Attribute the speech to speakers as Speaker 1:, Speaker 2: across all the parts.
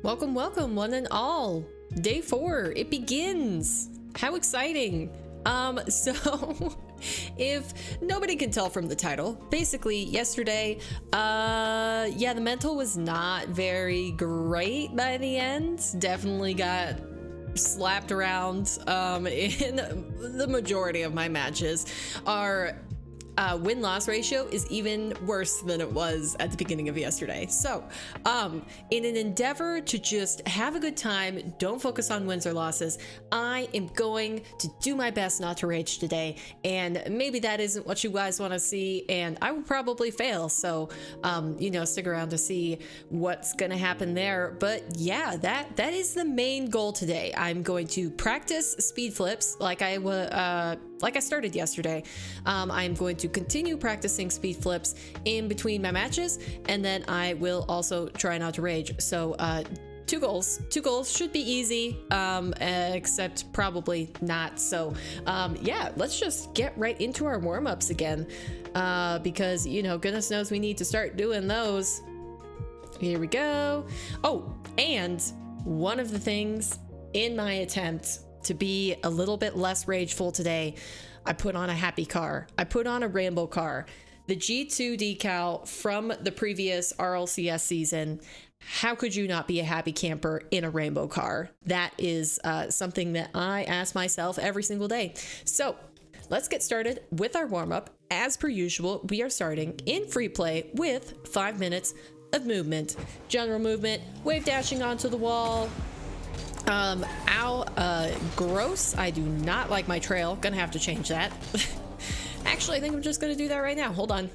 Speaker 1: Welcome, welcome, one and all. Day 4, it begins. How exciting. So if nobody can tell from the title, basically yesterday, the mental was not very great by the end. Definitely got slapped around in the majority of my matches. Our win-loss ratio is even worse than it was at the beginning of yesterday. So in an endeavor to just have a good time, don't focus on wins or losses, I am going to do my best not to rage today, and maybe that isn't what you guys want to see, and I will probably fail, so stick around to see what's gonna happen there. But yeah, that is the main goal today. I'm going to practice speed flips like I started yesterday. I'm going to continue practicing speed flips in between my matches, and then I will also try not to rage. So two goals should be easy, except probably not. So let's just get right into our warm-ups again, because goodness knows we need to start doing those. Here we go. Oh, and one of the things in my attempt to be a little bit less rageful today, I put on a happy car. I put on a rainbow car. The G2 decal from the previous RLCS season. How could you not be a happy camper in a rainbow car? That is something that I ask myself every single day. So let's get started with our warm-up. As per usual, we are starting in free play with 5 minutes of movement. General movement, wave dashing onto the wall. Gross. I do not like my trail. Gonna have to change that. Actually, I think I'm just gonna do that right now. Hold on.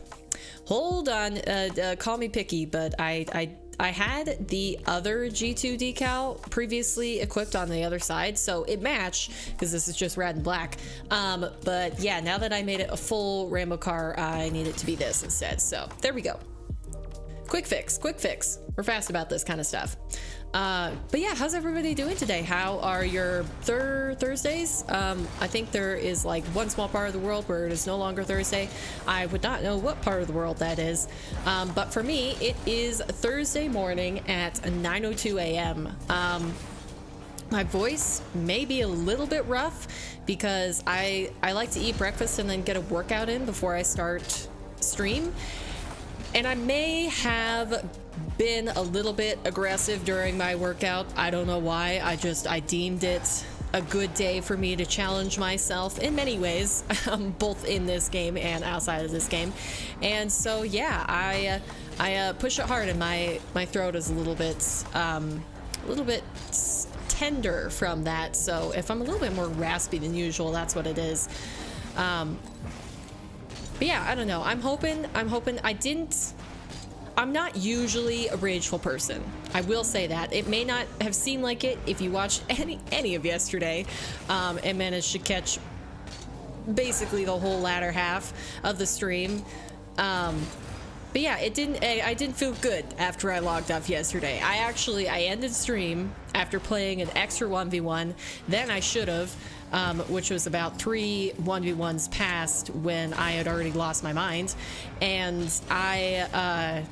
Speaker 1: Call me picky, but I had the other G2 decal previously equipped on the other side, so it matched because this is just red and black. But yeah, now that I made it a full rainbow car, I need it to be this instead. So there we go. Quick fix. We're fast about this kind of stuff. But yeah, how's everybody doing today? How are your Thursdays? I think there is like one small part of the world where it is no longer Thursday. I would not know what part of the world that is. But for me, it is Thursday morning at 9:02 a.m. My voice may be a little bit rough because I like to eat breakfast and then get a workout in before I start stream. And I may have been a little bit aggressive during my workout. I don't know why. I deemed it a good day for me to challenge myself in many ways, both in this game and outside of this game. And so yeah, I push it hard, and my throat is a little bit tender from that. So if I'm a little bit more raspy than usual, that's what it is. But yeah, I don't know. I'm hoping I'm not usually a rageful person. I will say that. It may not have seemed like it if you watched any of yesterday, and managed to catch basically the whole latter half of the stream. But yeah, I didn't feel good after I logged off yesterday. I ended stream after playing an extra 1v1 than I should have. Which was about 3 1v1s past when I had already lost my mind, and I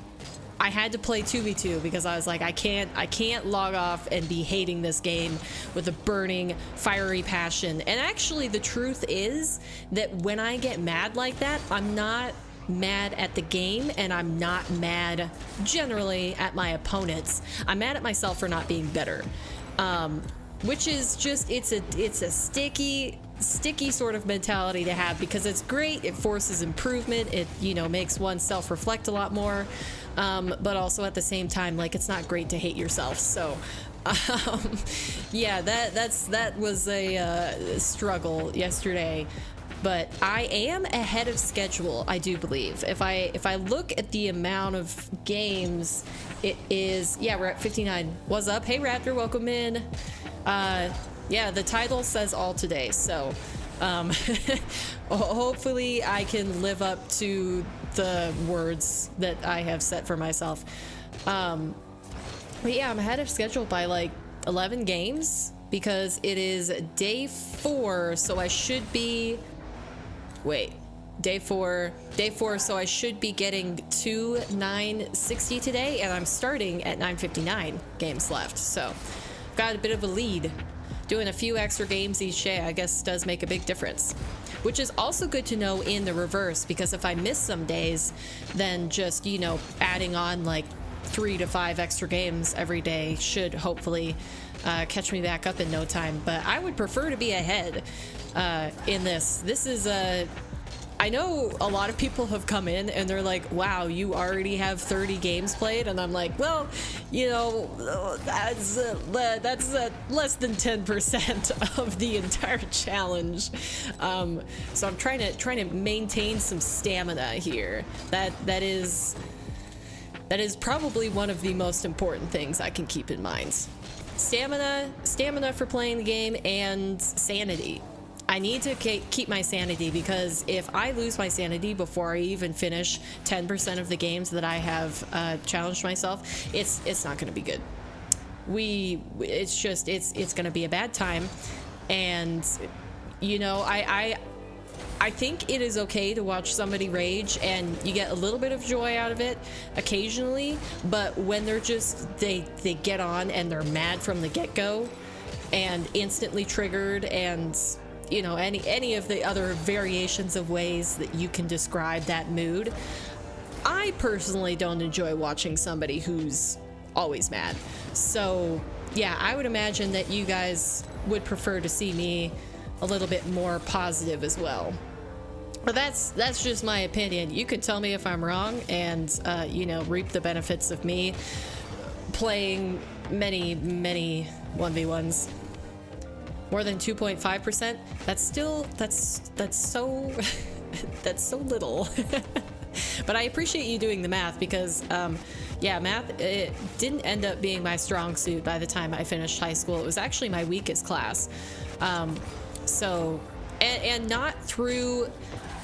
Speaker 1: had to play 2v2 because I was like, I can't log off and be hating this game with a burning, fiery passion. And actually, the truth is that when I get mad like that, I'm not mad at the game, and I'm not mad generally at my opponents. I'm mad at myself for not being better. Which is just, it's a sticky sort of mentality to have, because it's great. It forces improvement. It, makes one self-reflect a lot more. But also at the same time, like, it's not great to hate yourself. So, yeah, that was a struggle yesterday. But I am ahead of schedule, I do believe. If I look at the amount of games, it is, yeah, we're at 59. What's up? Hey, Raptor, welcome in. Yeah, the title says all today, so hopefully I can live up to the words that I have set for myself. But yeah, I'm ahead of schedule by like 11 games because it is day 4, so I should be... Wait, Day four, so I should be getting to 960 today, and I'm starting at 959 games left, so got a bit of a lead. Doing a few extra games each day, I guess, does make a big difference, which is also good to know in the reverse, because if I miss some days, then just, you know, adding on like 3 to 5 extra games every day should hopefully catch me back up in no time. But I would prefer to be ahead in this. This is I know a lot of people have come in and they're like, wow, you already have 30 games played, and I'm like, well, you know, that's less than 10% of the entire challenge. So I'm trying to maintain some stamina here. That is probably one of the most important things I can keep in mind. Stamina for playing the game, and sanity. I need to keep my sanity, because if I lose my sanity before I even finish 10% of the games that I have challenged myself, it's not going to be good. It's going to be a bad time. And you know, I think it is okay to watch somebody rage and you get a little bit of joy out of it occasionally, but when they're just they get on and they're mad from the get-go and instantly triggered, and you know, any of the other variations of ways that you can describe that mood, I personally don't enjoy watching somebody who's always mad. So yeah, I would imagine that you guys would prefer to see me a little bit more positive as well. But that's just my opinion. You can tell me if I'm wrong, and you know, reap the benefits of me playing many 1v1s. More than 2.5%. That's still that's so that's so little. But I appreciate you doing the math, because yeah, math, it didn't end up being my strong suit by the time I finished high school. It was actually my weakest class. So and not through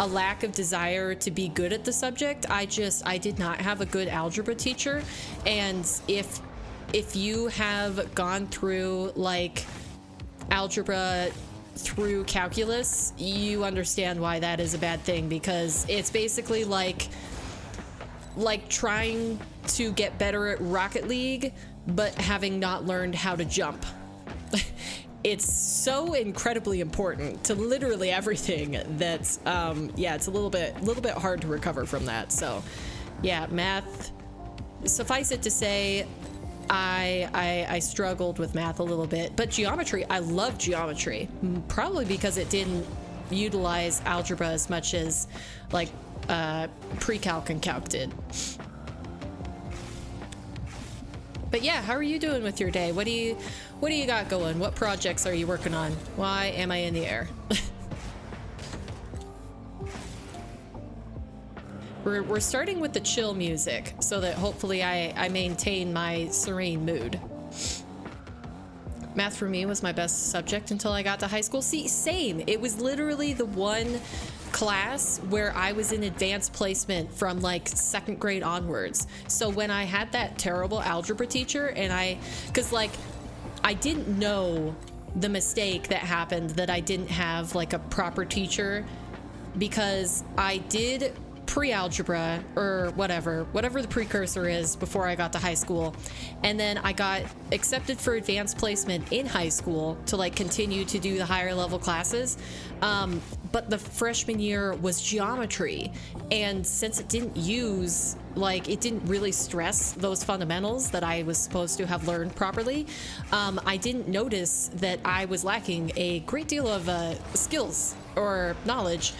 Speaker 1: a lack of desire to be good at the subject. I did not have a good algebra teacher. And if you have gone through like algebra through calculus, you understand why that is a bad thing, because it's basically like trying to get better at Rocket League but having not learned how to jump. It's so incredibly important to literally everything that's yeah, it's a little bit hard to recover from that. So yeah, math, suffice it to say, I struggled with math a little bit, but geometry, I love geometry, probably because it didn't utilize algebra as much as like pre-calc and calc did. But yeah, how are you doing with your day? What do you got going? What projects are you working on? Why am I in the air? We're starting with the chill music so that hopefully I maintain my serene mood. Math for me was my best subject until I got to high school. See, same. It was literally the one class where I was in advanced placement from like 2nd grade onwards. So when I had that terrible algebra teacher, and because like I didn't know the mistake that happened, that I didn't have like a proper teacher, because I did pre-algebra or whatever the precursor is before I got to high school, and then I got accepted for advanced placement in high school to like continue to do the higher level classes, but the freshman year was geometry, and since it didn't really stress those fundamentals that I was supposed to have learned properly, I didn't notice that I was lacking a great deal of skills or knowledge.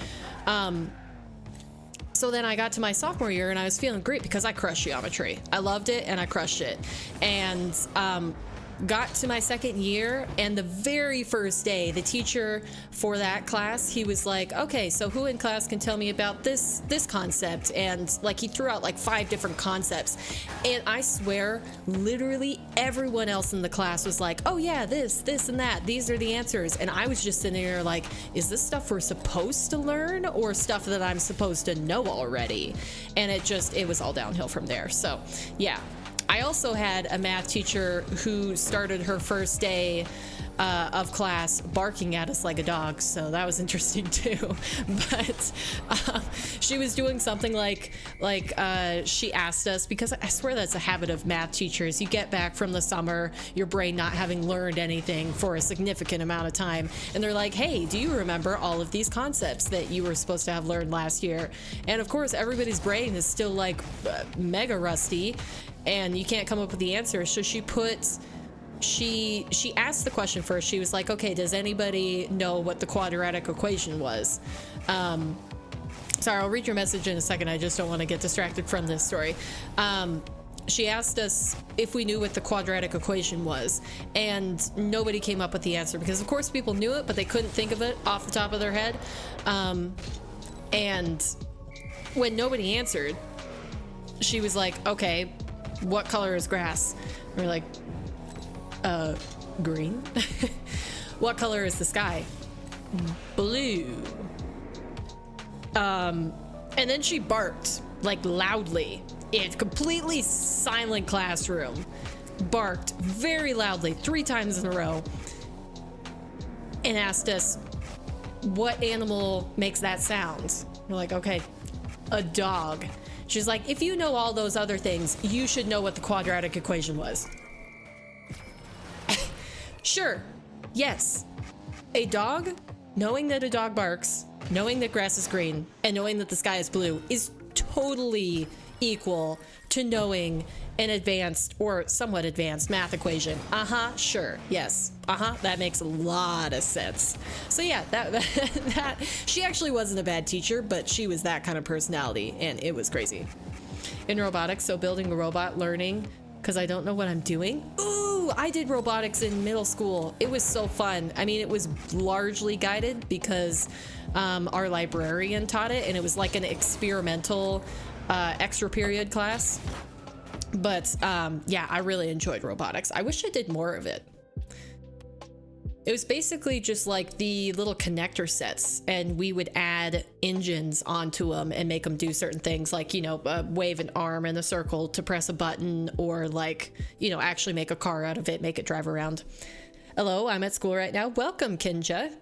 Speaker 1: So then I got to my sophomore year and I was feeling great because I crushed geometry. I loved it and I crushed it. And got to my 2nd year, and the very first day, the teacher for that class, he was like, okay, so who in class can tell me about this concept? And like he threw out like 5 different concepts, and I swear literally everyone else in the class was like, oh yeah, this and that, these are the answers. And I was just sitting there like, is this stuff we're supposed to learn or stuff that I'm supposed to know already? And it was all downhill from there. So yeah. I also had a math teacher who started her first day of class barking at us like a dog, so that was interesting too. But she was doing something like she asked us, because I swear that's a habit of math teachers. You get back from the summer, your brain not having learned anything for a significant amount of time, and they're like, hey, do you remember all of these concepts that you were supposed to have learned last year? And of course everybody's brain is still like mega rusty, and you can't come up with the answer. So she asked the question first. She was like, okay, does anybody know what the quadratic equation was? Sorry, I'll read your message in a second. I just don't want to get distracted from this story. She asked us if we knew what the quadratic equation was, and nobody came up with the answer, because of course people knew it, but they couldn't think of it off the top of their head. And when nobody answered, she was like, okay, what color is grass? And we're like, green. What color is the sky? Blue. And then she barked, like, loudly. In a completely silent classroom. Barked very loudly 3 times in a row. And asked us, what animal makes that sound? We're like, okay, a dog. She's like, if you know all those other things, you should know what the quadratic equation was. Sure, yes. A dog, knowing that a dog barks, knowing that grass is green, and knowing that the sky is blue is totally equal to knowing an advanced or somewhat advanced math equation. Sure, yes. That makes a lot of sense. So yeah, that she actually wasn't a bad teacher, but she was that kind of personality, and it was crazy. In robotics, so building a robot, learning, because I don't know what I'm doing. Ooh, I did robotics in middle school. It was so fun. I mean, it was largely guided because our librarian taught it, and it was like an experimental extra period class. But yeah, I really enjoyed robotics. I wish I did more of it. It was basically just like the little connector sets, and we would add engines onto them and make them do certain things, like, you know, wave an arm in a circle to press a button, or like, you know, actually make a car out of it, make it drive around. Hello, I'm at school right now. Welcome, Kinja.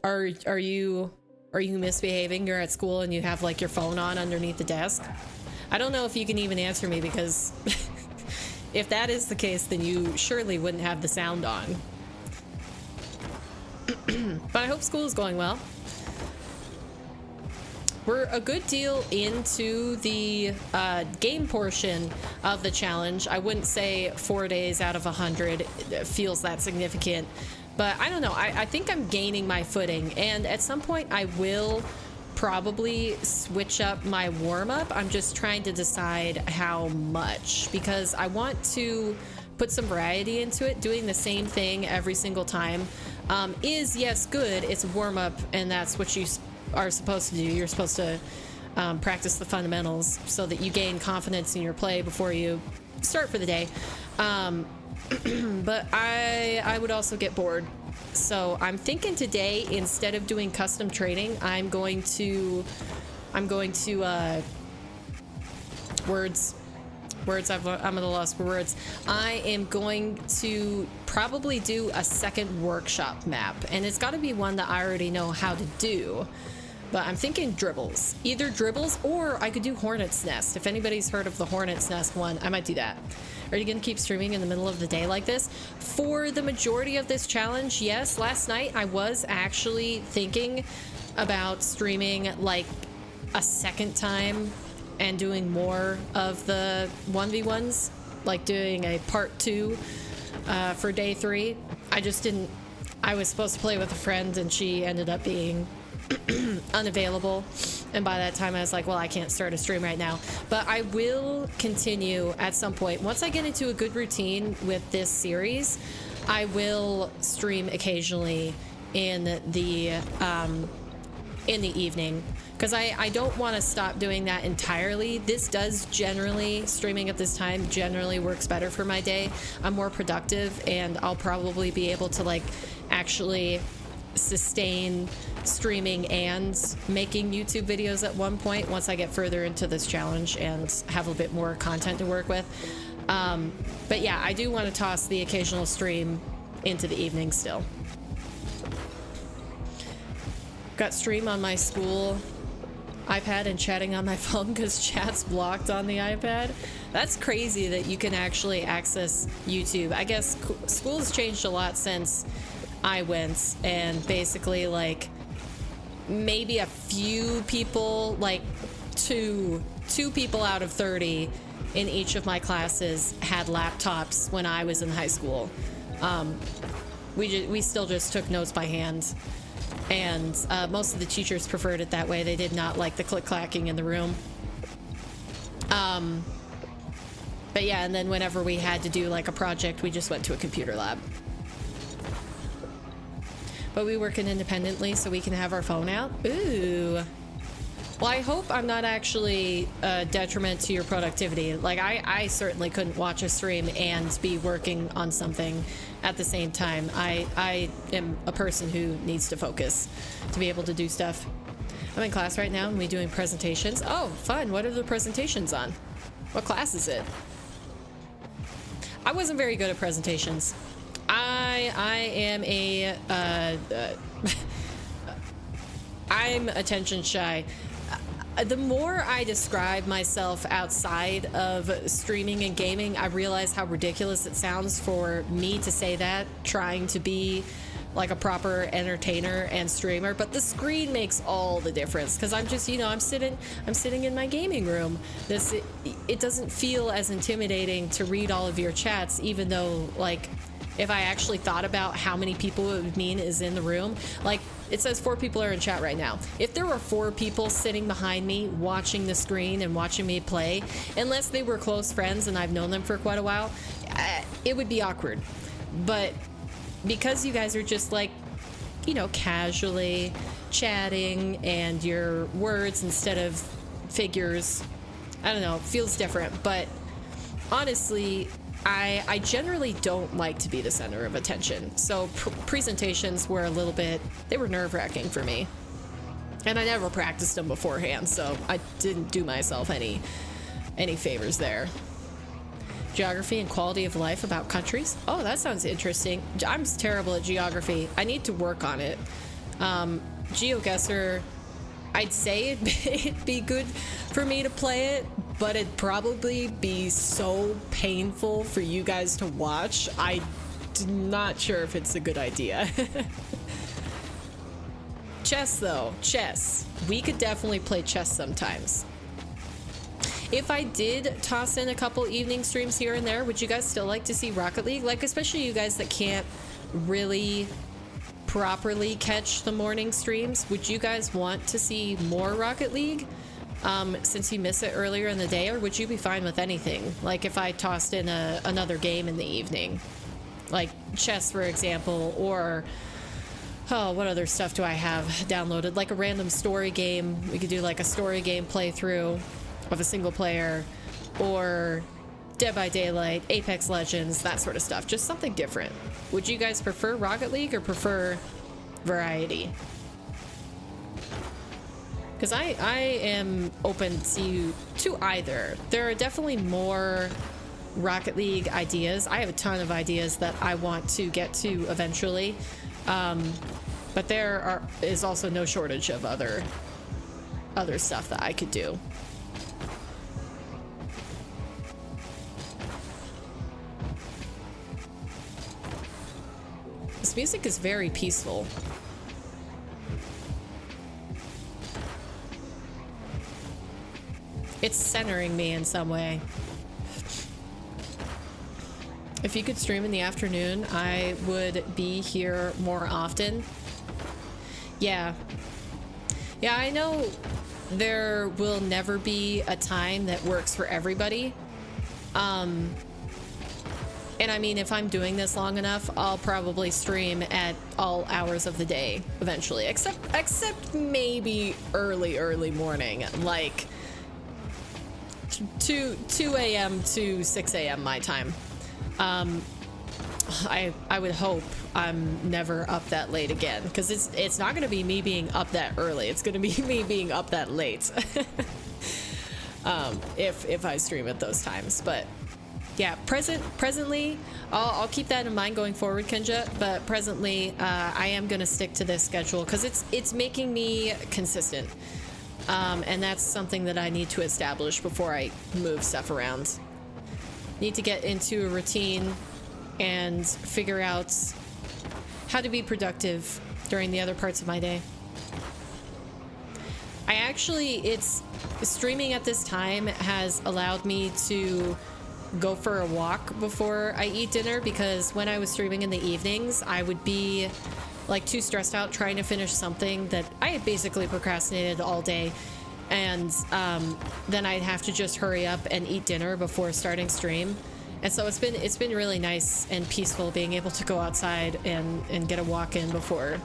Speaker 1: Are you misbehaving? You're at school and you have like your phone on underneath the desk? I don't know if you can even answer me, because if that is the case, then you surely wouldn't have the sound on. But I hope school is going well. We're a good deal into the game portion of the challenge. I wouldn't say 4 days out of 100 feels that significant, but I don't know. I think I'm gaining my footing, and at some point I will probably switch up my warm-up. I'm just trying to decide how much, because I want to put some variety into it. Doing the same thing every single time is, yes, good. It's a warm-up, and that's what you are supposed to do. You're supposed to practice the fundamentals so that you gain confidence in your play before you start for the day. But I would also get bored. So I'm thinking today, instead of doing custom training, I'm going to words, I'm at a loss for words. I am going to probably do a second workshop map, and it's got to be one that I already know how to do. But I'm thinking dribbles. Either dribbles, or I could do Hornet's Nest. If anybody's heard of the Hornet's Nest one, I might do that. Are you gonna keep streaming in the middle of the day like this? For the majority of this challenge, yes. Last night I was actually thinking about streaming like a second time and doing more of the 1v1s, like doing a part 2 for day 3. I just didn't. I was supposed to play with a friend, and she ended up being unavailable, and by that time I was like, well, I can't start a stream right now. But I will continue at some point. Once I get into a good routine with this series, I will stream occasionally in the evening, because I don't want to stop doing that entirely. This does generally, streaming at this time generally works better for my day. I'm more productive, and I'll probably be able to like actually sustain streaming and making YouTube videos at one point once I get further into this challenge and have a bit more content to work with. But yeah, I do want to toss the occasional stream into the evening still. Got stream on my school iPad and chatting on my phone because chat's blocked on the iPad. That's crazy that you can actually access YouTube. I guess school's changed a lot since I went, and basically like maybe a few people, like two people out of 30 in each of my classes had laptops when I was in high school. We still just took notes by hand. And most of the teachers preferred it that way. They did not like the click-clacking in the room. But yeah, and then whenever we had to do like a project, we just went to a computer lab. But we work independently, so we can have our phone out. Ooh. Well, I hope I'm not actually a detriment to your productivity. Like, I certainly couldn't watch a stream and be working on something at the same time. I am a person who needs to focus to be able to do stuff. I'm in class right now and we're doing presentations. Oh, fun. What are the presentations on? What class is it? I wasn't very good at presentations. I am a... I'm attention shy. The more I describe myself outside of streaming and gaming, I realize how ridiculous it sounds for me to say that, trying to be like a proper entertainer and streamer. But the screen makes all the difference, because I'm just, you know, I'm sitting in my gaming room. It doesn't feel as intimidating to read all of your chats, even though, like, if I actually thought about how many people it would mean is in the room, like, it says 4 people are in chat right now. If there were 4 people sitting behind me watching the screen and watching me play, unless they were close friends and I've known them for quite a while, it would be awkward. But because you guys are just like, you know, casually chatting and your words instead of figures, I don't know, it feels different. But honestly, I generally don't like to be the center of attention. So presentations were a little bit, they were nerve-wracking for me. And I never practiced them beforehand, so I didn't do myself any favors there. Geography and quality of life about countries. Oh, that sounds interesting. I'm terrible at geography. I need to work on it. GeoGuessr, I'd say it'd be good for me to play it, but it'd probably be so painful for you guys to watch. I'm not sure if it's a good idea. Chess, though. Chess. We could definitely play chess sometimes. If I did toss in a couple evening streams here and there, would you guys still like to see Rocket League? Like, especially you guys that can't really properly catch the morning streams, would you guys want to see more Rocket League since you miss it earlier in the day, or would you be fine with anything? Like if I tossed in another game in the evening, like chess, for example, or oh, what other stuff do I have downloaded? Like a random story game. We could do like a story game playthrough of a single player, or Dead by Daylight, Apex Legends, that sort of stuff. Just something different. Would you guys prefer Rocket League or prefer variety? Because I am open to either. There are definitely more Rocket League ideas. I have a ton of ideas that I want to get to eventually. But there is also no shortage of other stuff that I could do. This music is very peaceful. It's centering me in some way. If you could stream in the afternoon, I would be here more often. Yeah. Yeah, I know there will never be a time that works for everybody. And I mean, if I'm doing this long enough, I'll probably stream at all hours of the day eventually, except maybe early morning, like 2 a.m. to 6 a.m. my time. I would hope I'm never up that late again, because it's not going to be me being up that early. It's going to be me being up that late. If I stream at those times, but yeah, presently, I'll keep that in mind going forward, Kenja, but presently, I am gonna stick to this schedule because it's making me consistent. And that's something that I need to establish before I move stuff around. Need to get into a routine and figure out how to be productive during the other parts of my day. It's streaming at this time has allowed me to go for a walk before I eat dinner, because when I was streaming in the evenings, I would be like too stressed out trying to finish something that I had basically procrastinated all day, and then I'd have to just hurry up and eat dinner before starting stream. And so it's been really nice and peaceful being able to go outside and get a walk in before.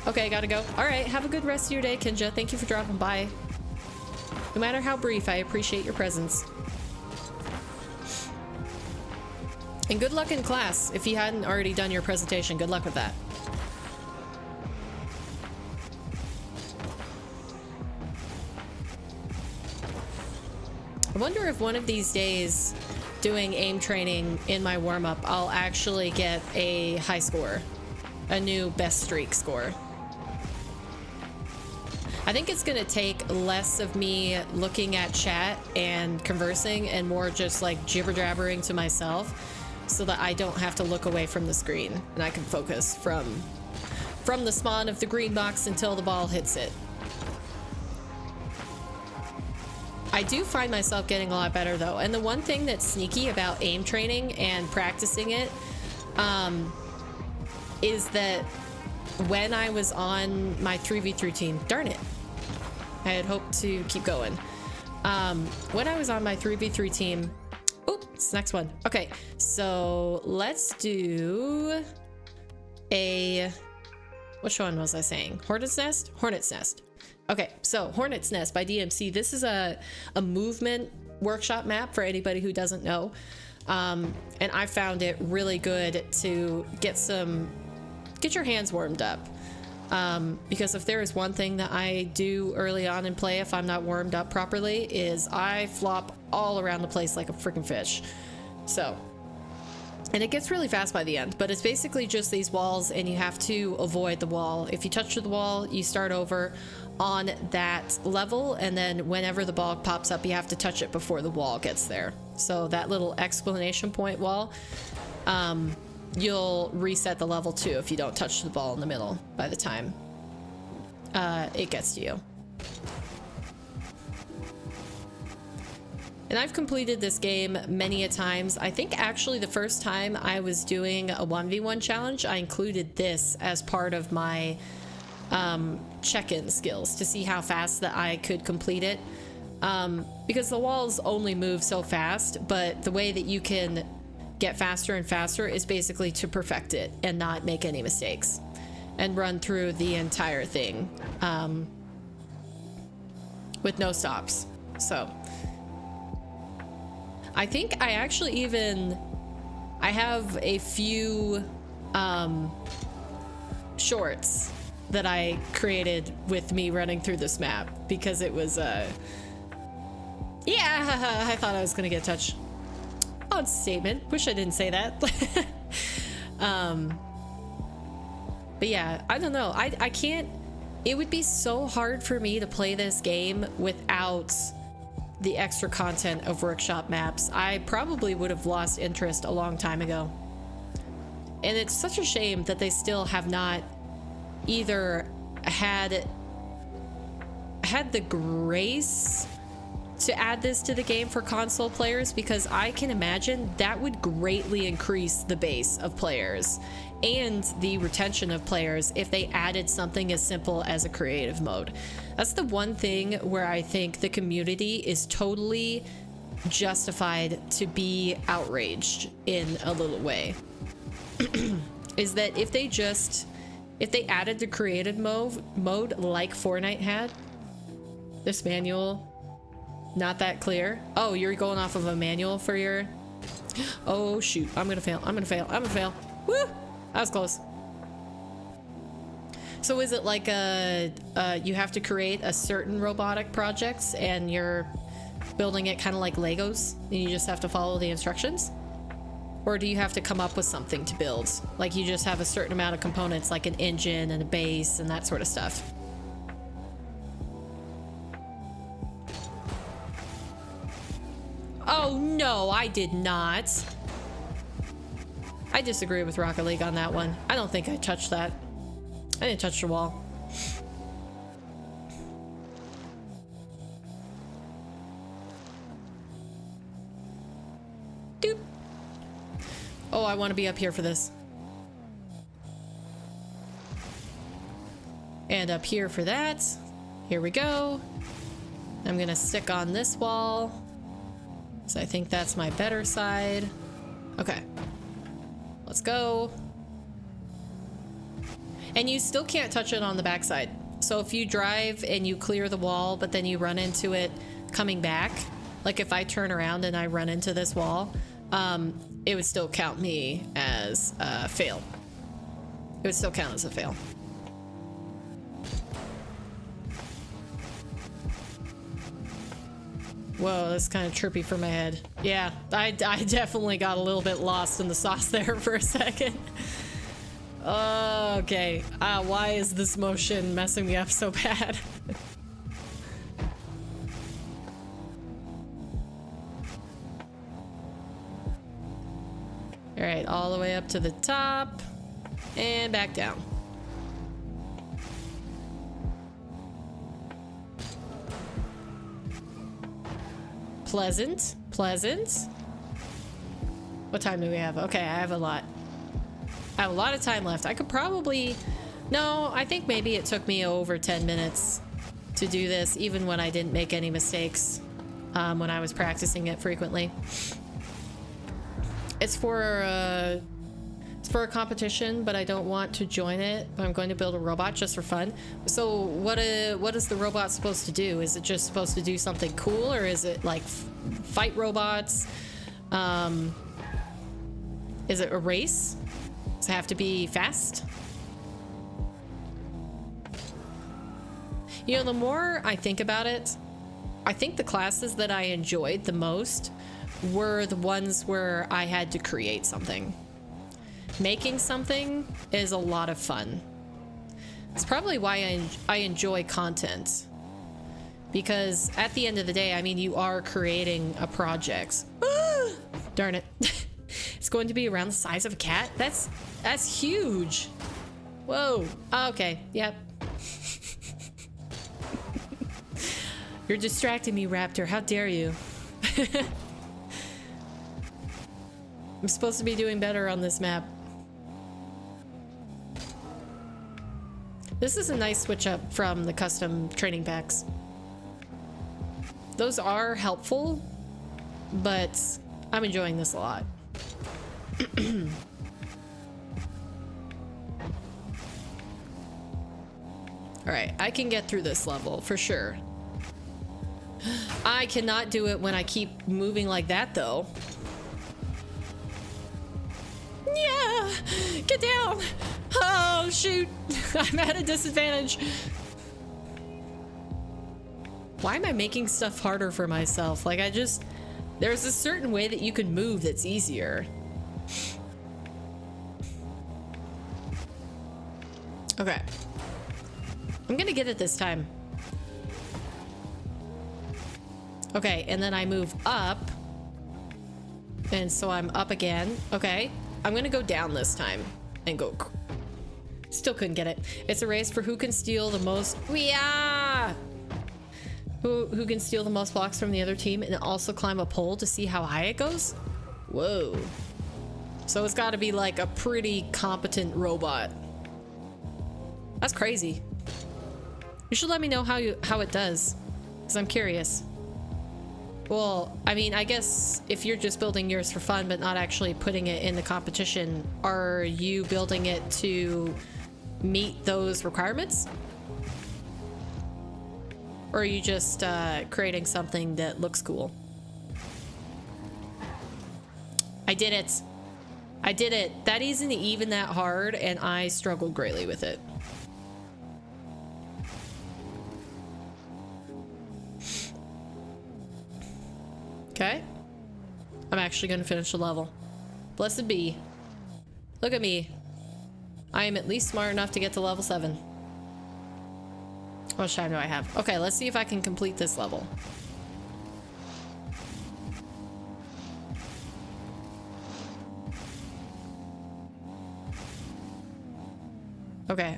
Speaker 1: Okay, gotta go. All right, have a good rest of your day, Kinja. Thank you for dropping by. No matter how brief, I appreciate your presence. And good luck in class. If you hadn't already done your presentation, good luck with that. I wonder if one of these days doing aim training in my warm-up, I'll actually get a high score. A new best streak score. I think it's gonna take less of me looking at chat and conversing and more just like jibber-jabbering to myself, so that I don't have to look away from the screen and I can focus from the spawn of the green box until the ball hits it. I do find myself getting a lot better though, and the one thing that's sneaky about aim training and practicing it is that when I was on my 3v3 team, darn it, I had hoped to keep going. When I was on my 3v3 team, oops, next one. Okay, so let's do a, which one was I saying? Hornet's Nest? Hornet's Nest. Okay, so Hornet's Nest by DMC. This is a movement workshop map for anybody who doesn't know. And I found it really good to get your hands warmed up. Because if there is one thing that I do early on in play if I'm not warmed up properly, is I flop all around the place like a freaking fish. So, and it gets really fast by the end, but it's basically just these walls and you have to avoid the wall. If you touch the wall, you start over on that level, and then whenever the ball pops up, you have to touch it before the wall gets there. So that little exclamation point wall, you'll reset the level too if you don't touch the ball in the middle by the time it gets to you. And I've completed this game many a times. I think actually the first time I was doing a 1v1 challenge, I included this as part of my check-in skills to see how fast that I could complete it. Because the walls only move so fast, but the way that you can get faster and faster is basically to perfect it and not make any mistakes and run through the entire thing with no stops. So I think I actually I have a few shorts that I created with me running through this map because it was yeah, I thought I was gonna get touched. Odd statement. Wish I didn't say that. But yeah, I don't know. I can't. It would be so hard for me to play this game without the extra content of workshop maps. I probably would have lost interest a long time ago. And it's such a shame that they still have not either had the grace to add this to the game for console players, because I can imagine that would greatly increase the base of players and the retention of players if they added something as simple as a creative mode. That's the one thing where I think the community is totally justified to be outraged in a little way. Is that if they added the creative mode like Fortnite had, this manual not that clear. Oh, you're going off of a manual for your... Oh shoot, I'm gonna fail. Woo! That was close. So is it like you have to create a certain robotic projects and your building it kind of like Legos and you just have to follow the instructions? Or do you have to come up with something to build? Like you just have a certain amount of components, like an engine and a base and that sort of stuff. Oh no, I did not. I disagree with Rocket League on that one. I don't think I touched that. I didn't touch the wall. Doop. Oh, I want to be up here for this. And up here for that. Here we go. I'm gonna stick on this wall. So I think that's my better side. Okay. Let's go. And you still can't touch it on the backside. So if you drive and you clear the wall, but then you run into it coming back, like if I turn around and I run into this wall, it would still count me as a fail. It would still count as a fail. Whoa, that's kind of trippy for my head. Yeah, I definitely got a little bit lost in the sauce there for a second. Okay, why is this motion messing me up so bad? All right, all the way up to the top and back down. Pleasant, pleasant. What time do we have? Okay, I have a lot. I have a lot of time left. I could probably... No, I think maybe it took me over 10 minutes to do this, even when I didn't make any mistakes when I was practicing it frequently. It's for a competition, but I don't want to join it. I'm going to build a robot just for fun. So what is the robot supposed to do? Is it just supposed to do something cool, or is it like fight robots? Is it a race? Does it have to be fast? You know, the more I think about it, I think the classes that I enjoyed the most were the ones where I had to create something. Making something is a lot of fun. It's probably why I enjoy content. Because at the end of the day, I mean, you are creating a project. Ah, darn it. It's going to be around the size of a cat? That's huge. Whoa. Oh, okay. Yep. You're distracting me, Raptor. How dare you? I'm supposed to be doing better on this map. This is a nice switch up from the custom training packs. Those are helpful, but I'm enjoying this a lot. All right, I can get through this level for sure. I cannot do it when I keep moving like that, though. Yeah, get down. Oh, shoot. I'm at a disadvantage. Why am I making stuff harder for myself? Like, there's a certain way that you can move that's easier. Okay. I'm gonna get it this time. Okay, and then I move up. And so I'm up again. Okay. I'm gonna go down this time and go. Still couldn't get it. It's a race for who can steal the most. Yeah. Who can steal the most blocks from the other team and also climb a pole to see how high it goes? Whoa. So it's got to be like a pretty competent robot. That's crazy. You should let me know how it does, because I'm curious. Well, I mean, I guess if you're just building yours for fun but not actually putting it in the competition, are you building it to meet those requirements? Or are you just creating something that looks cool? I did it. I did it. That isn't even that hard, and I struggled greatly with it. I'm actually gonna finish the level. Blessed be. Look at me. I am at least smart enough to get to level 7. How much time do I have? Okay, let's see if I can complete this level. Okay.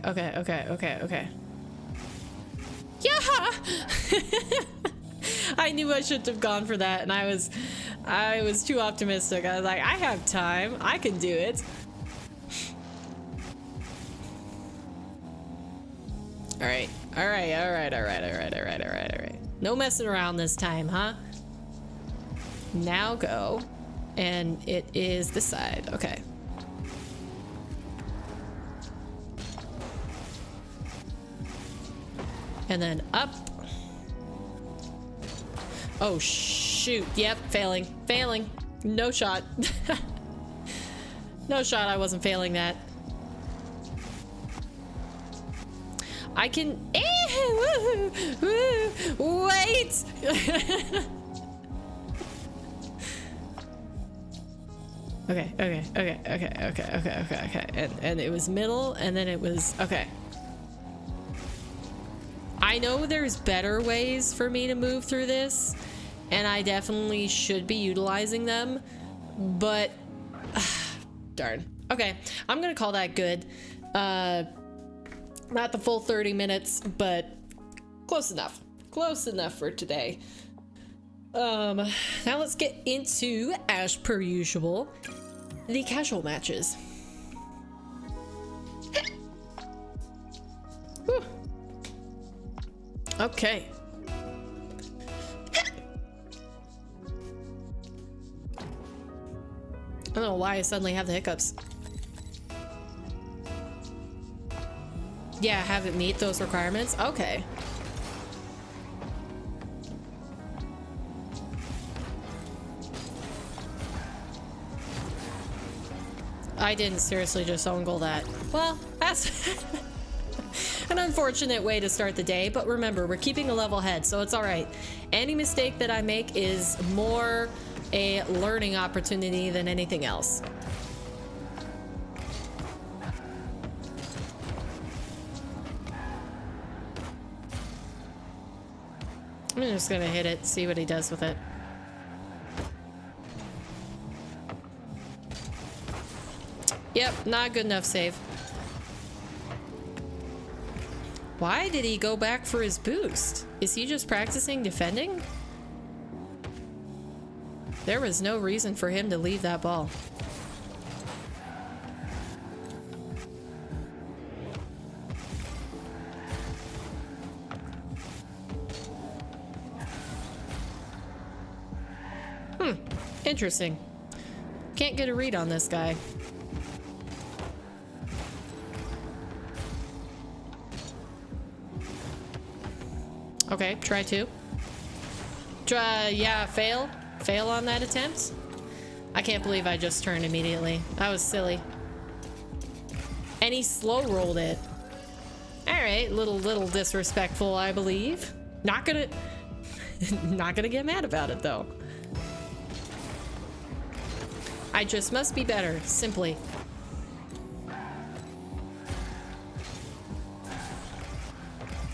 Speaker 1: Yeah! I knew I shouldn't have gone for that, and I was too optimistic. I was like, I have time. I can do it. All right. No messing around this time, huh? Now go. And it is this side. Okay. And then up. Oh, shoot. Yep, failing. No shot. No shot, I wasn't failing that. I can... Wait! Okay. And it was middle, and then it was... Okay. I know there's better ways for me to move through this, and I definitely should be utilizing them, but... darn. Okay, I'm gonna call that good. Not the full 30 minutes, but close enough. Close enough for today. Now let's get into, as per usual, the casual matches. Whew. Okay. I don't know why I suddenly have the hiccups. Yeah, have it meet those requirements? Okay. I didn't seriously just own goal that. Well, that's an unfortunate way to start the day, but remember, we're keeping a level head, so it's all right. Any mistake that I make is more a learning opportunity than anything else. I'm just gonna hit it, see what he does with it. Yep, not good enough save. Why did he go back for his boost? Is he just practicing defending? There was no reason for him to leave that ball. Interesting. Can't get a read on this guy. Okay, try two. Yeah, fail. Fail on that attempt. I can't believe I just turned immediately. That was silly. And he slow rolled it. All right, little disrespectful, I believe. Not gonna get mad about it though. I just must be better, simply. I'm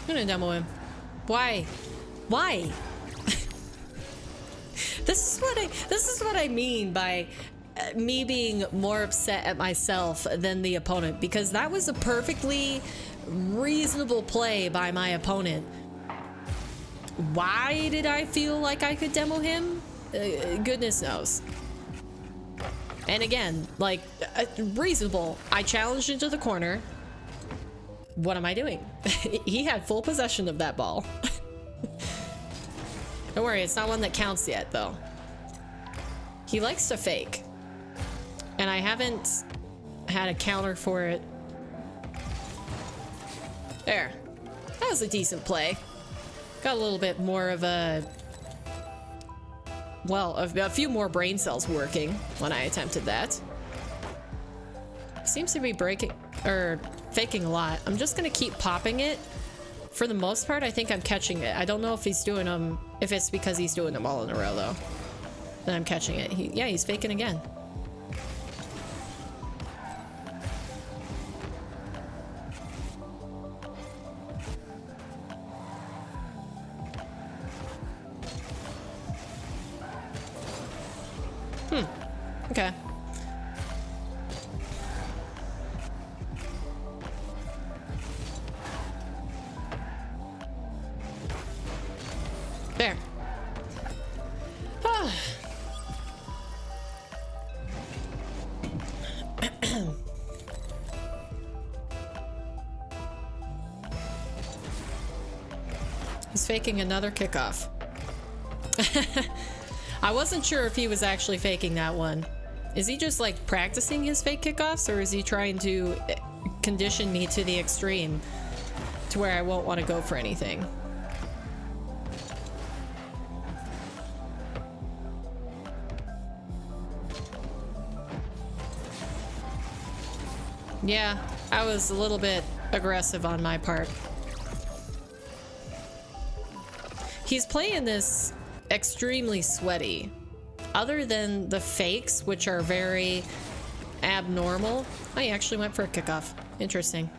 Speaker 1: gonna demo him. Why? Why? This is what I mean by me being more upset at myself than the opponent, because that was a perfectly reasonable play by my opponent. Why did I feel like I could demo him? Goodness knows. And again, like, reasonable. I challenged into the corner. What am I doing? He had full possession of that ball. Don't worry, it's not one that counts yet, though. He likes to fake. And I haven't had a counter for it. There. That was a decent play. Got a little bit more of a... well, a few more brain cells working when I attempted that. Seems to be breaking, or faking a lot. I'm just gonna keep popping it. For the most part, I think I'm catching it. I don't know if he's doing them, if it's because he's doing them all in a row, though. that I'm catching it. Yeah, he's faking again. Okay. There. Ah. He's faking another kickoff. I wasn't sure if he was actually faking that one. Is he just like practicing his fake kickoffs, or is he trying to condition me to the extreme to where I won't want to go for anything? Yeah, I was a little bit aggressive on my part. He's playing this extremely sweaty. Other than the fakes, which are very abnormal. Oh, he actually went for a kickoff. Interesting.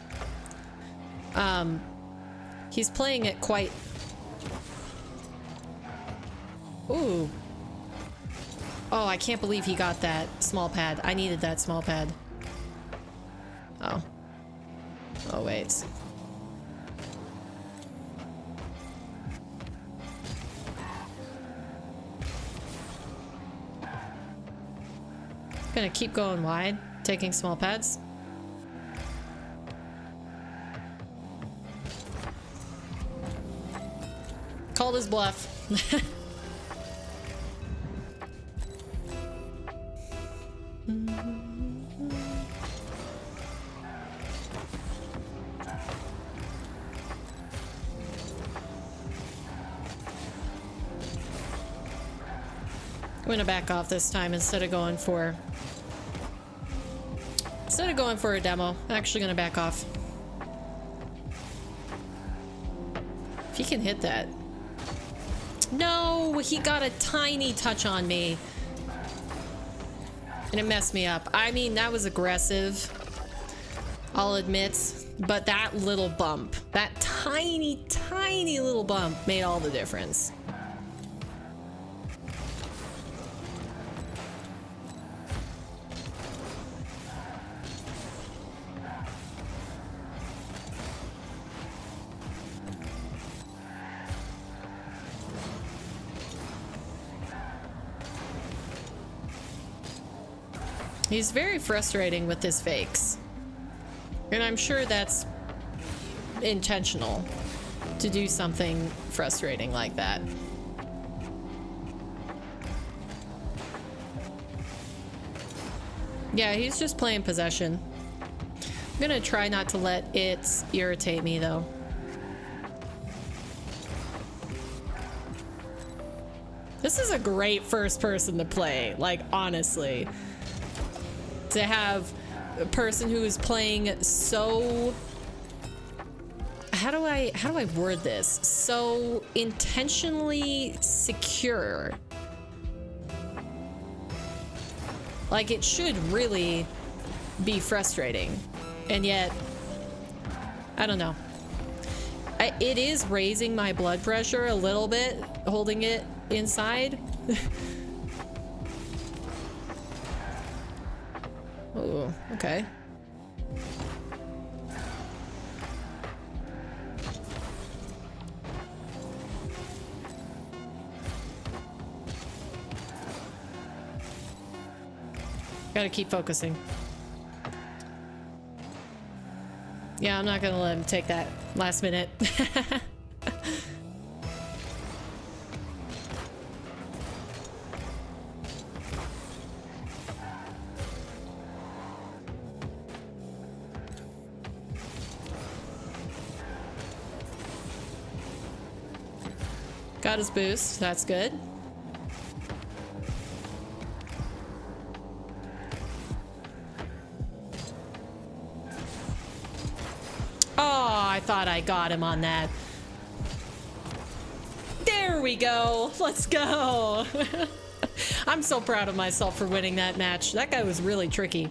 Speaker 1: He's playing it quite... Ooh. Oh, I can't believe he got that small pad. I needed that small pad. Oh. Oh, wait. Gonna keep going wide, taking small pads. Called his bluff. I'm gonna back off this time instead of going for a demo. I'm actually gonna back off. If he can hit that. No, he got a tiny touch on me. And it messed me up. I mean, that was aggressive, I'll admit. But that little bump, that tiny, tiny little bump made all the difference. He's very frustrating with his fakes. And I'm sure that's intentional to do something frustrating like that. Yeah, he's just playing possession. I'm gonna try not to let it irritate me though. This is a great first person to play, like honestly. To have a person who is playing so... How do I word this? So intentionally secure. Like, it should really be frustrating. And yet, I don't know. It is raising my blood pressure a little bit, holding it inside. Oh, okay. Gotta keep focusing. Yeah, I'm not gonna let him take that last minute. Got his boost, that's good. Oh, I thought I got him on that. There we go, let's go. I'm so proud of myself for winning that match. That guy was really tricky.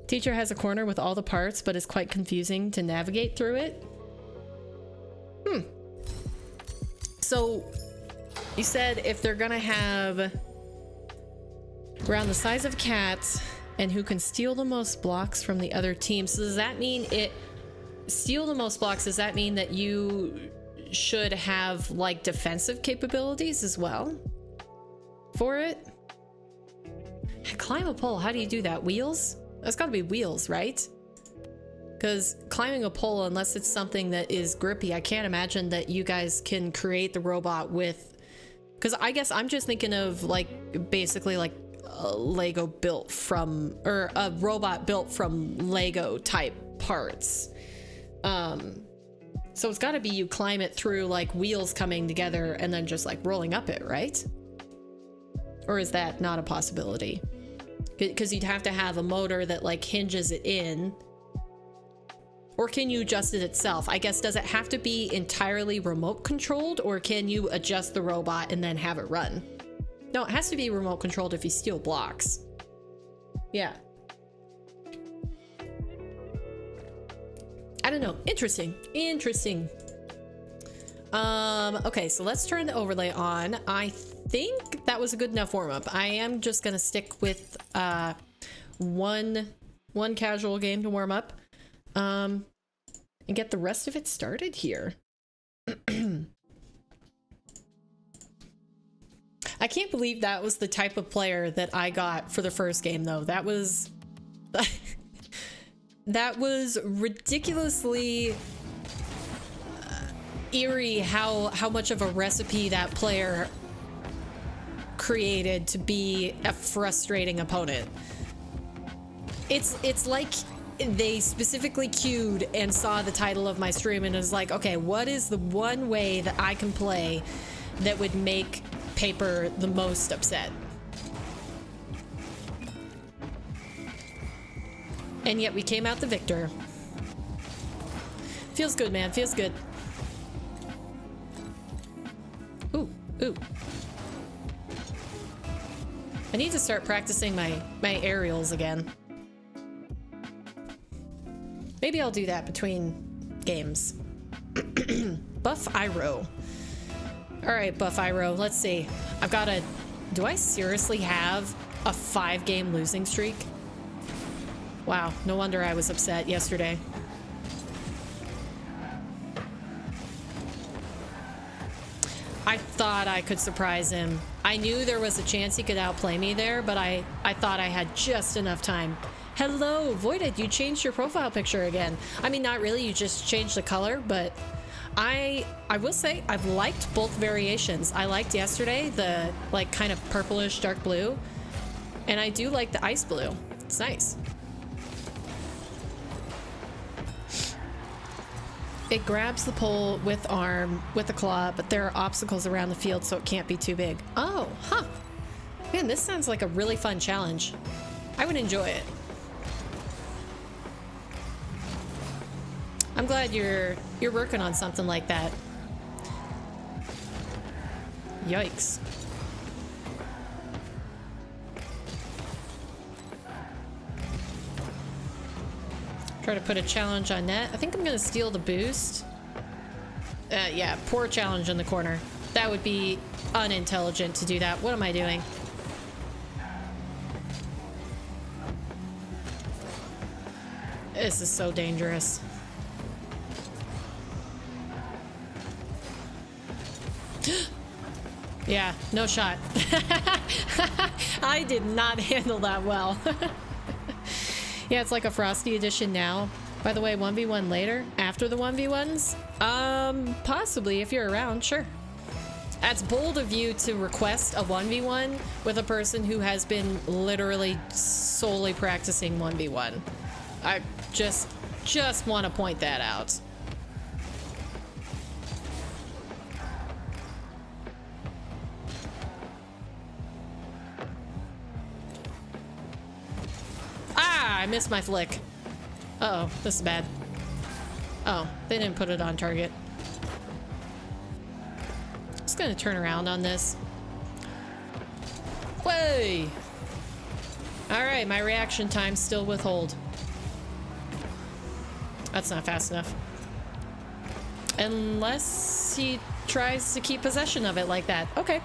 Speaker 1: Teacher has a corner with all the parts, but it's quite confusing to navigate through it. So you said if they're gonna have around the size of cats and who can steal the most blocks from the other team. So does that mean steal the most blocks? Does that mean that you should have like defensive capabilities as well for it? Climb a pole. How do you do that? Wheels? That's gotta be wheels, right? Because climbing a pole, unless it's something that is grippy, I can't imagine that you guys can create the robot with, because I guess I'm just thinking of like basically like a Lego built from, or a robot built from Lego type parts. So it's got to be you climb it through like wheels coming together and then just like rolling up it, right? Or is that not a possibility? Because you'd have to have a motor that like hinges it in. Or can you adjust it itself? I guess, does it have to be entirely remote controlled, or can you adjust the robot and then have it run? No, it has to be remote controlled if you steal blocks. Yeah. I don't know. Interesting. Interesting. Okay, so let's turn the overlay on. I think that was a good enough warm-up. I am just gonna stick with one casual game to warm up. And get the rest of it started here. I can't believe that was the type of player that I got for the first game, though. That was that was ridiculously eerie how much of a recipe that player created to be a frustrating opponent. It's like they specifically queued and saw the title of my stream and was like, okay, what is the one way that I can play that would make Paper the most upset? And yet we came out the victor. Feels good, man. Feels good. Ooh, ooh. I need to start practicing my aerials again. Maybe I'll do that between games. Buff Iro. All right, Buff Iro, let's see. I've got a... Do I seriously have a 5-game losing streak? Wow, no wonder I was upset yesterday. I thought I could surprise him. I knew there was a chance he could outplay me there, but I thought I had just enough time. Hello, Voided, you changed your profile picture again. I mean, not really, you just changed the color, but I will say I've liked both variations. I liked yesterday the like kind of purplish dark blue, and I do like the ice blue. It's nice. It grabs the pole with arm, with the claw, but there are obstacles around the field, so it can't be too big. Oh, huh. Man, this sounds like a really fun challenge. I would enjoy it. I'm glad you're working on something like that. Yikes. Try to put a challenge on net. I think I'm gonna steal the boost. Yeah, poor challenge in the corner. That would be unintelligent to do that. What am I doing? This is so dangerous. Yeah, no shot. I did not handle that well. Yeah, it's like a Frosty edition now. By the way, 1v1 later, after the 1v1s? Possibly, if you're around, sure. That's bold of you to request a 1v1 with a person who has been literally solely practicing 1v1. I just want to point that out. I missed my flick. Uh-oh, this is bad. Oh, they didn't put it on target. Just gonna turn around on this. Way. All right, my reaction time still withhold. That's not fast enough. Unless he tries to keep possession of it like that. Okay.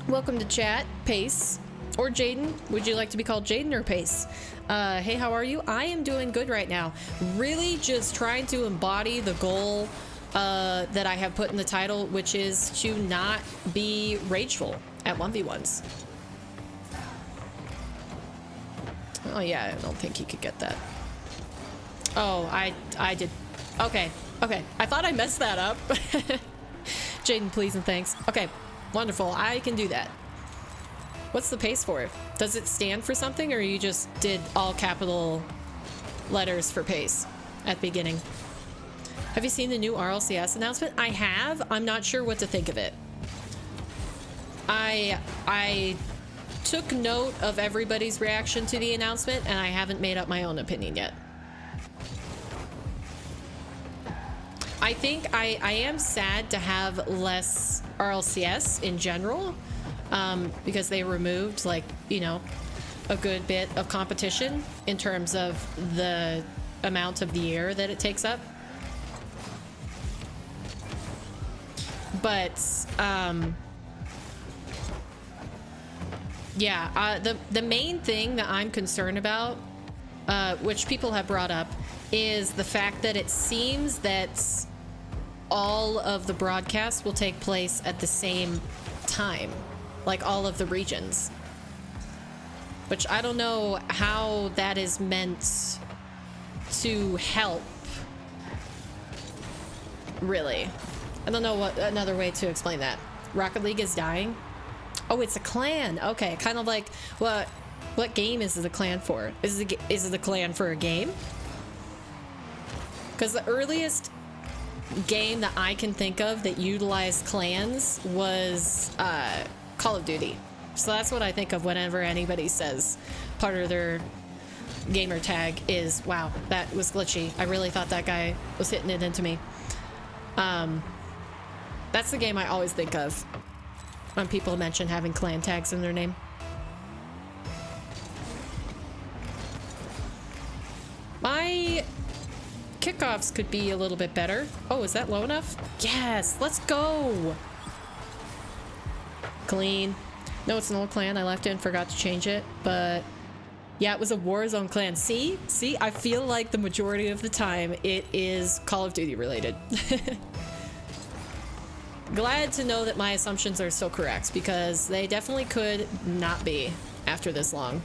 Speaker 1: Welcome to chat, Pace. Or Jaden. Would you like to be called Jaden or Pace? Hey, how are you? I am doing good right now. Really just trying to embody the goal that I have put in the title, which is to not be rageful at 1v1s. Oh yeah, I don't think he could get that. Oh, I did. Okay, okay. I thought I messed that up. Jaden, please and thanks. Okay, wonderful. I can do that. What's the pace for it? Does it stand for something, or you just did all capital letters for pace at the beginning? Have you seen the new RLCS announcement? I have. I'm not sure what to think of it. I took note of everybody's reaction to the announcement, and I haven't made up my own opinion yet. I think I am sad to have less RLCS in general, because they removed, like, you know, a good bit of competition in terms of the amount of the year that it takes up. But yeah, the main thing that I'm concerned about, which people have brought up, is the fact that it seems that all of the broadcasts will take place at the same time, like all of the regions, which I don't know how that is meant to help, really. I don't know what another way to explain that. Rocket League is dying. Oh, it's a clan. Okay, kind of like what game is it a clan for? Is it a clan for a game? Because the earliest game that I can think of that utilized clans was Call of Duty. So that's what I think of whenever anybody says part of their gamer tag is, wow, that was glitchy. I really thought that guy was hitting it into me. That's the game I always think of when people mention having clan tags in their name. My kickoffs could be a little bit better. Oh, is that low enough? Yes, let's go. Clean. No, it's an old clan. I left it and forgot to change it, but yeah, it was a Warzone clan. See, I feel like the majority of the time it is Call of Duty related. Glad to know that my assumptions are still correct, because they definitely could not be after this long.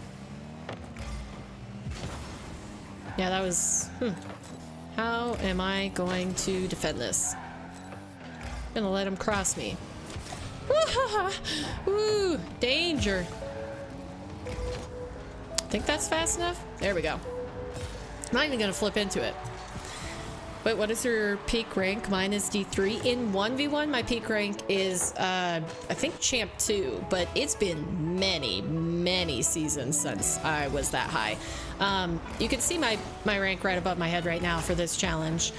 Speaker 1: Yeah, that was... How am I going to defend this? I'm gonna let him cross me. Ooh, danger. Think that's fast enough? There we go. I'm not even gonna flip into it. Wait, what is your peak rank? Mine is D3. In 1v1, my peak rank is, I think Champ 2, but it's been many seasons since I was that high. You can see my rank right above my head right now for this challenge.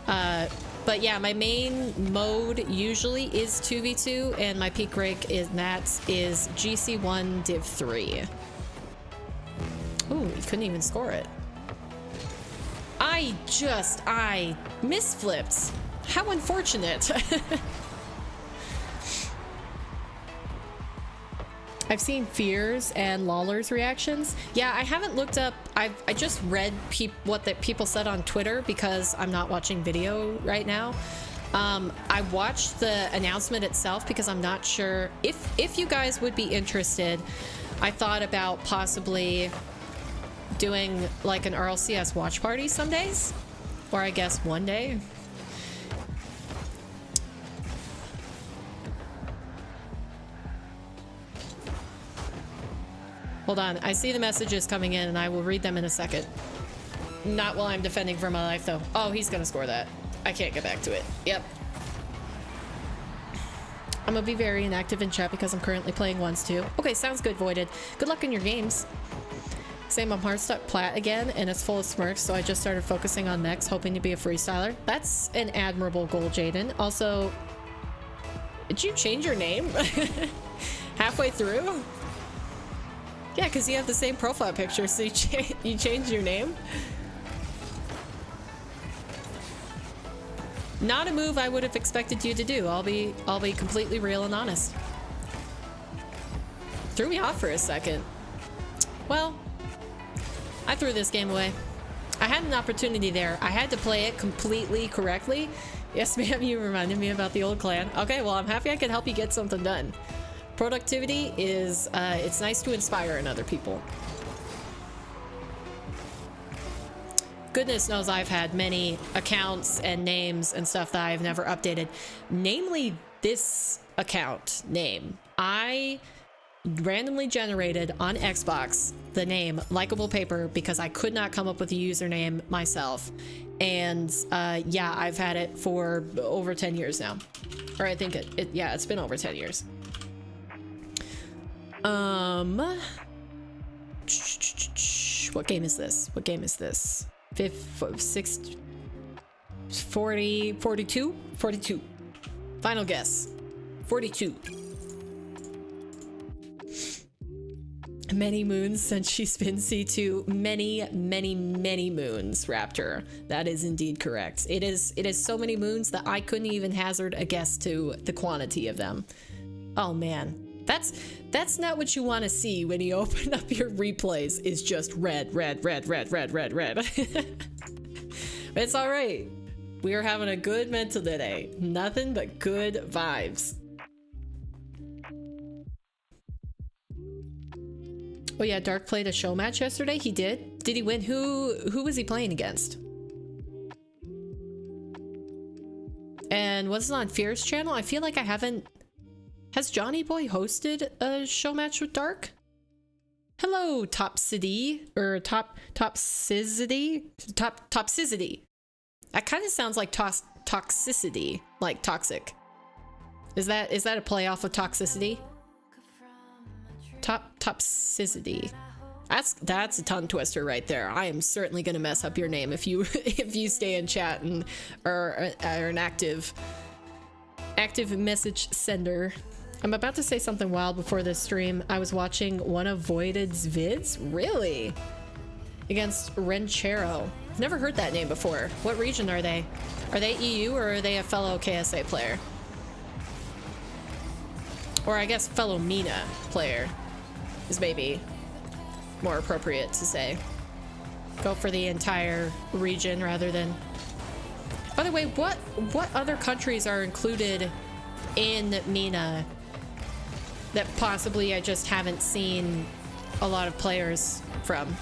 Speaker 1: But yeah, my main mode usually is 2v2, and my peak rank is GC1 Div 3. Ooh, you couldn't even score it. I misflipped. How unfortunate. I've seen Fears and Lawler's reactions. Yeah, I haven't looked up. I just read what the people said on Twitter, because I'm not watching video right now. I watched the announcement itself because I'm not sure if you guys would be interested. I thought about possibly doing like an RLCS watch party some days, or I guess one day. Hold on, I see the messages coming in and I will read them in a second. Not while I'm defending for my life though. Oh, he's gonna score that. I can't get back to it. Yep. I'm gonna be very inactive in chat because I'm currently playing ones too. Okay, sounds good, Voided. Good luck in your games. Same, I'm hard stuck plat again, and it's full of smirks, so I just started focusing on mechs, hoping to be a freestyler. That's an admirable goal, Jaden. Also, Did you change your name? Halfway through? Yeah, because you have the same profile picture, so you changed your name? Not a move I would have expected you to do. I'll be completely real and honest. Threw me off for a second. Well, I threw this game away. I had an opportunity there. I had to play it completely correctly. Yes, ma'am, you reminded me about the old clan. Okay, well, I'm happy I could help you get something done. Productivity is, it's nice to inspire in other people. Goodness knows I've had many accounts and names and stuff that I've never updated. Namely, this account name. I randomly generated on Xbox the name Likeable Paper because I could not come up with a username myself. And yeah, I've had it for over 10 years now. Or I think yeah, it's been over 10 years. What game is this? What game is this? 42? 42. Final guess. 42. Many moons since she spins C2. Many, many, many moons, Raptor. That is indeed correct. It is so many moons that I couldn't even hazard a guess to the quantity of them. Oh man. That's not what you want to see when you open up your replays, is just red, red, red, red, red, red, red. But it's all right. We are having a good mental today. Nothing but good vibes. Oh yeah, Dark played a show match yesterday. He did. Did he win? Who was he playing against? And was it on Fear's channel? I feel like I haven't. Has Johnny Boy hosted a show match with Dark? Hello, Topsicity, or Topsicity? Topsicity. That kind of sounds like toxicity, like toxic. Is that a play off of toxicity? Topsicity. That's a tongue twister right there. I am certainly gonna mess up your name if you stay in chat and are an active message sender. I'm about to say something wild before this stream. I was watching one of Voided's vids. Really? Against Renchero. I've never heard that name before. What region are they? Are they EU or are they a fellow KSA player? Or I guess fellow MENA player is maybe more appropriate to say. Go for the entire region rather than... By the way, what other countries are included in MENA that possibly I just haven't seen a lot of players from?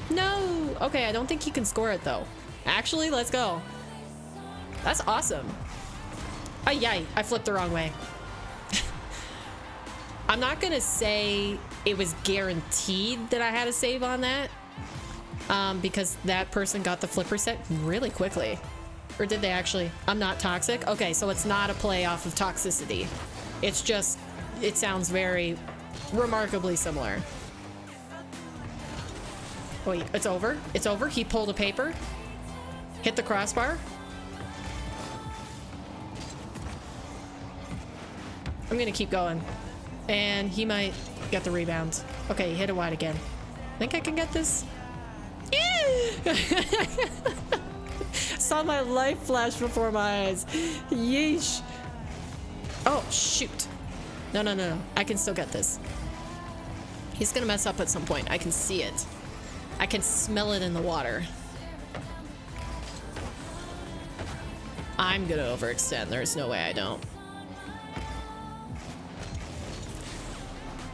Speaker 1: No! Okay, I don't think he can score it though. Actually, let's go. That's awesome. Ay, I flipped the wrong way. I'm not gonna say it was guaranteed that I had a save on that. Because that person got the flipper set really quickly. Or did they actually? I'm not toxic? Okay, so it's not a play off of toxicity. It's just, it sounds very remarkably similar. Wait, it's over? It's over? He pulled a paper? Hit the crossbar? I'm gonna keep going. And he might get the rebound. Okay, hit it wide again. Think I can get this? Saw my life flash before my eyes. Yeesh. Oh, shoot. No. I can still get this. He's gonna mess up at some point. I can see it. I can smell it in the water. I'm gonna overextend. There's no way I don't.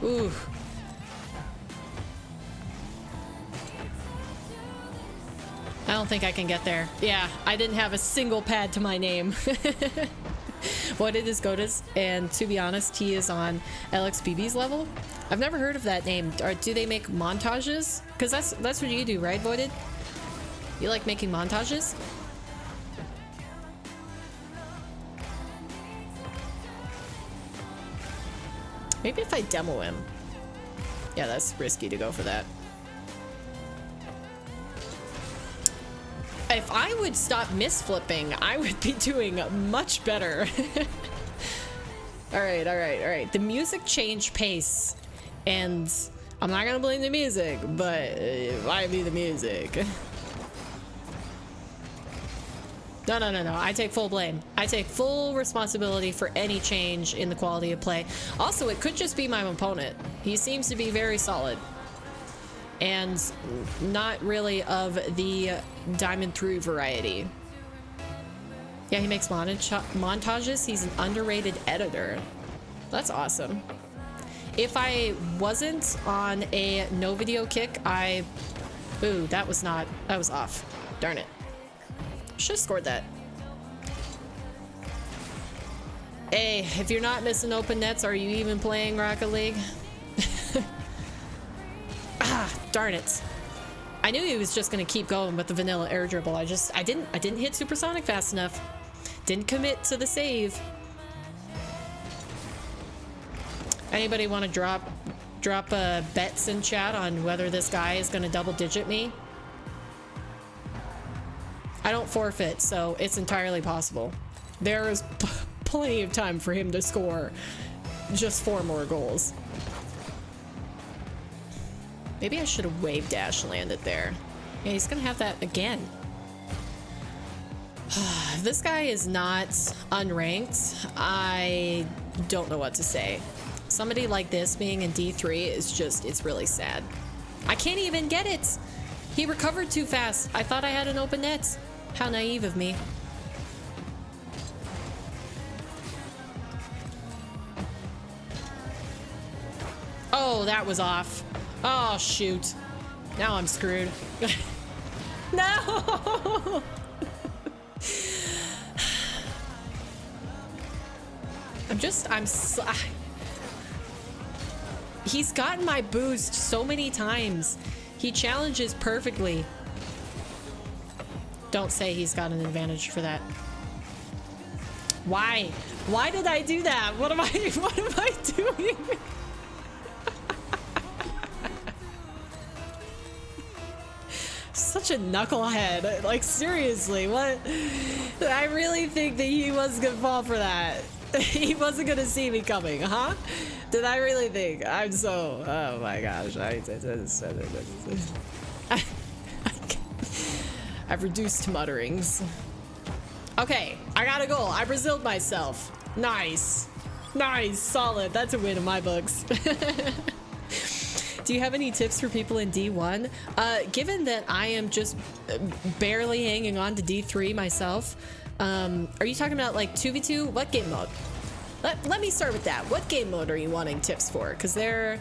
Speaker 1: Ooh. I don't think I can get there. Yeah, I didn't have a single pad to my name. What it is Godas, and to be honest, he is on LXBB's level. I've never heard of that name. Or do they make montages? Because that's what you do, right, Voided? You like making montages? Maybe if I demo him. Yeah, that's risky to go for that. If I would stop misflipping, I would be doing much better. All right. The music changed pace, and I'm not gonna blame the music, but it might be the music. No. I take full blame. I take full responsibility for any change in the quality of play. Also, it could just be my opponent. He seems to be very solid and not really of the diamond through variety. Yeah, he makes montages. He's an underrated editor. That's awesome. If I wasn't on a no video kick, ooh, that was off. Darn it. Should've scored that. Hey, if you're not missing open nets, are you even playing Rocket League? Ah, darn it. I knew he was just gonna keep going with the vanilla air dribble. I didn't hit supersonic fast enough. Didn't commit to the save. Anybody want to drop bets in chat on whether this guy is gonna double digit me? I don't forfeit, so it's entirely possible. There is plenty of time for him to score just 4 more goals. Maybe I should have wave dash landed there. Yeah, he's gonna have that again. If this guy is not unranked, I don't know what to say. Somebody like this being in D3 is just, it's really sad. I can't even get it. He recovered too fast. I thought I had an open net. How naive of me. Oh, that was off. Oh, shoot. Now I'm screwed. No! He's gotten my boost so many times. He challenges perfectly. Don't say he's got an advantage for that. Why? Why did I do that? What am I doing? Such a knucklehead. Like, seriously, what? I really think that he wasn't gonna fall for that. He wasn't gonna see me coming, huh? Did I really think? I'm so... Oh my gosh. I've reduced mutterings. Okay, I got a goal. I Braziled myself. Nice. Nice. Solid. That's a win in my books. Do you have any tips for people in D1? Given that I am just barely hanging on to D3 myself, are you talking about like 2v2? What game mode? Let me start with that. What game mode are you wanting tips for? Because that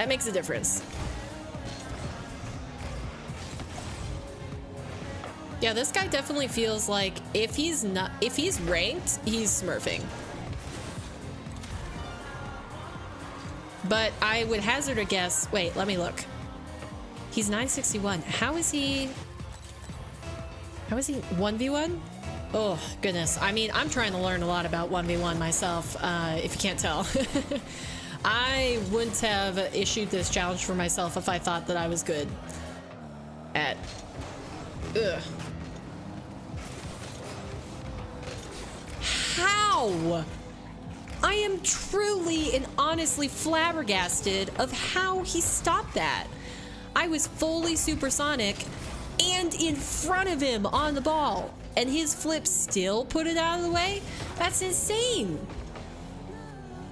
Speaker 1: makes a difference. Yeah, this guy definitely feels like if he's ranked, he's smurfing. But I would hazard a guess. Wait, let me look. He's 961. How is he 1v1? Oh, goodness. I mean, I'm trying to learn a lot about 1v1 myself, if you can't tell. I wouldn't have issued this challenge for myself if I thought that I was good at... Ugh. How? I am truly and honestly flabbergasted of how he stopped that. I was fully supersonic and in front of him on the ball, and his flip still put it out of the way? That's insane.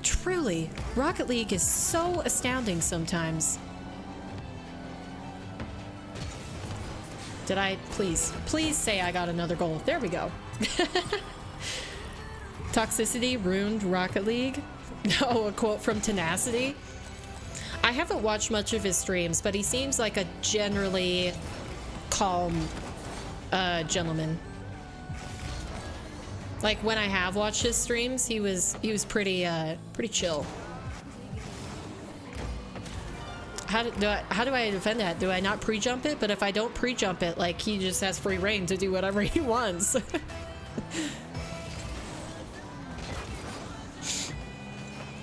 Speaker 1: Truly, Rocket League is so astounding sometimes. Did I, please say I got another goal. There we go. Toxicity ruined Rocket League. No, a quote from Tenacity. I haven't watched much of his streams, but he seems like a generally calm gentleman. Like when I have watched his streams, he was pretty chill. How do I defend that? Do I not pre-jump it? But if I don't pre-jump it, like, he just has free reign to do whatever he wants.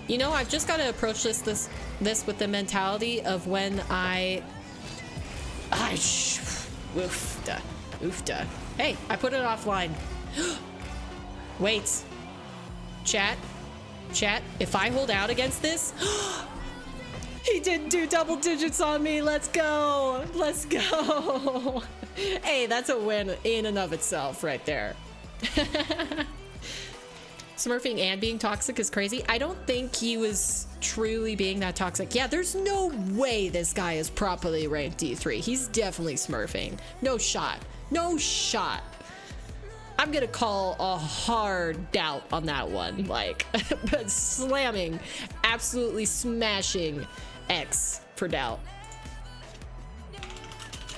Speaker 1: You know, I've just got to approach this with the mentality of when oofda. Hey, I put it offline. Wait. Chat, if I hold out against this, he didn't do double digits on me. Let's go. Let's go. Hey, that's a win in and of itself right there. Smurfing and being toxic is crazy. I don't think he was truly being that toxic. Yeah, there's no way this guy is properly ranked D3. He's definitely smurfing. No shot. No shot. I'm gonna call a hard doubt on that one. Like, but slamming, absolutely smashing X for doubt.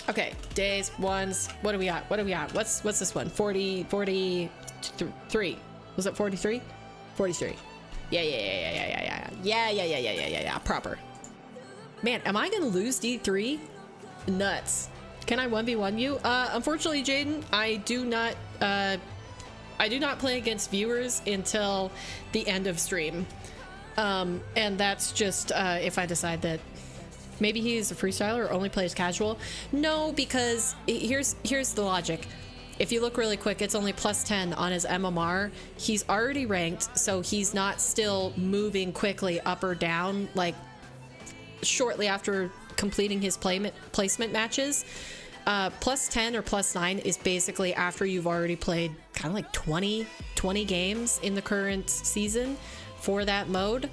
Speaker 1: Okay, days, ones. What do we got? What do we got? What's this one? 43. Was it 43? 43. Yeah. Proper. Man, am I gonna lose D3? Nuts. Can I 1v1 you? Unfortunately, Jaden, I do not play against viewers until the end of stream. And that's just if I decide that maybe he's a freestyler or only plays casual. No, because here's the logic. If you look really quick, it's only +10 on his MMR. He's already ranked, so he's not still moving quickly up or down like shortly after completing his placement matches. +10 or +9 is basically after you've already played kind of like 20 games in the current season for that mode.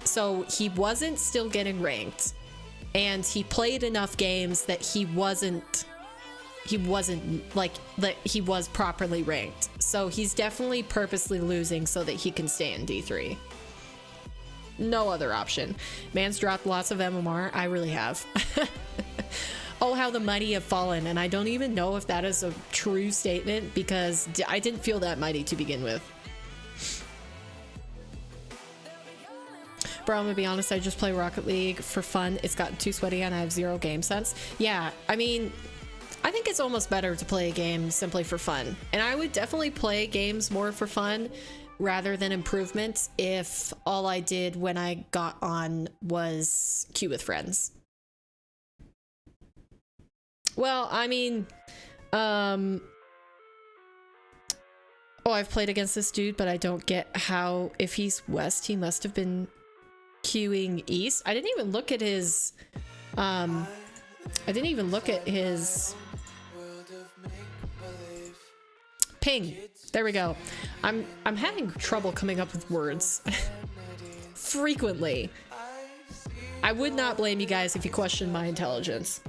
Speaker 1: So he wasn't still getting ranked, and he played enough games that he wasn't like that he was properly ranked. So he's definitely purposely losing so that he can stay in D3. No other option. Man's dropped lots of MMR. I really have. Oh, how the mighty have fallen. And I don't even know if that is a true statement because I didn't feel that mighty to begin with. Bro, I'm gonna be honest, I just play Rocket League for fun. It's gotten too sweaty and I have 0 game sense. Yeah, I mean, I think it's almost better to play a game simply for fun. And I would definitely play games more for fun rather than improvement if all I did when I got on was queue with friends. Well, I mean, oh, I've played against this dude, but I don't get how, if he's west, he must have been queuing east. I didn't even look at his, ping. There we go. I'm having trouble coming up with words frequently. I would not blame you guys if you question my intelligence.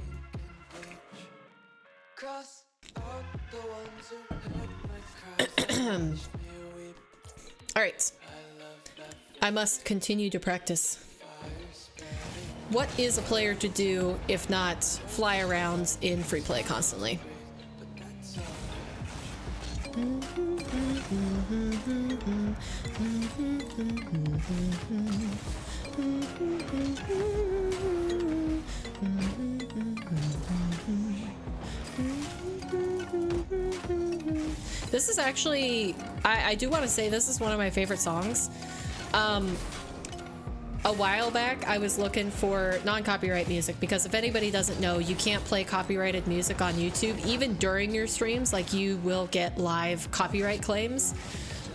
Speaker 1: All right. I must continue to practice. What is a player to do if not fly around in free play constantly? This is actually, I do want to say this is one of my favorite songs. A while back, I was looking for non-copyright music because if anybody doesn't know, you can't play copyrighted music on YouTube. Even during your streams, like you will get live copyright claims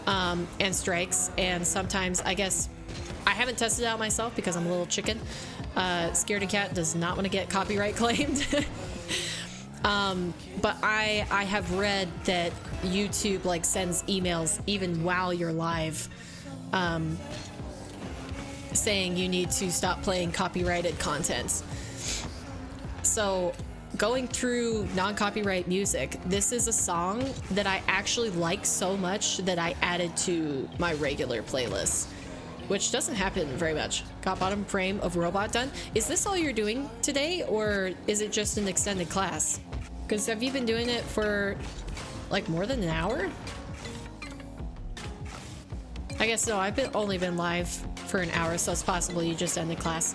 Speaker 1: and strikes. And sometimes, I guess, I haven't tested it out myself because I'm a little chicken. Scaredy Cat does not want to get copyright claimed. But I have read that YouTube like sends emails even while you're live, saying you need to stop playing copyrighted content. So going through non-copyright music, this is a song that I actually like so much that I added to my regular playlist, which doesn't happen very much. Got bottom frame of robot done. Is this all you're doing today, or is it just an extended class? Because have you been doing it for like more than an hour? I guess no, I've only been live for an hour, so it's possible you just ended class.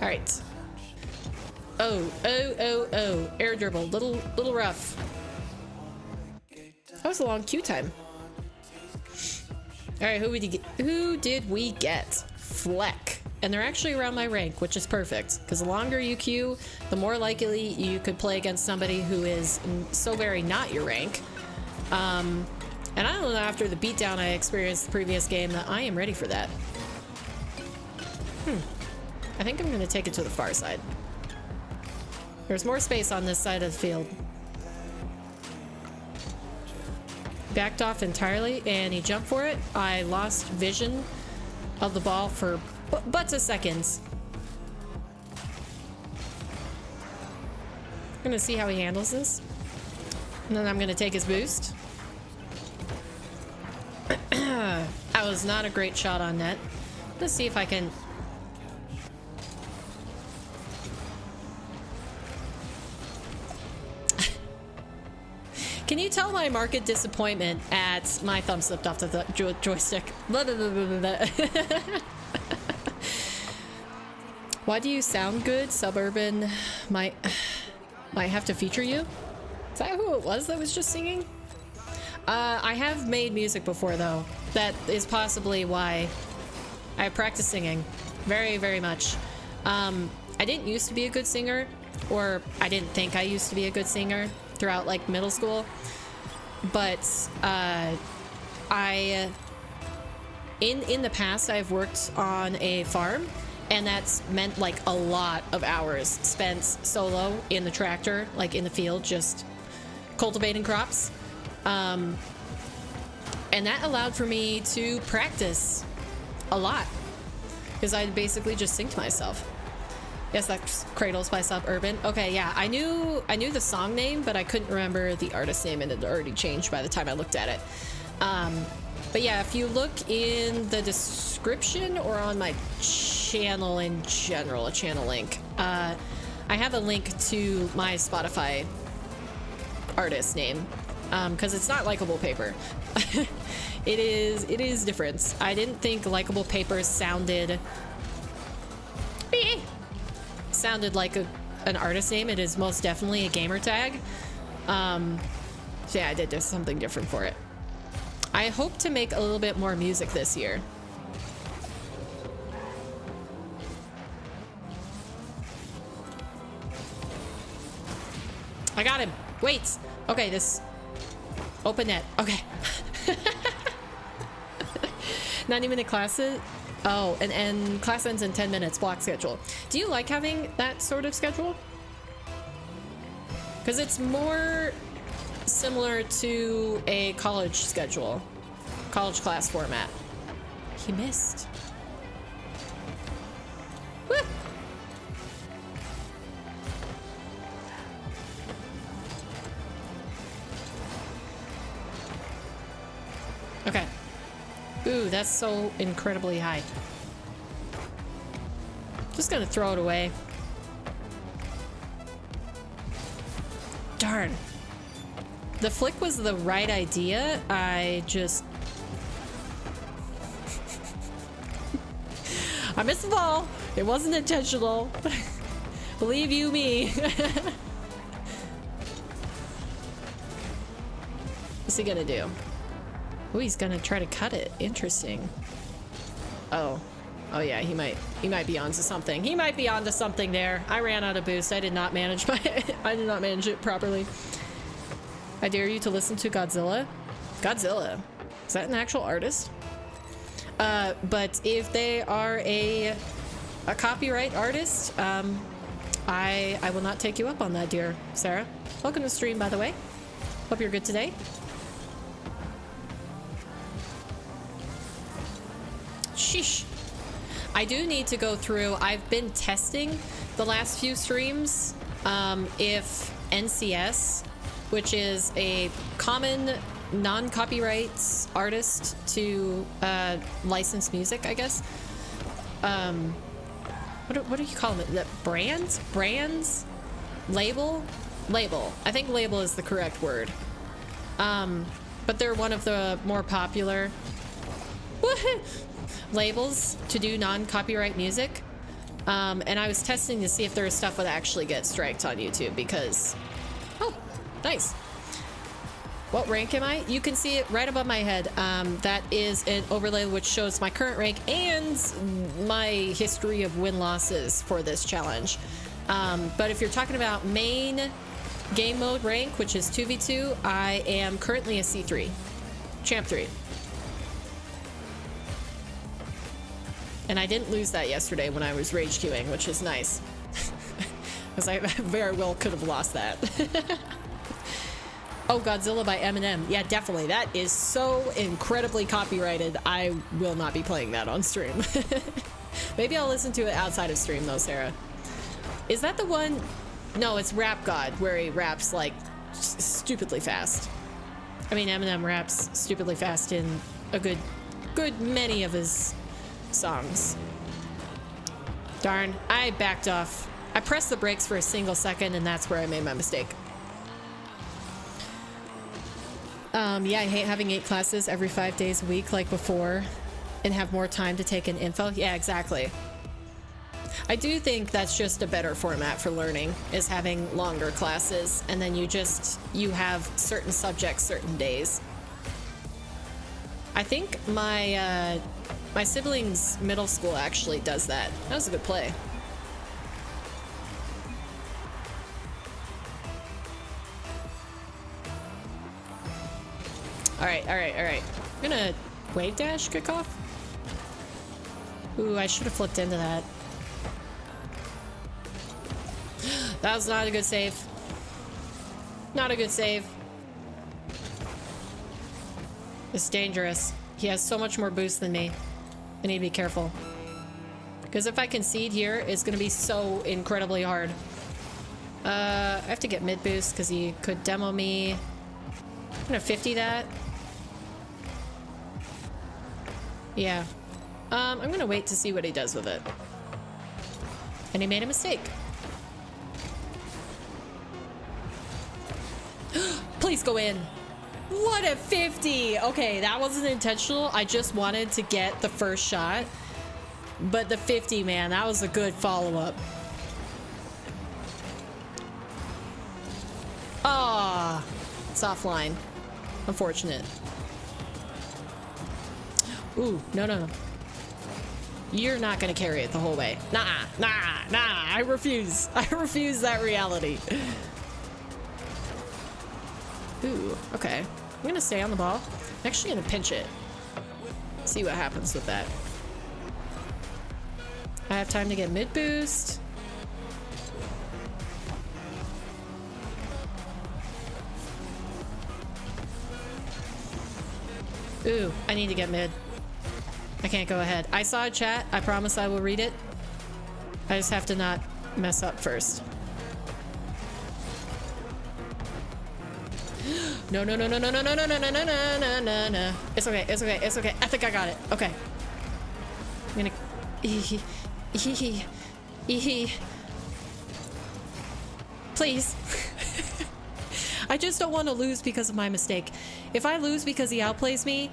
Speaker 1: All right. Oh. Air dribble. Little rough. That was a long queue time. All right, who did we get? Fleck. And they're actually around my rank, which is perfect. Because the longer you queue, the more likely you could play against somebody who is so very not your rank. And I don't know, after the beatdown I experienced the previous game, that I am ready for that. I think I'm going to take it to the far side. There's more space on this side of the field. Backed off entirely, and he jumped for it. I lost vision of the ball for butts of seconds. I'm gonna see how he handles this. And then I'm gonna take his boost. That was not a great shot on net. Let's see if I can... Can you tell my market disappointment at my thumb slipped off the joystick? Blah, blah, blah, blah, blah. Why do you sound good? Suburban might have to feature you. Is that who it was that was just singing? I have made music before though. That is possibly why I practice singing very, very much. I didn't used to be a good singer, or I didn't think I used to be a good singer throughout like middle school, but in the past I've worked on a farm, and that's meant like a lot of hours spent solo in the tractor, like in the field, just cultivating crops, and that allowed for me to practice a lot because I'd basically just sing to myself. Yes, that's Cradles by Suburban. Okay, yeah, I knew the song name, but I couldn't remember the artist name, and it had already changed by the time I looked at it. But yeah, if you look in the description or on my channel in general, a channel link, I have a link to my Spotify artist name, because it's not Likeable Paper. It is different. I didn't think Likeable Paper sounded like an artist name. It is most definitely a gamer tag. So yeah, I did something different for it. I hope to make a little bit more music this year. I got him. Wait. Okay, this open net. Okay. 90-minute classes. Oh, and class ends in 10 minutes, block schedule. Do you like having that sort of schedule? Because it's more similar to a college schedule, college class format. He missed. Woo! Okay. Ooh, that's so incredibly high. Just gonna throw it away. Darn. The flick was the right idea. I just... I missed the ball. It wasn't intentional. Believe you me. What's he gonna do? Oh, he's gonna try to cut it. Interesting. Oh yeah, he might be onto something. He might be onto something there. I ran out of boost. I did not manage it properly. I dare you to listen to Godzilla. Godzilla. Is that an actual artist? But if they are a copyright artist, I will not take you up on that, dear Sarah. Welcome to the stream, by the way. Hope you're good today. Sheesh. I do need to go through. I've been testing the last few streams if NCS, which is a common non-copyright artist to license music, I guess. What do you call it? The brands? Label. I think label is the correct word. But they're one of the more popular labels to do non-copyright music. And I was testing to see if there was stuff that actually gets striked on YouTube because... Oh, nice. What rank am I? You can see it right above my head. That is an overlay which shows my current rank and my history of win-losses for this challenge. But if you're talking about main game mode rank, which is 2v2, I am currently a C3. Champ 3. And I didn't lose that yesterday when I was rage queuing, which is nice. Because I very well could have lost that. Oh, Godzilla by Eminem. Yeah, definitely. That is so incredibly copyrighted. I will not be playing that on stream. Maybe I'll listen to it outside of stream though, Sarah. Is that the one? No, it's Rap God, where he raps like stupidly fast. I mean, Eminem raps stupidly fast in a good many of his songs. Darn, I backed off. I pressed the brakes for a single second and that's where I made my mistake. Yeah, I hate having 8 classes every 5 days a week like before and have more time to take in info. Yeah, exactly. I do think that's just a better format for learning, is having longer classes and then you have certain subjects certain days. I think my my siblings' middle school actually does that. That was a good play. Alright. I'm gonna wave dash kick off. Ooh, I should have flipped into that. That was not a good save. Not a good save. It's dangerous. He has so much more boost than me. I need to be careful. Because if I concede here, it's going to be so incredibly hard. I have to get mid boost because he could demo me. I'm going to 50 that. Yeah. I'm going to wait to see what he does with it. And he made a mistake. Please go in. What a 50! Okay, that wasn't intentional. I just wanted to get the first shot. But the 50, man, that was a good follow-up. Ah, it's offline. Unfortunate. Ooh, no. You're not gonna carry it the whole way. Nah. I refuse. I refuse that reality. Ooh, okay. I'm gonna stay on the ball. I'm actually gonna pinch it. See what happens with that. I have time to get mid boost. Ooh, I need to get mid. I can't go ahead. I saw a chat. I promise I will read it. I just have to not mess up first. No. It's okay. I think I got it. Okay. I'm gonna... Please. I just don't want to lose because of my mistake. If I lose because he outplays me,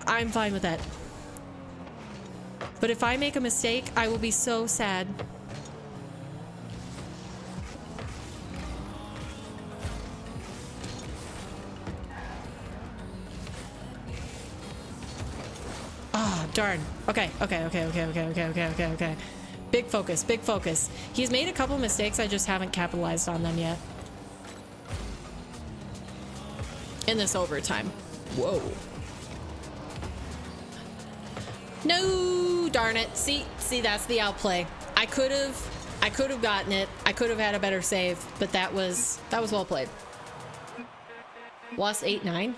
Speaker 1: I'm fine with that. But if I make a mistake, I will be so sad. Ah, darn. Okay. Big focus. He's made a couple mistakes, I just haven't capitalized on them yet. In this overtime. Whoa. No, darn it. See, that's the outplay. I could have gotten it. I could have had a better save, but that was well played. Lost 8-9.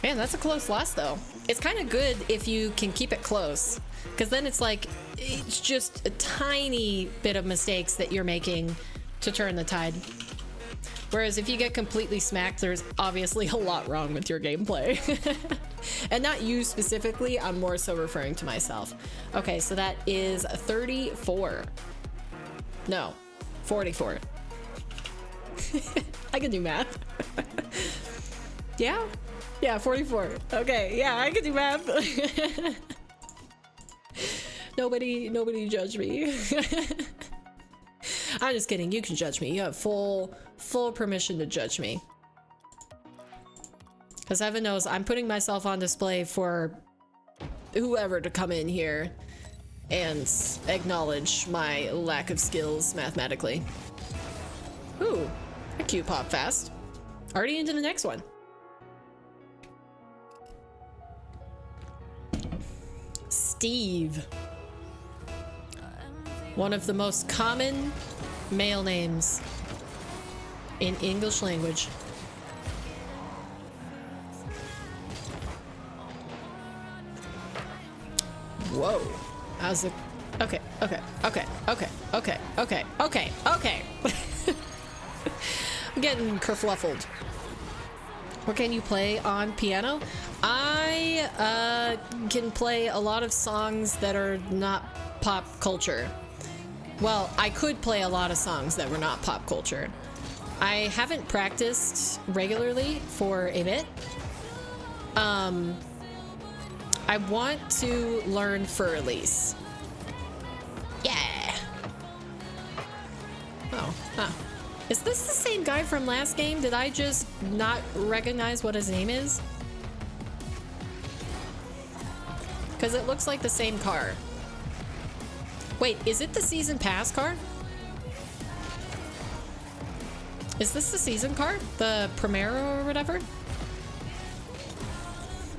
Speaker 1: Man, that's a close loss though. It's kind of good if you can keep it close, because then it's like, it's just a tiny bit of mistakes that you're making to turn the tide. Whereas if you get completely smacked, there's obviously a lot wrong with your gameplay. And not you specifically, I'm more so referring to myself. Okay, so that is 34. No, 44. I can do math. Yeah, 44. Okay, yeah, I can do math. Nobody judge me. I'm just kidding. You can judge me. You have full permission to judge me. Because heaven knows I'm putting myself on display for whoever to come in here and acknowledge my lack of skills mathematically. Ooh, a cute pop fast. Already into the next one. Steve. One of the most common male names in English language. Whoa. How's it? Okay. I'm getting kerfluffled. What can you play on piano? I can play a lot of songs that are not pop culture. Well, I could play a lot of songs that were not pop culture. I haven't practiced regularly for a bit. I want to learn Fur-Elise. Yeah! Oh, huh. Is this the same guy from last game? Did I just not recognize what his name is? Because it looks like the same car. Wait, is it the season pass car? Is this the season car? The Primero or whatever?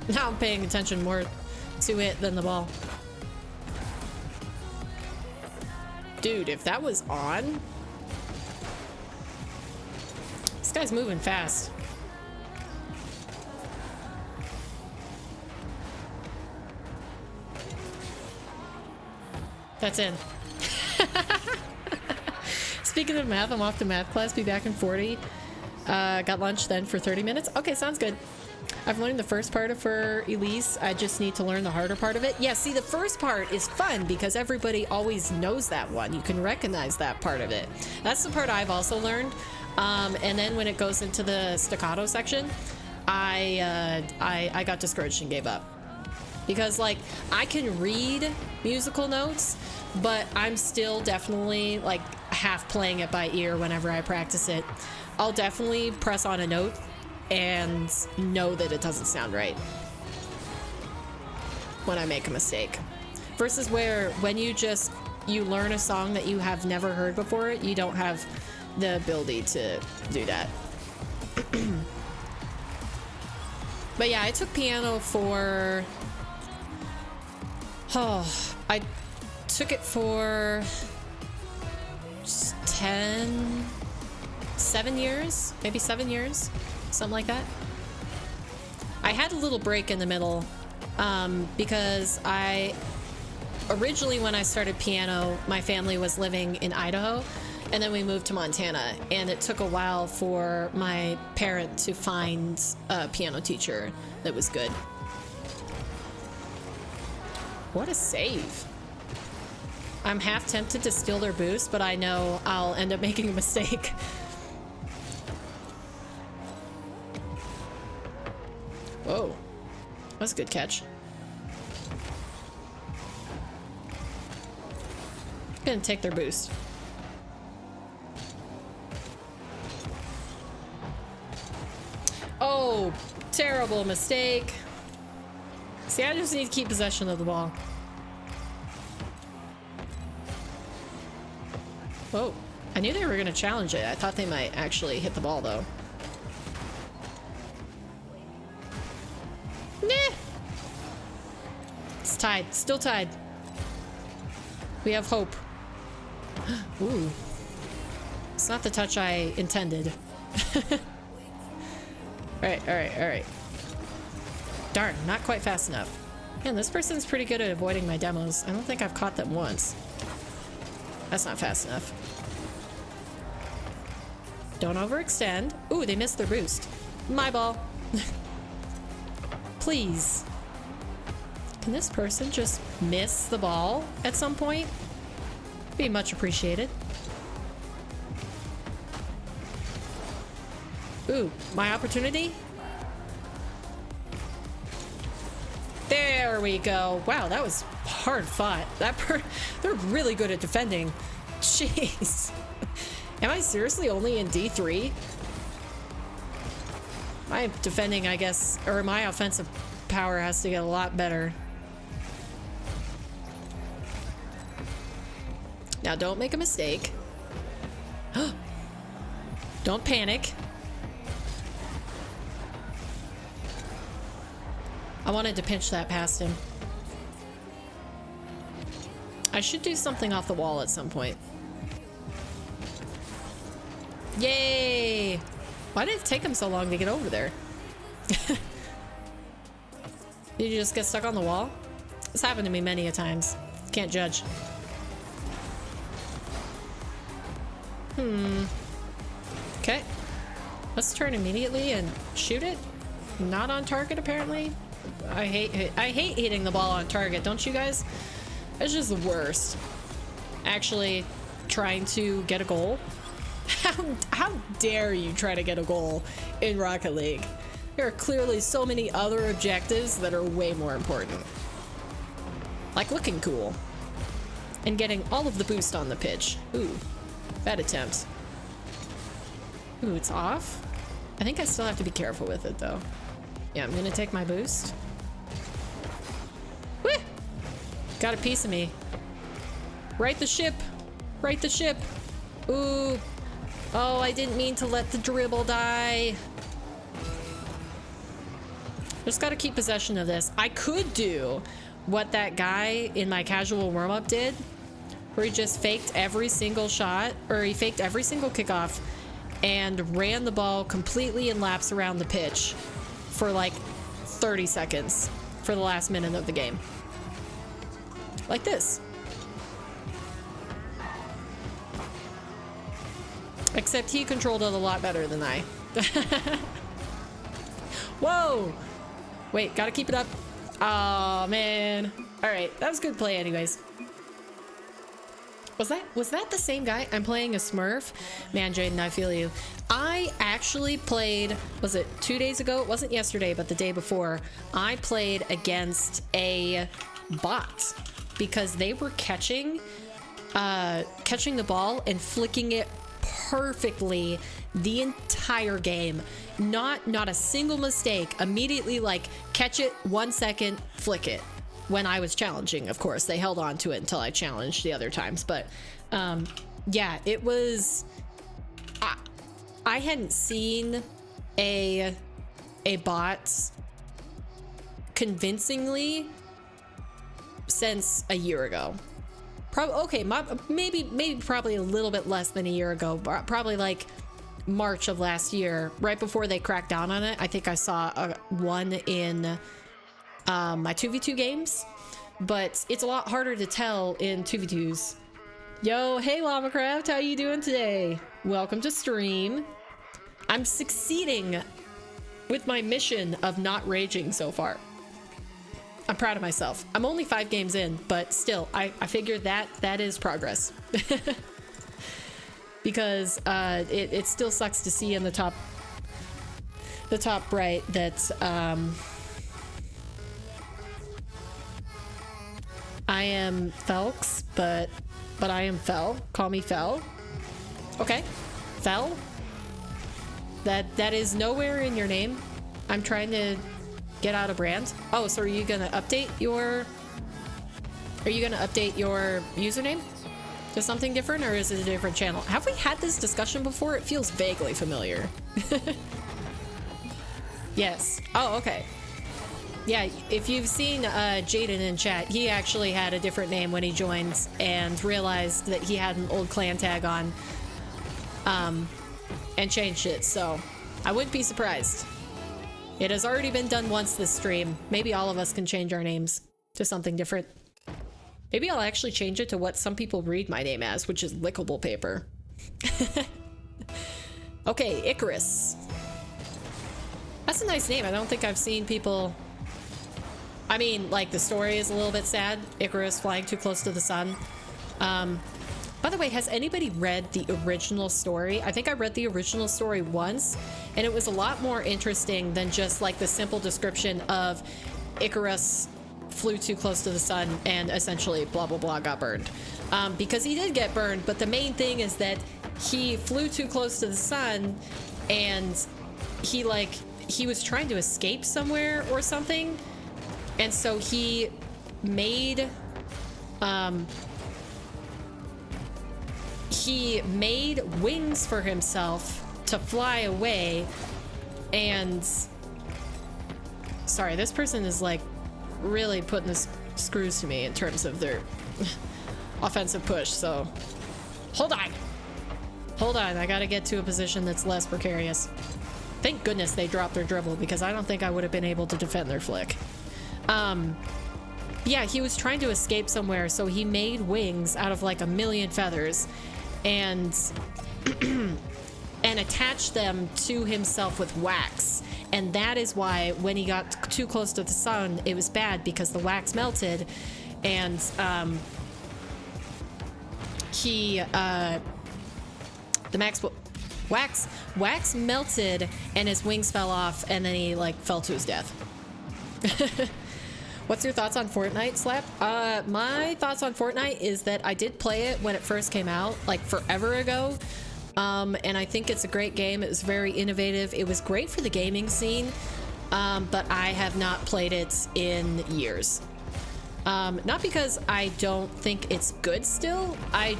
Speaker 1: Now I'm paying attention more to it than the ball. Dude, if that was on... This guy's moving fast. That's in. Speaking of math, I'm off to math class. Be back in 40. Got lunch then for 30 minutes. Okay, sounds good. I've learned the first part of Fur-Elise. I just need to learn the harder part of it. Yeah, see, the first part is fun because everybody always knows that one. You can recognize that part of it. That's the part I've also learned. And then when it goes into the staccato section, I got discouraged and gave up. Because, like, I can read musical notes, but I'm still definitely, like, half playing it by ear whenever I practice it. I'll definitely press on a note and know that it doesn't sound right when I make a mistake. Versus where when you learn a song that you have never heard before, you don't have the ability to do that. But yeah, I took piano for... Oh, I took it for 7 years, maybe 7 years, something like that. I had a little break in the middle because originally when I started piano, my family was living in Idaho, and then we moved to Montana, and it took a while for my parent to find a piano teacher that was good. What a save. I'm half tempted to steal their boost, but I know I'll end up making a mistake. Whoa. That's a good catch. I'm gonna take their boost. Oh, terrible mistake. See, I just need to keep possession of the ball. Whoa. I knew they were going to challenge it. I thought they might actually hit the ball, though. Nah. It's tied. Still tied. We have hope. Ooh. It's not the touch I intended. Alright. Darn, not quite fast enough. Man, this person's pretty good at avoiding my demos. I don't think I've caught them once. That's not fast enough. Don't overextend. Ooh, they missed their boost. My ball. Please. Can this person just miss the ball at some point? Be much appreciated. Ooh, my opportunity? There we go. Wow, that was hard fought. They're really good at defending. Jeez. Am I seriously only in D3? My defending, I guess, or my offensive power has to get a lot better. Now, don't make a mistake. Don't panic. I wanted to pinch that past him. I should do something off the wall at some point. Yay! Why did it take him so long to get over there? Did you just get stuck on the wall? It's happened to me many a times. Can't judge. Okay. Let's turn immediately and shoot it. Not on target, apparently. I hate hitting the ball on target, don't you guys? It's just the worst. Actually, trying to get a goal. How dare you try to get a goal in Rocket League? There are clearly so many other objectives that are way more important. Like looking cool. And getting all of the boost on the pitch. Ooh, bad attempt. Ooh, it's off? I think I still have to be careful with it though. Yeah, I'm gonna take my boost. Woo! Got a piece of me. Right the ship! Right the ship! Ooh! Oh, I didn't mean to let the dribble die. Just gotta keep possession of this. I could do what that guy in my casual warm-up did, where he just faked every single shot, or he faked every single kickoff and ran the ball completely in laps around the pitch for like 30 seconds for the last minute of the game. Like this. Except he controlled it a lot better than I. Whoa! Wait, gotta keep it up. Oh man. Alright, that was good play anyways. Was that the same guy? I'm playing a Smurf. Man, Jaden, I feel you. I actually played, was it 2 days ago? It wasn't yesterday, but the day before. I played against a bot because they were catching the ball and flicking it perfectly the entire game. Not a single mistake. Immediately, like, catch it, 1 second, flick it. When I was challenging, of course. They held on to it until I challenged the other times. But yeah, it was... I hadn't seen a bot convincingly since a year ago. Okay, maybe probably a little bit less than a year ago. Probably like March of last year, right before they cracked down on it. I think I saw one in my 2v2 games, but it's a lot harder to tell in 2v2s. Yo, hey Lavacraft, how you doing today? Welcome to stream. I'm succeeding with my mission of not raging so far. I'm proud of myself. I'm only 5 games in, but still, I figured that is progress. Because it still sucks to see in the top right that I am Felks, but I am Fel. Call me Fel. Okay, Fel. That is nowhere in your name. I'm trying to get out of brand. Oh, so are you gonna update your username to something different, or is it a different channel? Have we had this discussion before? It feels vaguely familiar. Yes. Oh, okay. Yeah, if you've seen Jaden in chat, he actually had a different name when he joined and realized that he had an old clan tag on and changed it, so I wouldn't be surprised. It has already been done once this stream. Maybe all of us can change our names to something different. Maybe I'll actually change it to what some people read my name as, which is Lickable Paper. Okay, Icarus. That's a nice name. I don't think I've seen people... I mean, like, the story is a little bit sad. Icarus flying too close to the sun. By the way, has anybody read the original story? I think I read the original story once, and it was a lot more interesting than just, like, the simple description of Icarus flew too close to the sun and essentially blah blah blah got burned. Because he did get burned, but the main thing is that he flew too close to the sun and he was trying to escape somewhere or something, and so he made wings for himself to fly away. And sorry, this person is like really putting the screws to me in terms of their offensive push, so hold on, I gotta get to a position that's less precarious. Thank goodness they dropped their dribble, because I don't think I would have been able to defend their flick. Yeah, he was trying to escape somewhere, so he made wings out of like a million feathers and and attached them to himself with wax. And that is why when he got too close to the sun, it was bad, because the wax melted and wax melted and his wings fell off, and then he like fell to his death. What's your thoughts on Fortnite, Slap? My thoughts on Fortnite is that I did play it when it first came out, like forever ago. And I think it's a great game. It was very innovative. It was great for the gaming scene, but I have not played it in years. Not because I don't think it's good still. I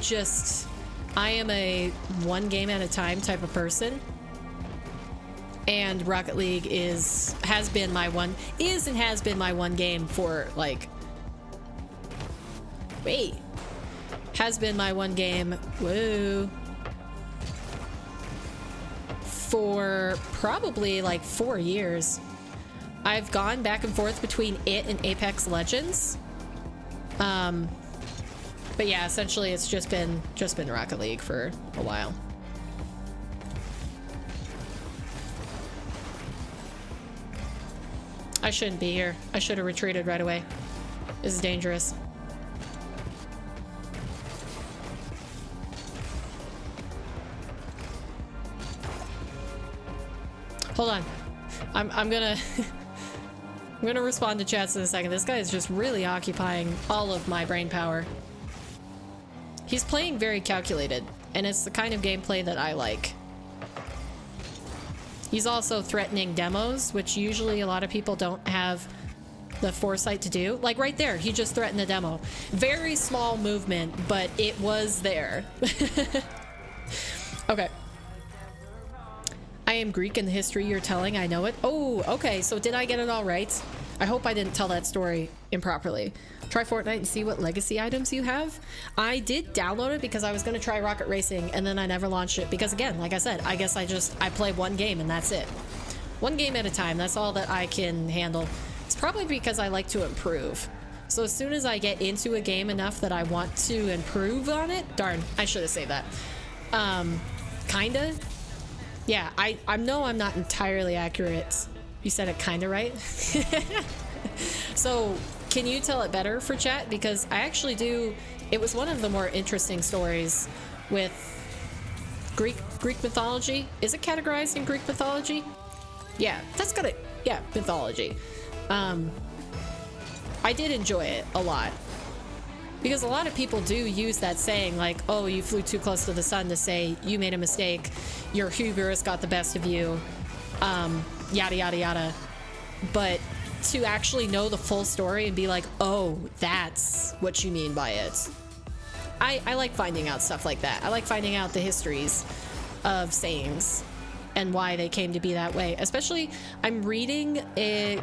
Speaker 1: am a one game at a time type of person. And Rocket League has been my one game for like, has been my one game, whoa, for probably like 4 years. I've gone back and forth between it and Apex Legends. But yeah, essentially it's just been Rocket League for a while. I shouldn't be here. I should have retreated right away. This is dangerous. Hold on. I'm gonna I'm gonna respond to chats in a second. This guy is just really occupying all of my brain power. He's playing very calculated, and it's the kind of gameplay that I like. He's also threatening demos, which usually a lot of people don't have the foresight to do. Like right there, he just threatened a demo. Very small movement, but it was there. Okay. I am Greek in the history you're telling, I know it. Oh, okay, so did I get it all right? I hope I didn't tell that story improperly. Try Fortnite and see what legacy items you have. I did download it because I was going to try Rocket Racing, and then I never launched it because, again, like I said, I guess I play one game and that's it. One game at a time, that's all that I can handle. It's probably because I like to improve. So as soon as I get into a game enough that I want to improve on it, darn, I should have saved that. Kinda. Yeah, I know I'm not entirely accurate. You said it kinda right. So can you tell it better for chat? Because I actually do. It was one of the more interesting stories with Greek mythology. Is it categorized in Greek mythology? Yeah, that's good. Yeah, mythology. I did enjoy it a lot. Because a lot of people do use that saying, like, oh, you flew too close to the sun, to say you made a mistake, your hubris got the best of you, yada, yada, yada. But to actually know the full story and be like, oh, that's what you mean by it. I like finding out stuff like that. I like finding out the histories of sayings and why they came to be that way. Especially, I'm reading an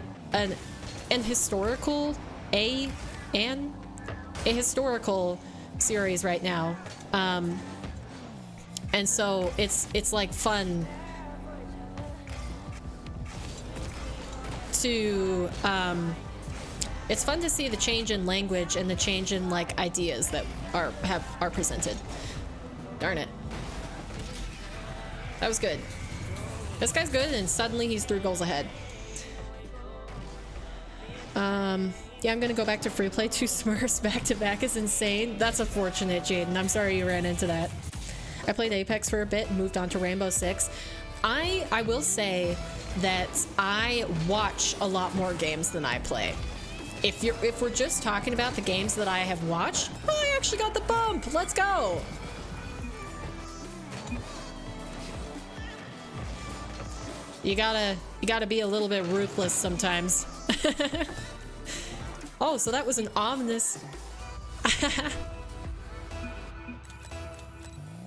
Speaker 1: historical historical series right now, and so it's like fun to it's fun to see the change in language and the change in like ideas that are presented. Darn it, that was good. This guy's good, and suddenly he's 3 goals ahead. Yeah, I'm gonna go back to free play. 2 Smurfs back to back is insane. That's unfortunate, Jaden. I'm sorry you ran into that. I played Apex for a bit and moved on to Rainbow Six. I will say that I watch a lot more games than I play. if we're just talking about the games that I have watched, oh, I actually got the bump. Let's go. You gotta be a little bit ruthless sometimes. Oh, so that was an ominous.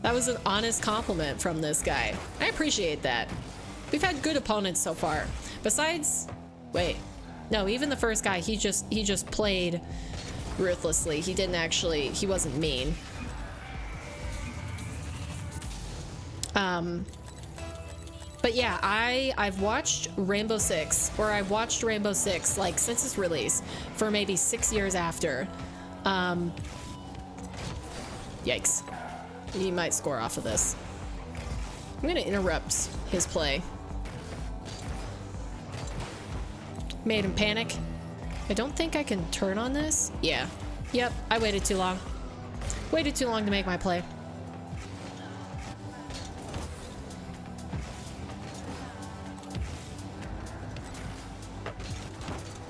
Speaker 1: That was an honest compliment from this guy. I appreciate that. We've had good opponents so far. Besides, wait, no, even the first guy, he just played ruthlessly. He didn't actually, he wasn't mean. But yeah, I've watched Rainbow Six, or I watched Rainbow Six like since its release for maybe 6 years after. Yikes. He might score off of this. I'm gonna interrupt his play. Made him panic. I don't think I can turn on this. Yeah. Yep, I waited too long. Waited too long to make my play.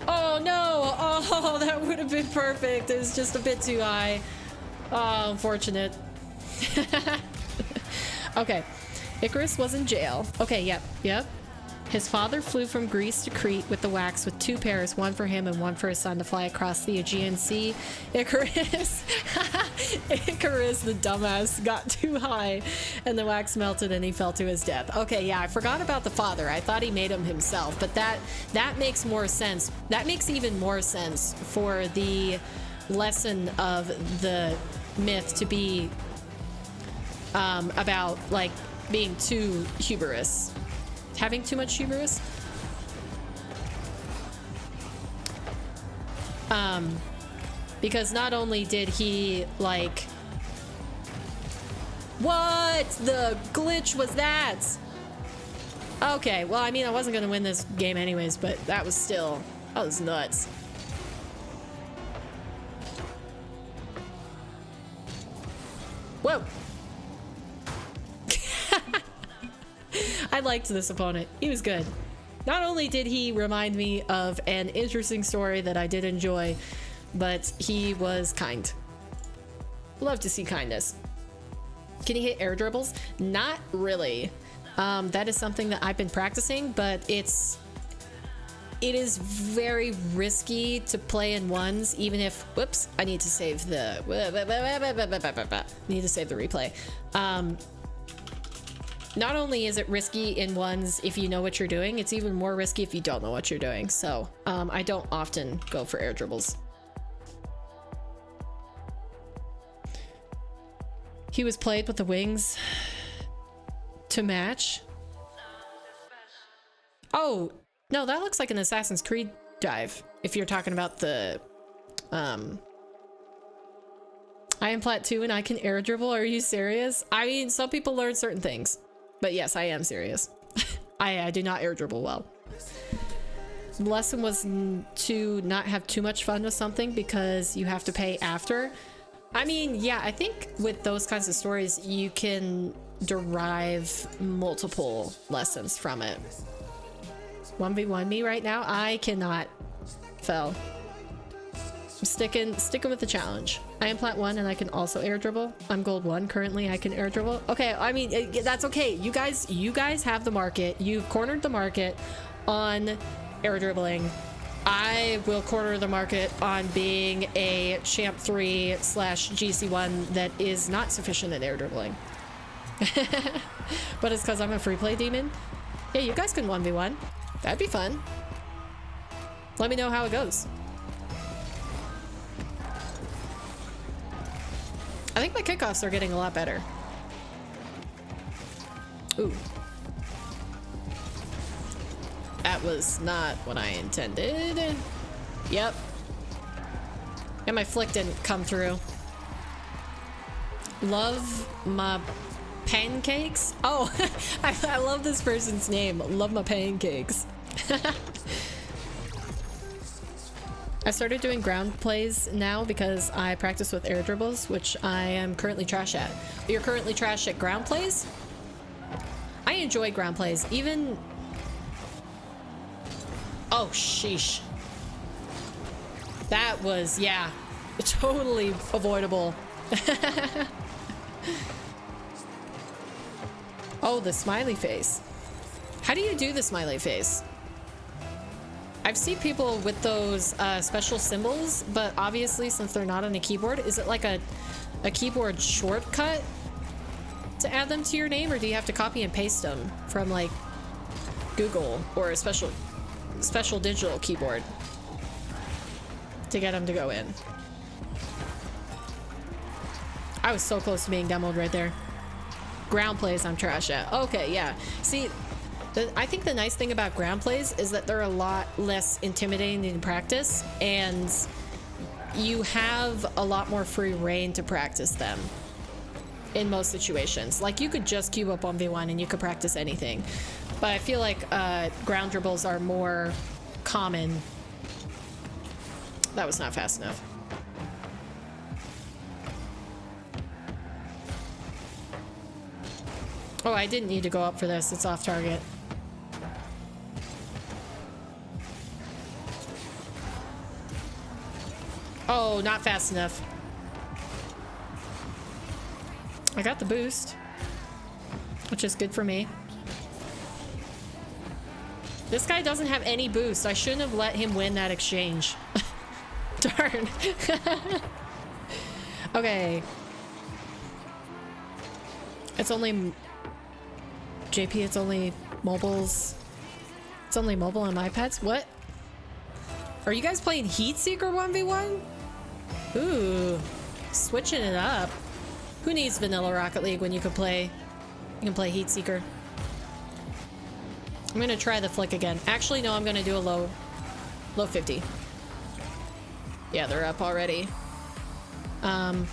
Speaker 1: Oh no! Oh, that would have been perfect. It was just a bit too high. Oh, unfortunate. Okay. Icarus was in jail. Okay, yep. His father flew from Greece to Crete with the wax with 2 pairs, one for him and one for his son, to fly across the Aegean Sea. Icarus, the dumbass, got too high and the wax melted and he fell to his death. Okay, yeah, I forgot about the father. I thought he made him himself, but that makes more sense. That makes even more sense for the lesson of the myth to be about like being too hubris. Having too much hubris? Because not only did he, like... What the glitch was that? Okay, well, I mean, I wasn't gonna win this game anyways, but that was still... That was nuts. Whoa! I liked this opponent. He was good. Not only did he remind me of an interesting story that I did enjoy, but he was kind. Love to see kindness. Can he hit air dribbles? Not really. That is something that I've been practicing, but it is very risky to play in ones, even if, whoops, I need to save the, need to save the replay. Not only is it risky in ones if you know what you're doing, it's even more risky if you don't know what you're doing. So I don't often go for air dribbles. He was played with the wings to match. Oh, no, that looks like an Assassin's Creed dive. If you're talking about the, I am plat 2 and I can air dribble. Are you serious? I mean, some people learn certain things. But yes, I am serious. I do not air dribble well. The lesson was to not have too much fun with something because you have to pay after. I mean, yeah, I think with those kinds of stories, you can derive multiple lessons from it. 1v1 me right now? I cannot. Fell. I'm sticking with the challenge. I am plat 1 and I can also air dribble. I'm gold 1 currently. I can air dribble. Okay, I mean that's okay. You guys have the market. You've cornered the market on air dribbling. I will corner the market on being a champ 3 / GC1 that is not sufficient at air dribbling. But it's because I'm a free play demon. Yeah, you guys can 1v1. That'd be fun. Let me know how it goes. I think my kickoffs are getting a lot better. Ooh. That was not what I intended. Yep. And my flick didn't come through. Love my pancakes? Oh, I love this person's name. Love my pancakes. I started doing ground plays now because I practice with air dribbles, which I am currently trash at. You're currently trash at ground plays? I enjoy ground plays, even... Oh, sheesh. That was, yeah, totally avoidable. Oh, the smiley face. How do you do the smiley face? I've seen people with those special symbols, but obviously since they're not on a keyboard, is it like a keyboard shortcut to add them to your name, or do you have to copy and paste them from like Google or a special digital keyboard to get them to go in? I was so close to being demoed right there. Ground plays I'm trash at. Okay, yeah. See, I think the nice thing about ground plays is that they're a lot less intimidating in practice, and you have a lot more free reign to practice them in most situations. Like, you could just queue up 1v1 and you could practice anything. But I feel like ground dribbles are more common. That was not fast enough. Oh, I didn't need to go up for this. It's off target. Oh, not fast enough. I got the boost, which is good for me. This guy doesn't have any boost. I shouldn't have let him win that exchange. Darn. Okay. It's only... JP, it's only mobiles. It's only mobile on iPads? What? Are you guys playing Heatseeker 1v1? Ooh. Switching it up. Who needs vanilla Rocket League when you can play Heatseeker? I'm gonna try the flick again. Actually, no, I'm gonna do a low 50. Yeah, they're up already. I'm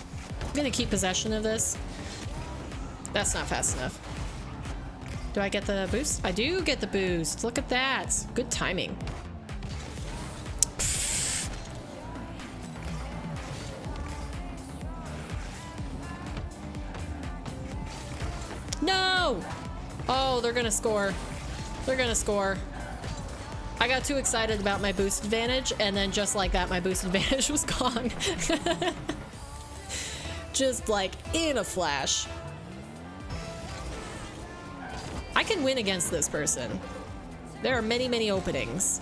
Speaker 1: gonna keep possession of this. That's not fast enough. Do I get the boost? I do get the boost. Look at that. Good timing. No! Oh, they're gonna score. They're gonna score. I got too excited about my boost advantage, and then just like that, my boost advantage was gone. Just like in a flash. I can win against this person. There are many, many openings.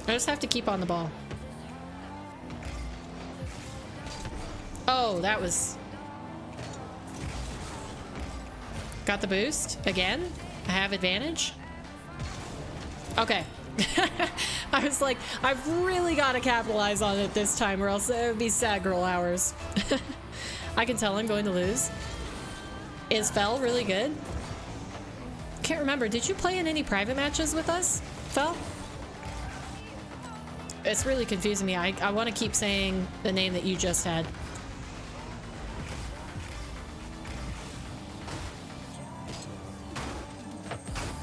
Speaker 1: I just have to keep on the ball. Oh, that was... Got the boost again. I have advantage. Okay. I was like, I've really got to capitalize on it this time, or else it would be sad girl hours. I can tell I'm going to lose. Is Fel really good? Can't remember. Did you play in any private matches with us, Fel? It's really confusing me. I want to keep saying the name that you just had.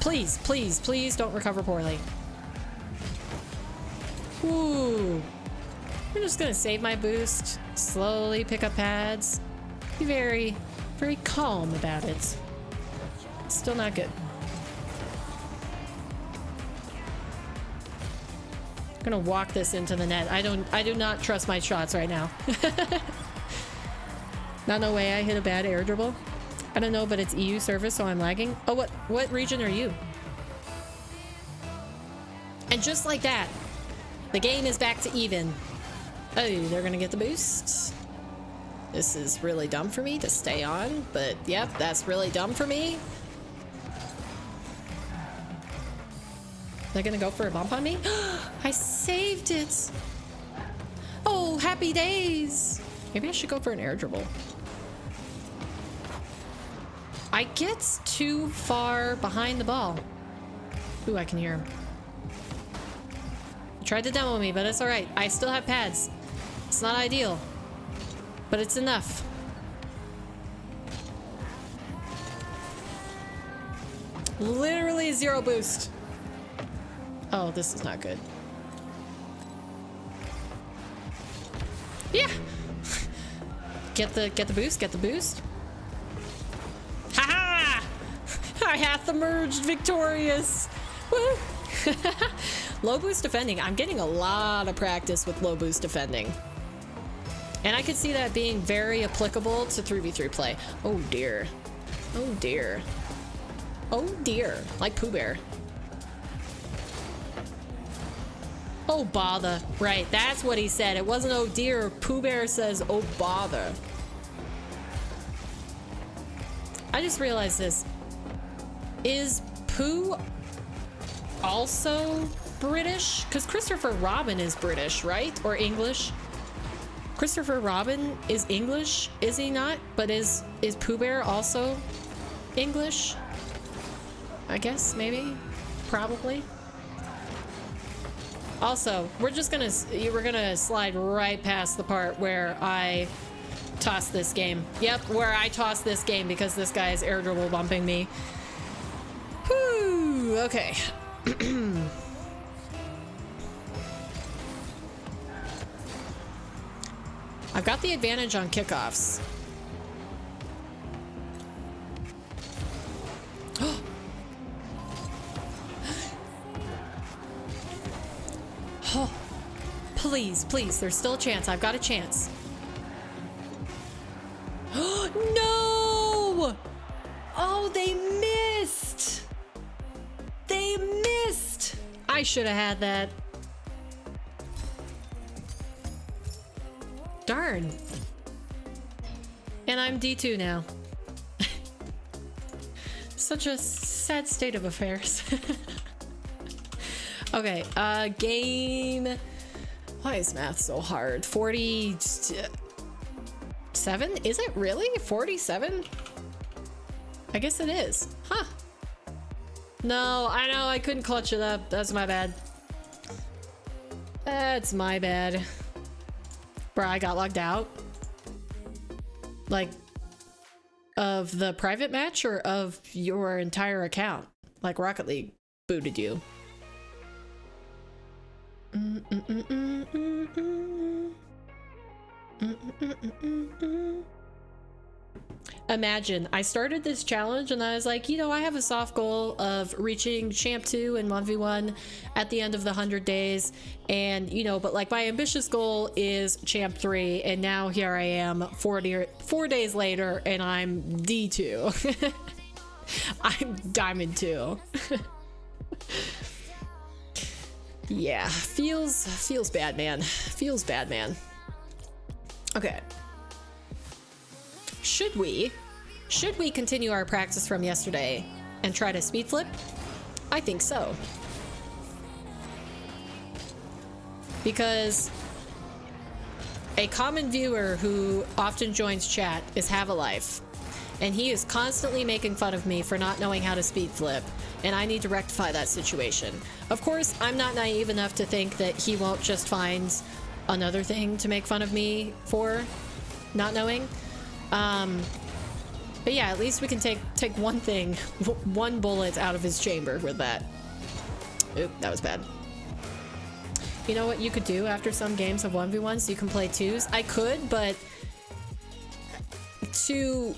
Speaker 1: Please, please, please don't recover poorly. Ooh. I'm just gonna save my boost, slowly pick up pads, be very, very calm about it. Still not good. I'm gonna walk this into the net. I do not trust my shots right now. Not no way I hit a bad air dribble. I don't know, but it's EU service, so I'm lagging. Oh, what region are you? And just like that, the game is back to even. Oh, they're gonna get the boost. This is really dumb for me to stay on, but yep, that's really dumb for me. They're gonna go for a bump on me? I saved it! Oh, happy days! Maybe I should go for an air dribble. I get too far behind the ball. Ooh, I can hear him. He tried to demo me, but it's alright. I still have pads. It's not ideal, but it's enough. Literally 0 boost. Oh, this is not good. Yeah. Get the boost, get the boost. Haha! I hath emerged victorious. Woo! Low boost defending. I'm getting a lot of practice with low boost defending. And I could see that being very applicable to 3v3 play. Oh dear. Oh dear. Oh dear. Like Pooh Bear. Oh bother. Right, that's what he said. It wasn't oh dear. Pooh Bear says oh bother. I just realized this. Is Pooh also British? Because Christopher Robin is British, right? Or English? Christopher Robin is English, is he not? But is Pooh Bear also English? I guess, maybe? Probably. Also, we're gonna slide right past the part where I toss this game. Yep, where I toss this game because this guy is AirDribble bumping me. Whew, okay. I've got the advantage on kickoffs. Oh, please, please, there's still a chance. I've got a chance. No! Oh, they missed! They missed! I should have had that. Darn. And I'm D2 now. Such a sad state of affairs. Okay, game... Why is math so hard? 47? Is it really? 47? I guess it is. Huh. No, I know, I couldn't clutch it up. That's my bad. That's my bad. Bro, I got logged out. Like, of the private match or of your entire account? Like Rocket League booted you. Imagine, I started this challenge and I was like, you know, I have a soft goal of reaching Champ 2 and 1v1 at the end of the 100 days. And, you know, but like my ambitious goal is Champ 3. And now here I am 4 days later and I'm D2. I'm Diamond 2. Yeah, feels bad, man. Feels bad, man. Okay. Should we continue our practice from yesterday and try to speed flip? I think so. Because a common viewer who often joins chat is Have a Life, and he is constantly making fun of me for not knowing how to speed flip, and I need to rectify that situation. Of course, I'm not naive enough to think that he won't just find another thing to make fun of me for not knowing. But yeah, at least we can take one thing, one bullet out of his chamber with that. Oop, that was bad. You know what you could do after some games of 1v1s? You can play 2s. I could, but to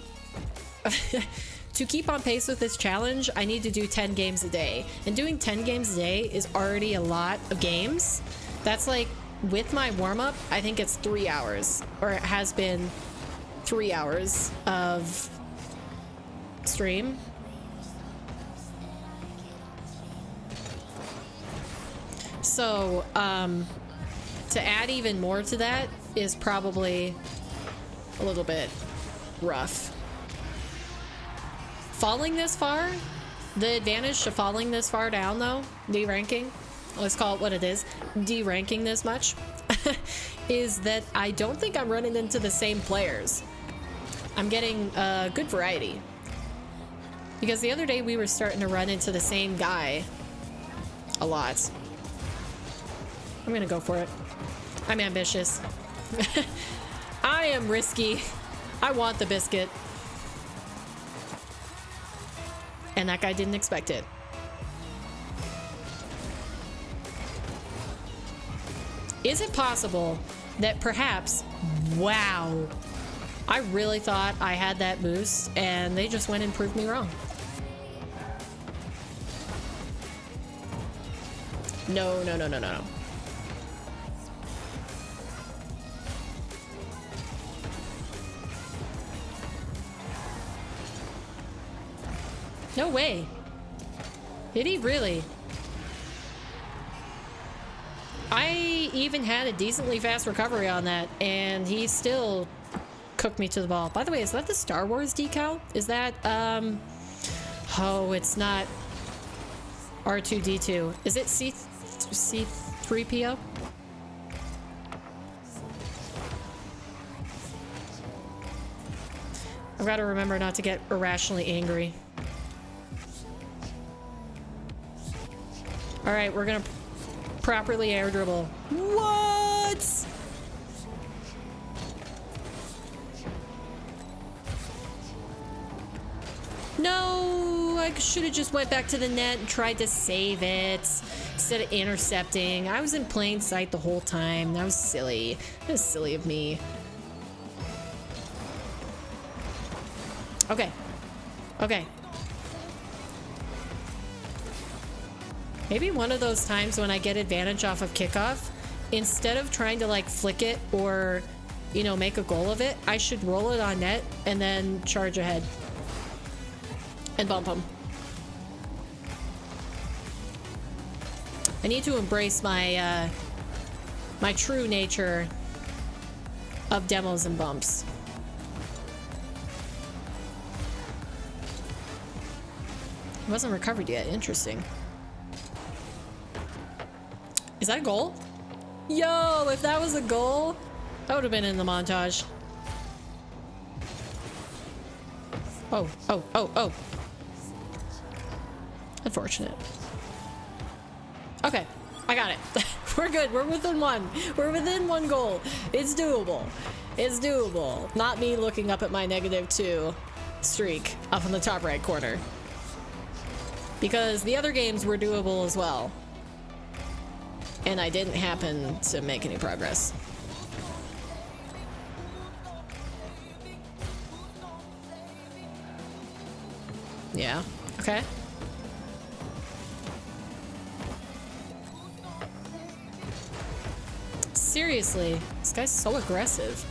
Speaker 1: keep on pace with this challenge, I need to do 10 games a day. And doing 10 games a day is already a lot of games. That's like, with my warm-up, I think it's 3 hours. Or it has been 3 hours of stream. So, to add even more to that is probably a little bit rough. Falling this far, the advantage to falling this far down though, D-ranking, let's call it what it is, D-ranking this much, is that I don't think I'm running into the same players. I'm getting a good variety. Because the other day we were starting to run into the same guy a lot. I'm gonna go for it. I'm ambitious. I am risky. I want the biscuit. And that guy didn't expect it. Is it possible that perhaps, wow, I really thought I had that boost, and they just went and proved me wrong. No, no, no, no, no, no. No way. Did he really? I even had a decently fast recovery on that, and he still cooked me to the ball. By the way, is that the Star Wars decal? Is that, oh, it's not R2-D2. Is it C3PO? I've got to remember not to get irrationally angry. All right, we're gonna properly air dribble. What? No, I should have just went back to the net and tried to save it instead of intercepting. I was in plain sight the whole time. That was silly. That was silly of me. Okay. Okay. Maybe one of those times when I get advantage off of kickoff, instead of trying to like flick it or, you know, make a goal of it, I should roll it on net and then charge ahead and bump him. I need to embrace my my true nature of demos and bumps. He wasn't recovered yet. Interesting. Is that a goal? Yo, if that was a goal, that would have been in the montage. Oh, oh, oh, oh. Unfortunate. Okay, I got it. We're good. We're within one. We're within one goal. It's doable. It's doable. Not me looking up at my -2 streak up in the top right corner. Because the other games were doable as well. And I didn't happen to make any progress. Yeah, okay. Seriously, this guy's so aggressive.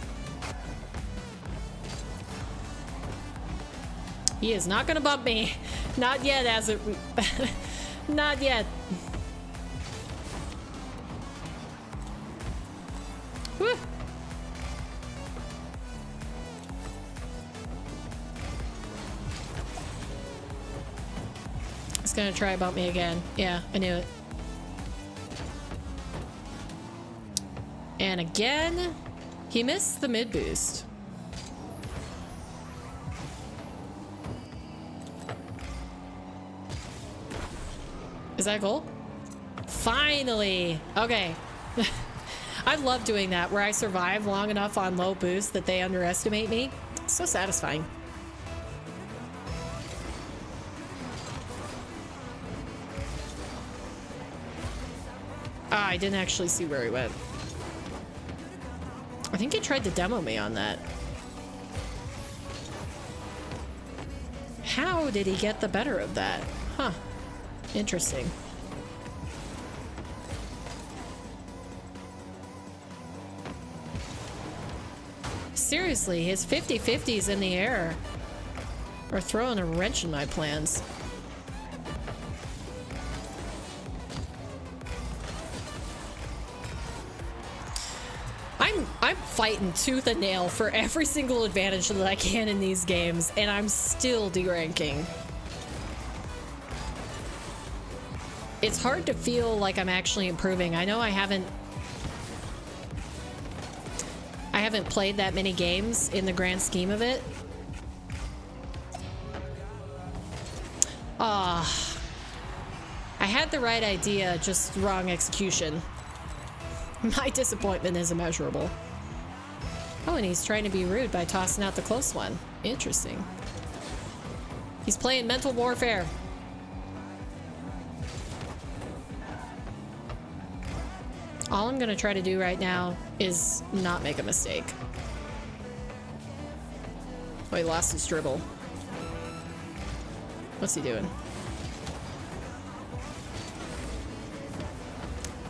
Speaker 1: He is not gonna bump me. Not yet, as it... Not yet. Woo. He's gonna try to bump me again. Yeah, I knew it. And again, he missed the mid boost. Is that a goal? Finally! Okay. I love doing that, where I survive long enough on low boost that they underestimate me. It's so satisfying. Ah, I didn't actually see where he went. I think he tried to demo me on that. How did he get the better of that? Huh. Interesting. Seriously, his 50-50s in the air are throwing a wrench in my plans. I'm fighting tooth and nail for every single advantage that I can in these games, and I'm still deranking. It's hard to feel like I'm actually improving. I know I haven't played that many games in the grand scheme of it. I had the right idea, just wrong execution. My disappointment is immeasurable. Oh, and he's trying to be rude by tossing out the close one. Interesting. He's playing mental warfare. All I'm gonna try to do right now is not make a mistake. Oh, he lost his dribble. What's he doing?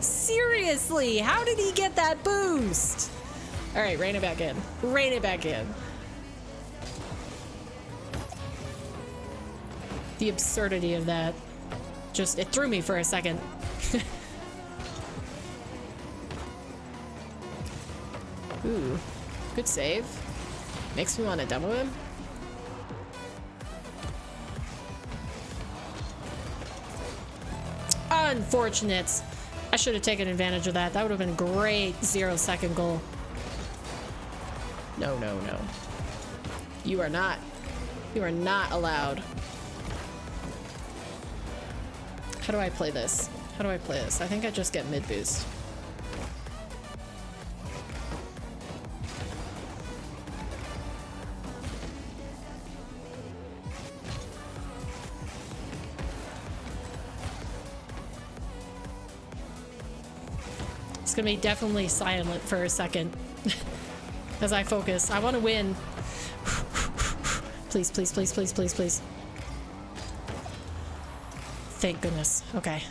Speaker 1: Seriously, how did he get that boost? All right, rein it back in. Rein it back in. The absurdity of that. Just, it threw me for a second. Ooh, good save. Makes me want to demo him. Unfortunate. I should have taken advantage of that. That would have been a great 0-second goal. No, no, no. You are not. You are not allowed. How do I play this? How do I play this? I think I just get mid boost. It's gonna be definitely silent for a second as I focus. I want to win. Please, please, please, please, please, please. Thank goodness. Okay.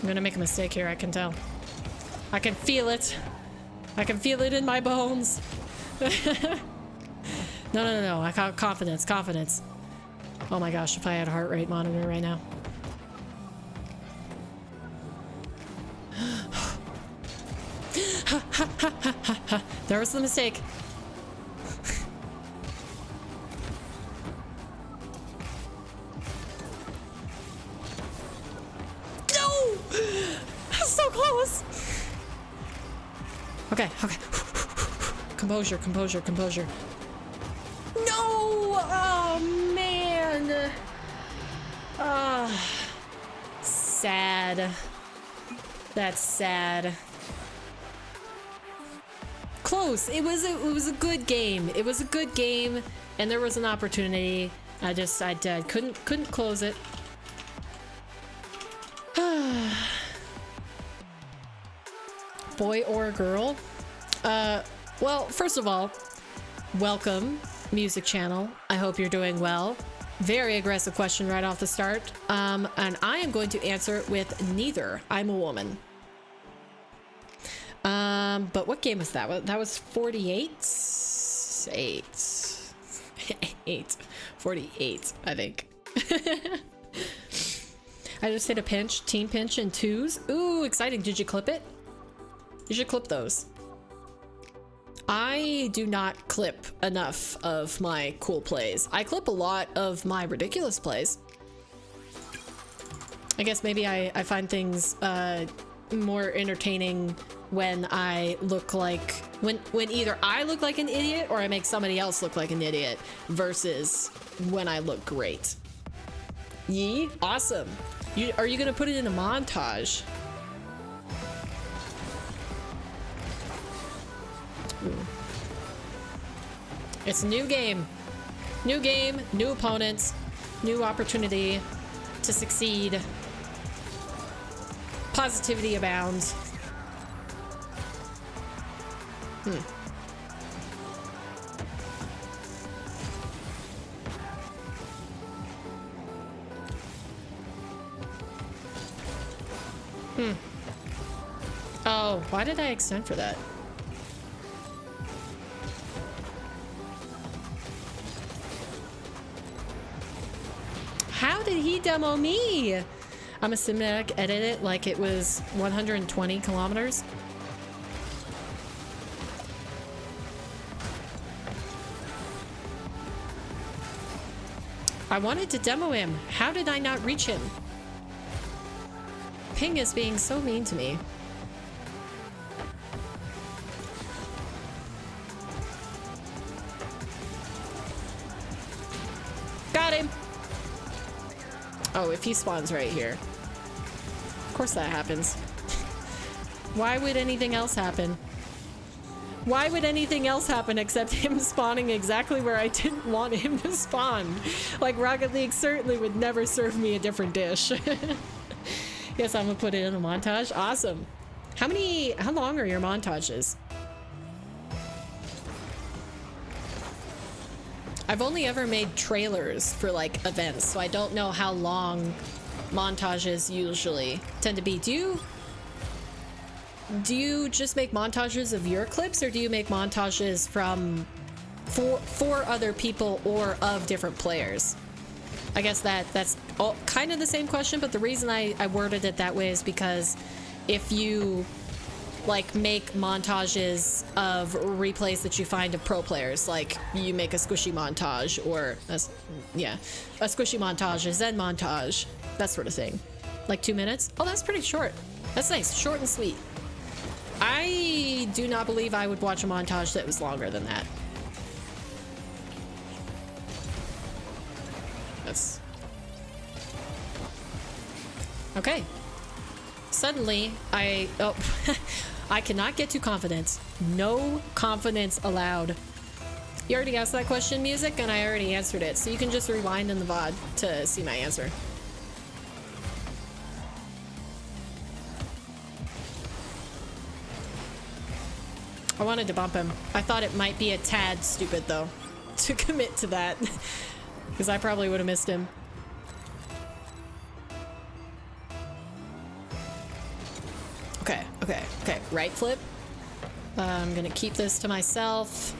Speaker 1: I'm gonna make a mistake here, I can tell. I can feel it. I can feel it in my bones. No, no, no, no. I got confidence, confidence. Oh my gosh, if I had a heart rate monitor right now. There was the mistake. No! So close! Okay, okay. Composure, composure, composure. No! Oh, man! Sad. That's sad. Close. It was a good game. It was a good game, and there was an opportunity. I couldn't close it. Boy or girl? Well, first of all, welcome, music channel. I hope you're doing well. Very aggressive question right off the start. And I am going to answer it with neither. I'm a woman. But what game was that? That was 48? 48, I think. I just hit a pinch, team pinch in 2s. Ooh, exciting. Did you clip it? You should clip those. I do not clip enough of my cool plays. I clip a lot of my ridiculous plays. I guess maybe I find things more entertaining when I look like when either I look like an idiot or I make somebody else look like an idiot versus when I look great. Yee, awesome. Are you gonna put it in a montage? Ooh. It's a new game, new opponents, new opportunity to succeed. Positivity abounds. Oh, why did I extend for that? How did he demo me? I'm a cinematic edit it like it was 120 kilometers. I wanted to demo him. How did I not reach him? Ping is being so mean to me. Got him. Oh, if he spawns right here. Of course that happens. Why would anything else happen? Why would anything else happen except him spawning exactly where I didn't want him to spawn? Like, Rocket League certainly would never serve me a different dish. Yes, I'm gonna put it in a montage. Awesome. How long are your montages? I've only ever made trailers for like events, so I don't know how long montages usually tend to be. Do you just make montages of your clips, or do you make montages from for other people or of different players? I guess that's all kind of the same question, but the reason I worded it that way is because if you like make montages of replays that you find of pro players, like you make a squishy montage, or a squishy montage, a zen montage, that sort of thing, like 2 minutes. Oh, that's pretty short. That's nice, short and sweet. I do not believe I would watch a montage that was longer than that. That's okay. Suddenly I cannot get too confident. No confidence allowed. You already asked that question, Music, and I already answered it, so you can just rewind in the VOD to see my answer. I wanted to bump him. I thought it might be a tad stupid though to commit to that, because I probably would have missed him. Okay. Right flip. I'm gonna keep this to myself.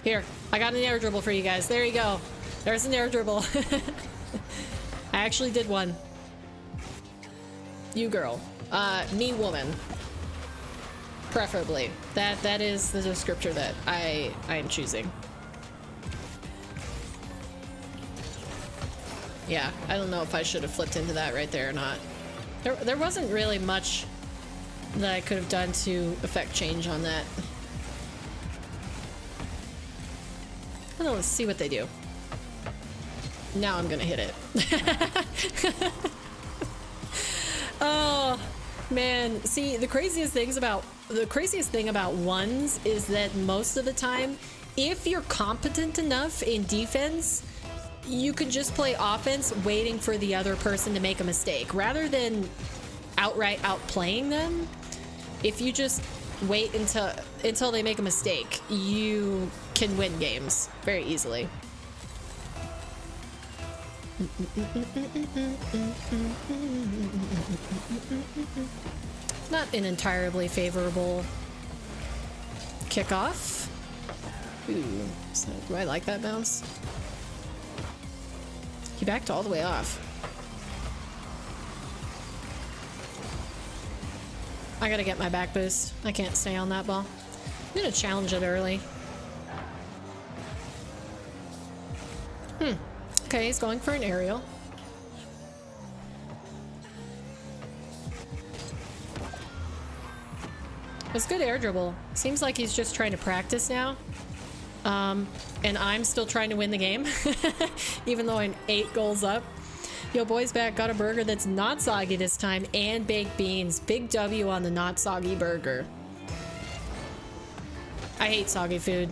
Speaker 1: Here, I got an air dribble for you guys. There you go. There's an air dribble. I actually did one. You girl. Me woman. Preferably. That is the descriptor that I am choosing. Yeah, I don't know if I should have flipped into that right there or not. There wasn't really much that I could have done to affect change on that. Well, let's see what they do. Now I'm gonna hit it. Oh man, see, the craziest thing about ones is that most of the time, if you're competent enough in defense, you can just play offense waiting for the other person to make a mistake rather than outright outplaying them. If you just wait until they make a mistake, you can win games very easily. Not an entirely favorable kickoff. Ooh, so do I like that bounce? He backed all the way off. I gotta get my back boost. I can't stay on that ball. I'm gonna challenge it early. Okay, he's going for an aerial. It's good air dribble. Seems like he's just trying to practice now. And I'm still trying to win the game, even though I'm 8 goals up. Yo, boys back, got a burger that's not soggy this time, and baked beans. Big W on the not soggy burger. I hate soggy food.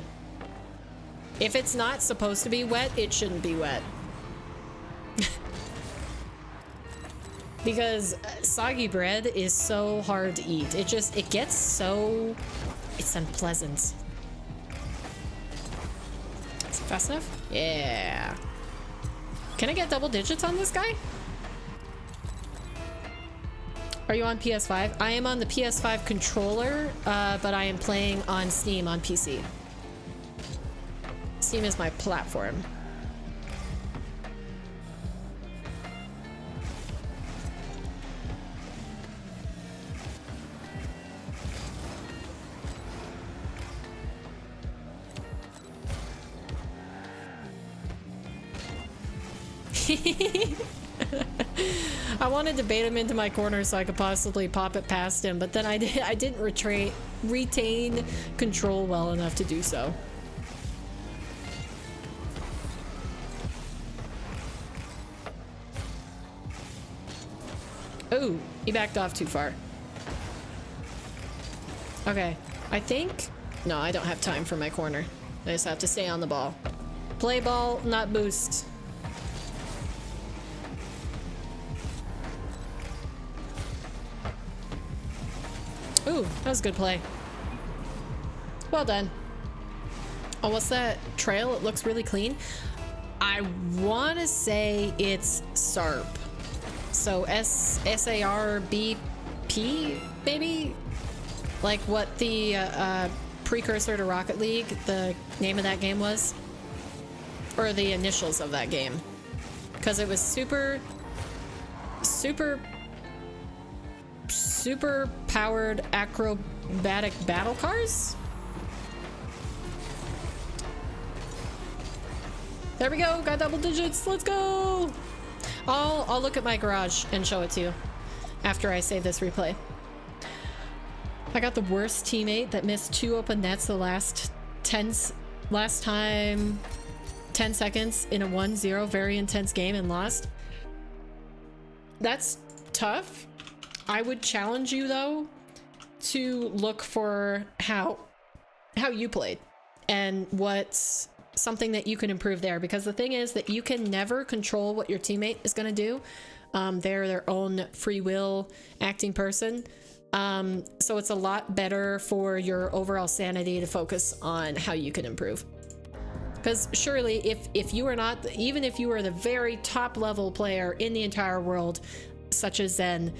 Speaker 1: If it's not supposed to be wet, it shouldn't be wet. Because soggy bread is so hard to eat. It gets so... it's unpleasant. Is it fast enough? Yeah. Can I get double digits on this guy? Are you on PS5? I am on the PS5 controller, but I am playing on Steam on PC. Steam is my platform. I wanted to bait him into my corner so I could possibly pop it past him, but then I didn't retain control well enough to do so. Ooh, he backed off too far. Okay, I think... no, I don't have time for my corner. I just have to stay on the ball. Play ball, not boost. Ooh, that was a good play. Well done. Oh, what's that trail? It looks really clean. I want to say it's SARP. So S-A-R-B-P, maybe? Like what the precursor to Rocket League, the name of that game was? Or the initials of that game. Because it was super powered acrobatic battle cars? There we go, got double digits, let's go! I'll look at my garage and show it to you after I save this replay. I got the worst teammate that missed 2 open nets the last 10 seconds in a 1-0 very intense game and lost. That's tough. I would challenge you though to look for how you played and what's something that you can improve there, because the thing is that you can never control what your teammate is going to do. They're their own free will acting person. So it's a lot better for your overall sanity to focus on how you can improve. Because surely if you are not, even if you are the very top level player in the entire world, such as Zen,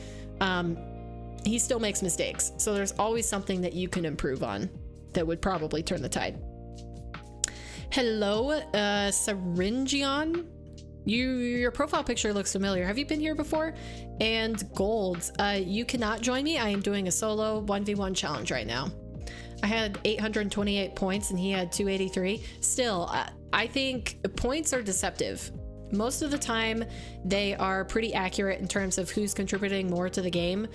Speaker 1: he still makes mistakes. So there's always something that you can improve on that would probably turn the tide. Hello, Syringion. Your profile picture looks familiar. Have you been here before? And Gold, you cannot join me. I am doing a solo 1v1 challenge right now. I had 828 points and he had 283. Still, I think points are deceptive. Most of the time, they are pretty accurate in terms of who's contributing more to the game.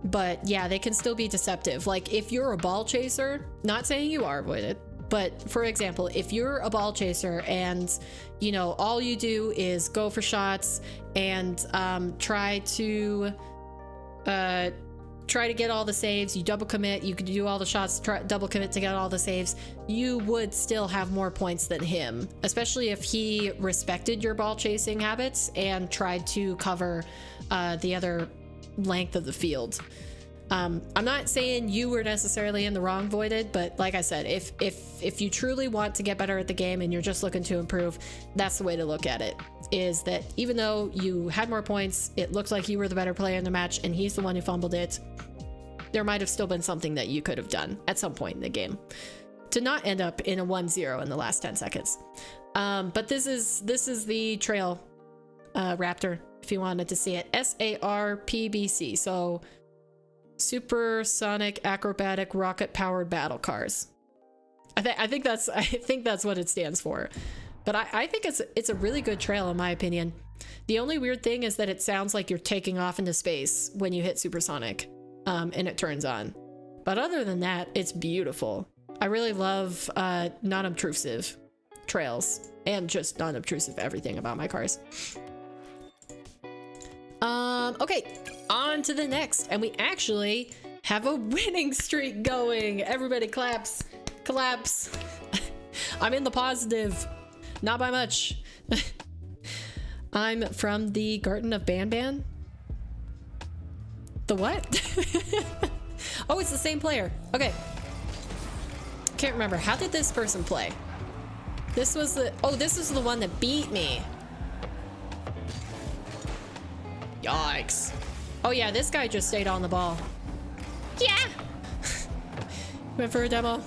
Speaker 1: But yeah, they can still be deceptive. Like if you're a ball chaser, not saying you are with it, but for example, if you're a ball chaser and you know all you do is go for shots and try to get all the saves, you double commit, you could do all the shots, double commit to get all the saves, you would still have more points than him, especially if he respected your ball chasing habits and tried to cover the other length of the field. I'm not saying you were necessarily in the wrong, Voided, but like I said, if you truly want to get better at the game and you're just looking to improve, that's the way to look at it, is that even though you had more points, it looked like you were the better player in the match and he's the one who fumbled it, there might have still been something that you could have done at some point in the game to not end up in a 1-0 in the last 10 seconds. But this is the trail Raptor, if you wanted to see it. SARPBC, so supersonic acrobatic rocket powered battle cars. I think that's what it stands for. But I think it's a really good trail in my opinion. The only weird thing is that it sounds like you're taking off into space when you hit supersonic and it turns on. But other than that, it's beautiful. I really love non-obtrusive trails and just non-obtrusive everything about my cars. Okay, on to the next, and we actually have a winning streak going. Everybody claps. I'm in the positive, not by much. I'm from the Garden of Banban. The what? Oh, it's the same player. Okay. Can't remember. How did this person play? This was the one that beat me. Yikes. Oh yeah, this guy just stayed on the ball. Yeah! Went for a demo.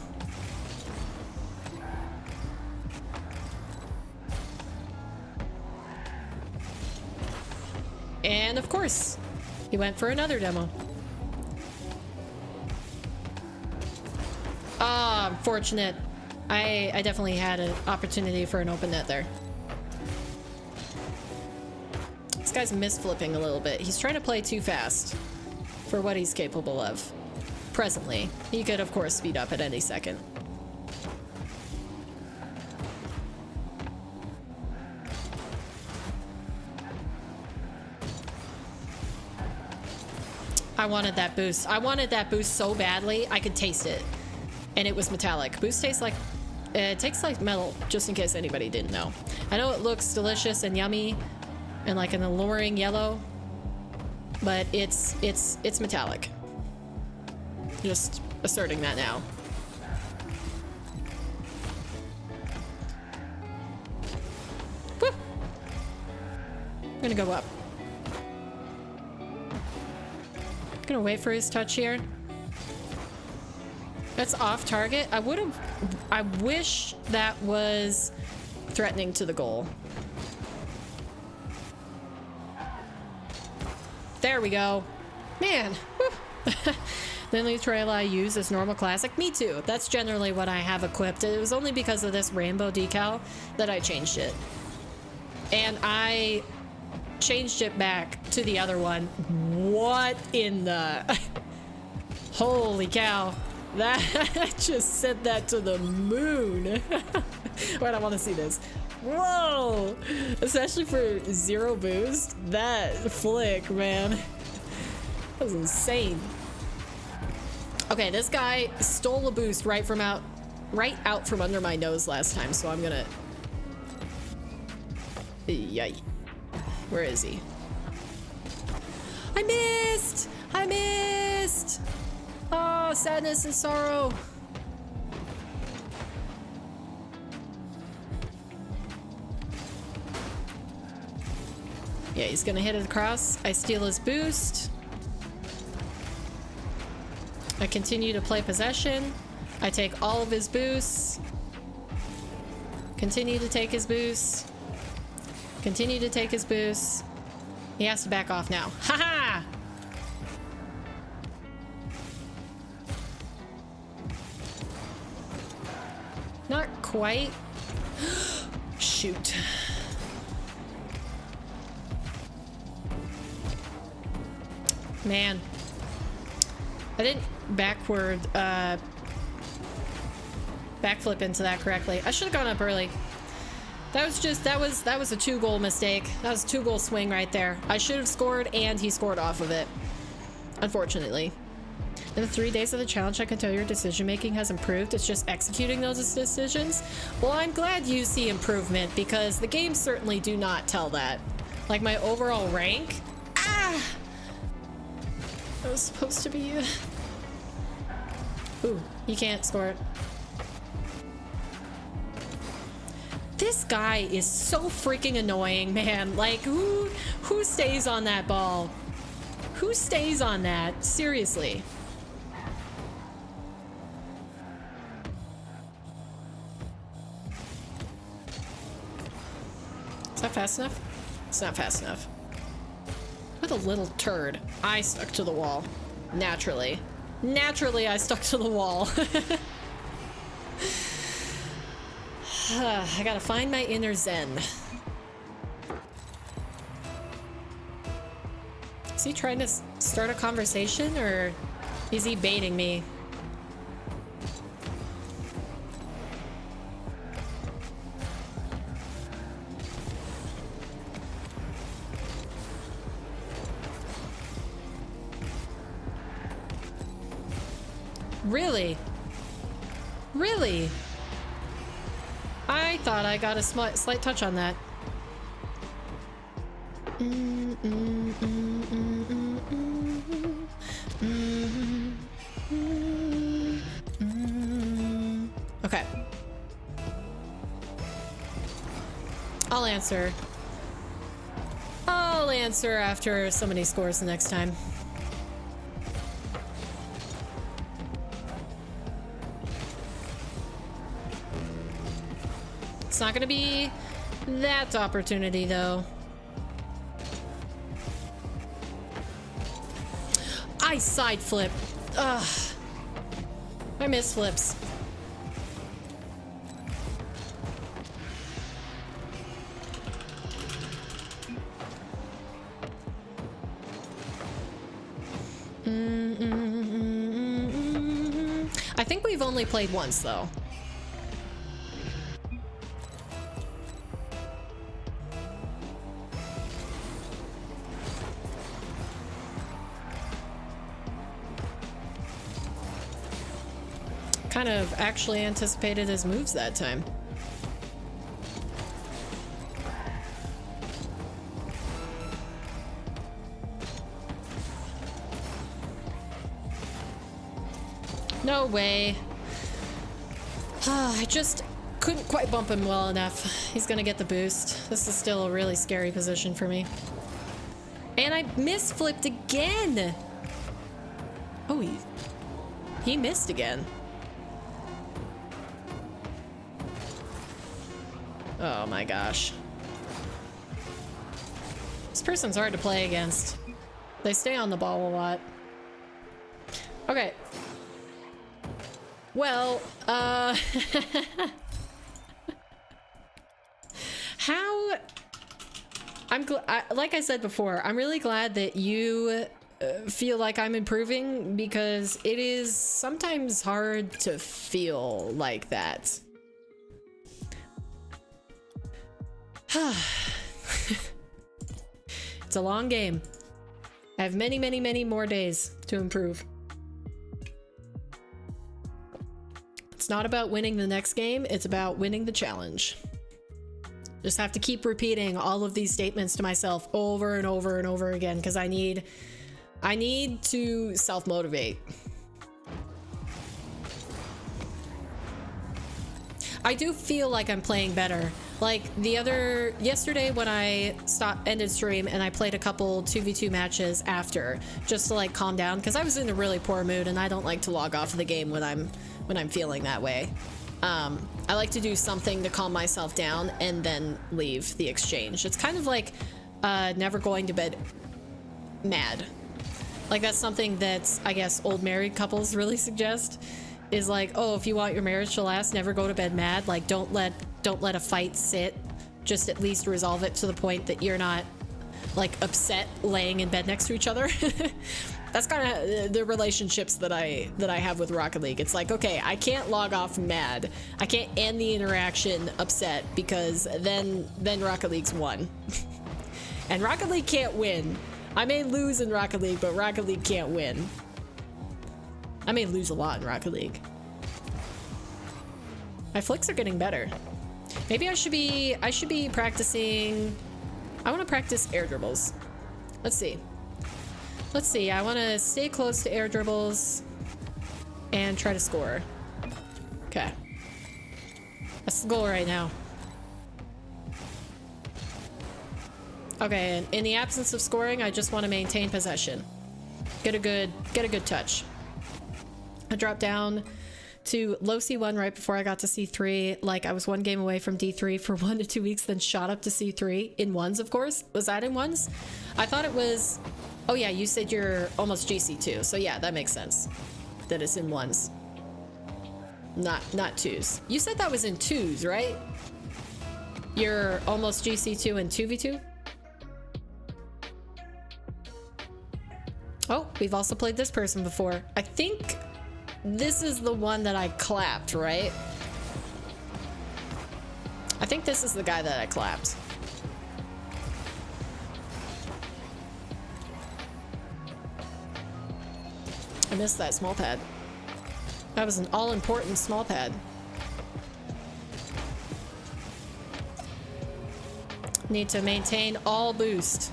Speaker 1: And of course, he went for another demo. Ah, unfortunate. I definitely had an opportunity for an open net there. This guy's misflipping a little bit. He's trying to play too fast for what he's capable of. Presently. He could, of course, speed up at any second. I wanted that boost. I wanted that boost so badly. I could taste it. And it was metallic. Boost tastes like... it tastes like metal, just in case anybody didn't know. I know it looks delicious and yummy and like an alluring yellow, but it's metallic. Just asserting that now. Woo! I'm gonna go up. Gonna wait for his touch here. That's off target. I wish that was threatening to the goal. There we go. Man. Woo. Then the trail I use is normal classic. Me too. That's generally what I have equipped. It was only because of this rainbow decal that I changed it. And I changed it back to the other one. What in the... Holy cow. That just sent that to the moon. Wait, I want to see this. Whoa! Especially for 0 boost. That flick, man. That was insane. Okay, this guy stole a boost right out from under my nose last time, so I'm gonna... Yay. Where is he? I missed! I missed! Oh, sadness and sorrow. Yeah, he's gonna hit it across. I steal his boost. I continue to play possession. I take all of his boosts. Continue to take his boosts. Continue to take his boosts. He has to back off now. Haha! Not quite. Shoot. Man. I didn't backflip into that correctly. I should have gone up early. That was a 2-goal mistake. That was a 2-goal swing right there. I should have scored, and he scored off of it. Unfortunately. In the 3 days of the challenge, I can tell your decision making has improved. It's just executing those decisions. Well, I'm glad you see improvement, because the games certainly do not tell that. Like my overall rank. Ah! That was supposed to be... Ooh, you can't score it. This guy is so freaking annoying, man. Like, who stays on that ball? Who stays on that? Seriously. Is that fast enough? It's not fast enough. What a little turd. I stuck to the wall. Naturally. Naturally, I stuck to the wall. I gotta find my inner zen. Is he trying to start a conversation, or is he baiting me? Really? Really? I thought I got a slight touch on that. Okay. I'll answer. I'll answer after somebody scores the next time. It's not gonna be that opportunity, though. I side flip. Ugh. I miss flips. I think we've only played once, though. Kind of actually anticipated his moves that time. No way. I just couldn't quite bump him well enough. He's gonna get the boost. This is still a really scary position for me. And I misflipped again. Oh, he missed again. Oh my gosh. This person's hard to play against. They stay on the ball a lot. Okay. Well, how... like I said before, I'm really glad that you feel like I'm improving, because it is sometimes hard to feel like that. It's a long game. I have many, many, many more days to improve. It's not about winning the next game, it's about winning the challenge. Just have to keep repeating all of these statements to myself over and over and over again, because I need to self-motivate. I do feel like I'm playing better. Like yesterday when I ended stream and I played a couple 2v2 matches after, just to like calm down, because I was in a really poor mood and I don't like to log off of the game when I'm feeling that way. I like to do something to calm myself down and then leave the exchange. It's kind of like never going to bed mad. Like that's something that I guess old married couples really suggest, is like, oh, if you want your marriage to last, never go to bed mad. Like don't let a fight sit. Just at least resolve it to the point that you're not like upset laying in bed next to each other. That's kind of the relationships that I have with Rocket League. It's like, okay, I can't log off mad. I can't end the interaction upset, because then Rocket League's won. And Rocket League can't win. I may lose in Rocket League, but Rocket League can't win. I may lose a lot in Rocket League. My flicks are getting better. Maybe I should be practicing. I want to practice air dribbles. Let's see. I want to stay close to air dribbles and try to score. Okay. That's the goal right now. Okay, and in the absence of scoring, I just want to maintain possession. Get a good touch. I dropped down to low C1 right before I got to C3. Like I was one game away from D3 for 1 to 2 weeks, then shot up to C3 in ones, of course. Was that in ones? I thought it was... Oh yeah, you said you're almost GC2, so yeah, that makes sense. That it's in ones. Not twos. You said that was in twos, right? You're almost GC2 and 2v2? Oh, we've also played this person before. I think this is the one that I clapped, right? I think this is the guy that I clapped. I missed that small pad. That was an all-important small pad. Need to maintain all boost.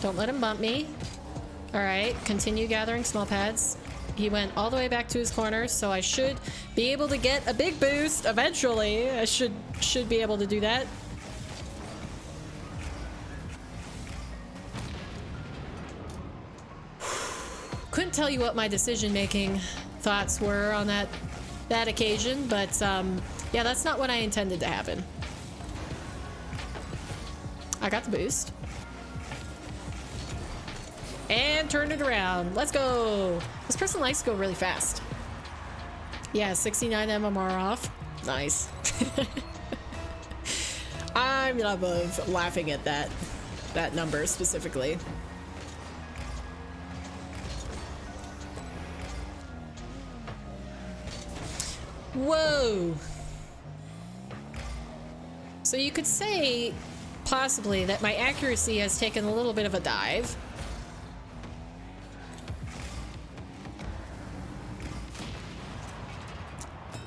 Speaker 1: Don't let him bump me. All right, continue gathering small pads. He went all the way back to his corner, so I should be able to get a big boost eventually. I should be able to do that. Couldn't tell you what my decision-making thoughts were on that occasion, but yeah, that's not what I intended to happen. I got the boost. And turned it around. Let's go. This person likes to go really fast. Yeah, 69 MMR off. Nice. I'm above laughing at that number specifically. Whoa. So you could say possibly that my accuracy has taken a little bit of a dive.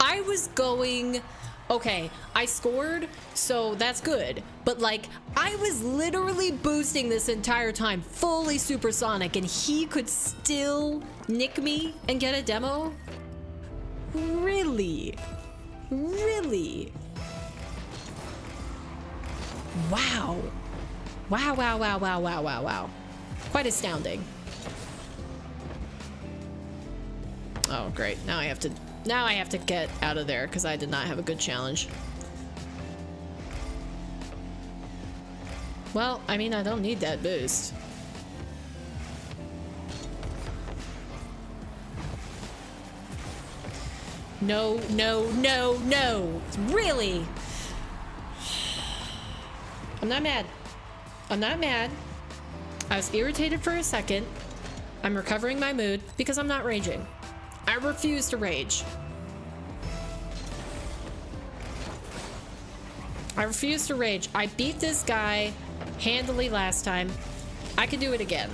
Speaker 1: I was going Okay, I scored, so that's good. But like, I was literally boosting this entire time, fully supersonic, and he could still nick me and get a demo? Really? Really? Wow. Wow, wow, wow, wow, wow, wow, wow. Quite astounding. Oh, great. Now I have to get out of there because I did not have a good challenge. Well, I mean, I don't need that boost. No, no, no, no. Really? I'm not mad. I'm not mad. I was irritated for a second. I'm recovering my mood because I'm not raging. I refuse to rage. I refuse to rage. I beat this guy handily last time. I can do it again.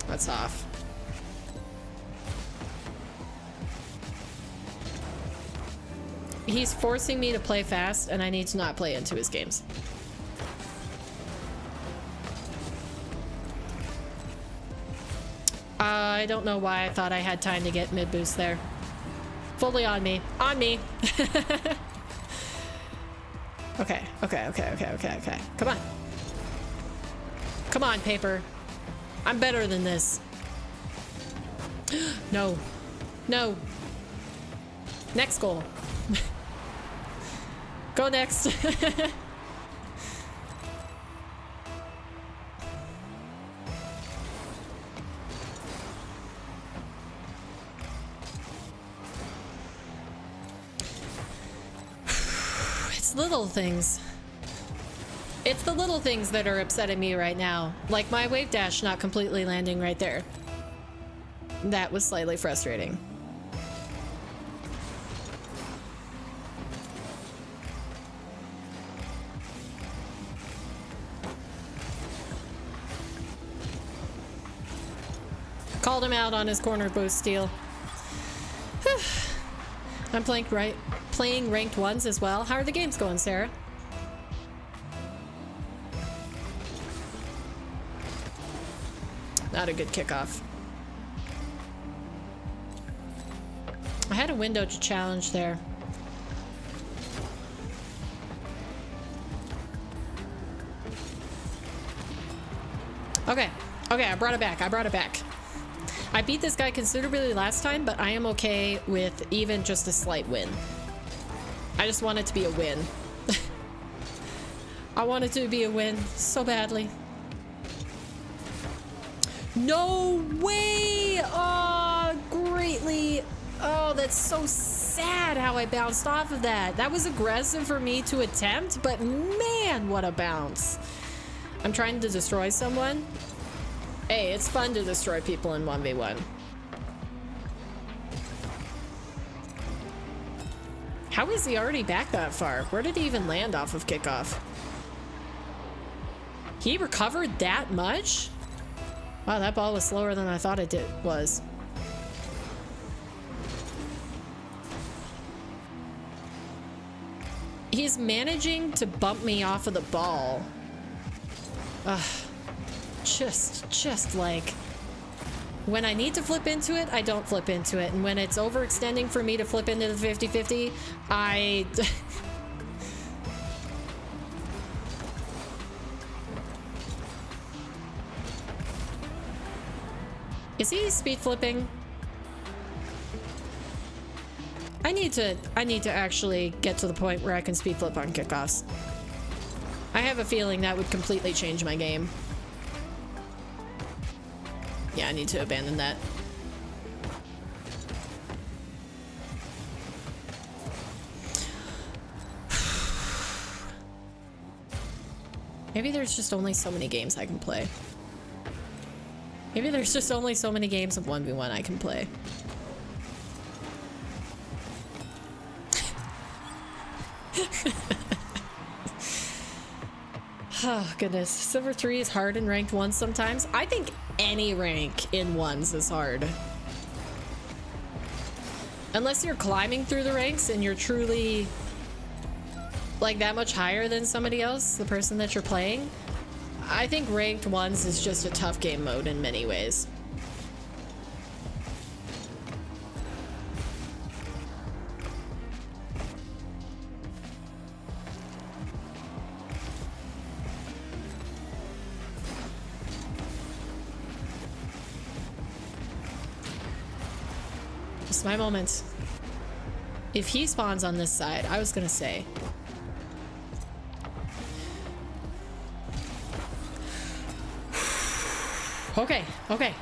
Speaker 1: That's off. He's forcing me to play fast, and I need to not play into his games. I don't know why I thought I had time to get mid boost there. Fully on me. On me. Okay. Come on. Come on, paper. I'm better than this. No. No. Next goal. Go next. It's little things. It's the little things that are upsetting me right now. Like my wave dash not completely landing right there. That was slightly frustrating. Called him out on his corner boost steal. I'm playing ranked ones as well. How are the games going, Sarah? Not a good kickoff. I had a window to challenge there. Okay, I brought it back. I beat this guy considerably last time, but I am okay with even just a slight win. I just want it to be a win. I want it to be a win so badly. No way! Oh, greatly. Oh, that's so sad how I bounced off of that. That was aggressive for me to attempt, but man, what a bounce. I'm trying to destroy someone. Hey, it's fun to destroy people in 1v1. How is he already back that far? Where did he even land off of kickoff? He recovered that much? Wow, that ball was slower than I thought it was. He's managing to bump me off of the ball. Ugh. Just like, when I need to flip into it, I don't flip into it. And when it's overextending for me to flip into the 50-50, I... Is he speed flipping? I need to actually get to the point where I can speed flip on kickoffs. I have a feeling that would completely change my game. Yeah, I need to abandon that. Maybe there's just only so many games I can play. Maybe there's just only so many games of 1v1 I can play. Oh, goodness. Silver 3 is hard in ranked 1 sometimes. I think any rank in 1s is hard. Unless you're climbing through the ranks and you're truly like that much higher than somebody else, the person that you're playing, I think ranked ones is just a tough game mode in many ways. Just my moment. If he spawns on this side, I was gonna say. Okay. Everybody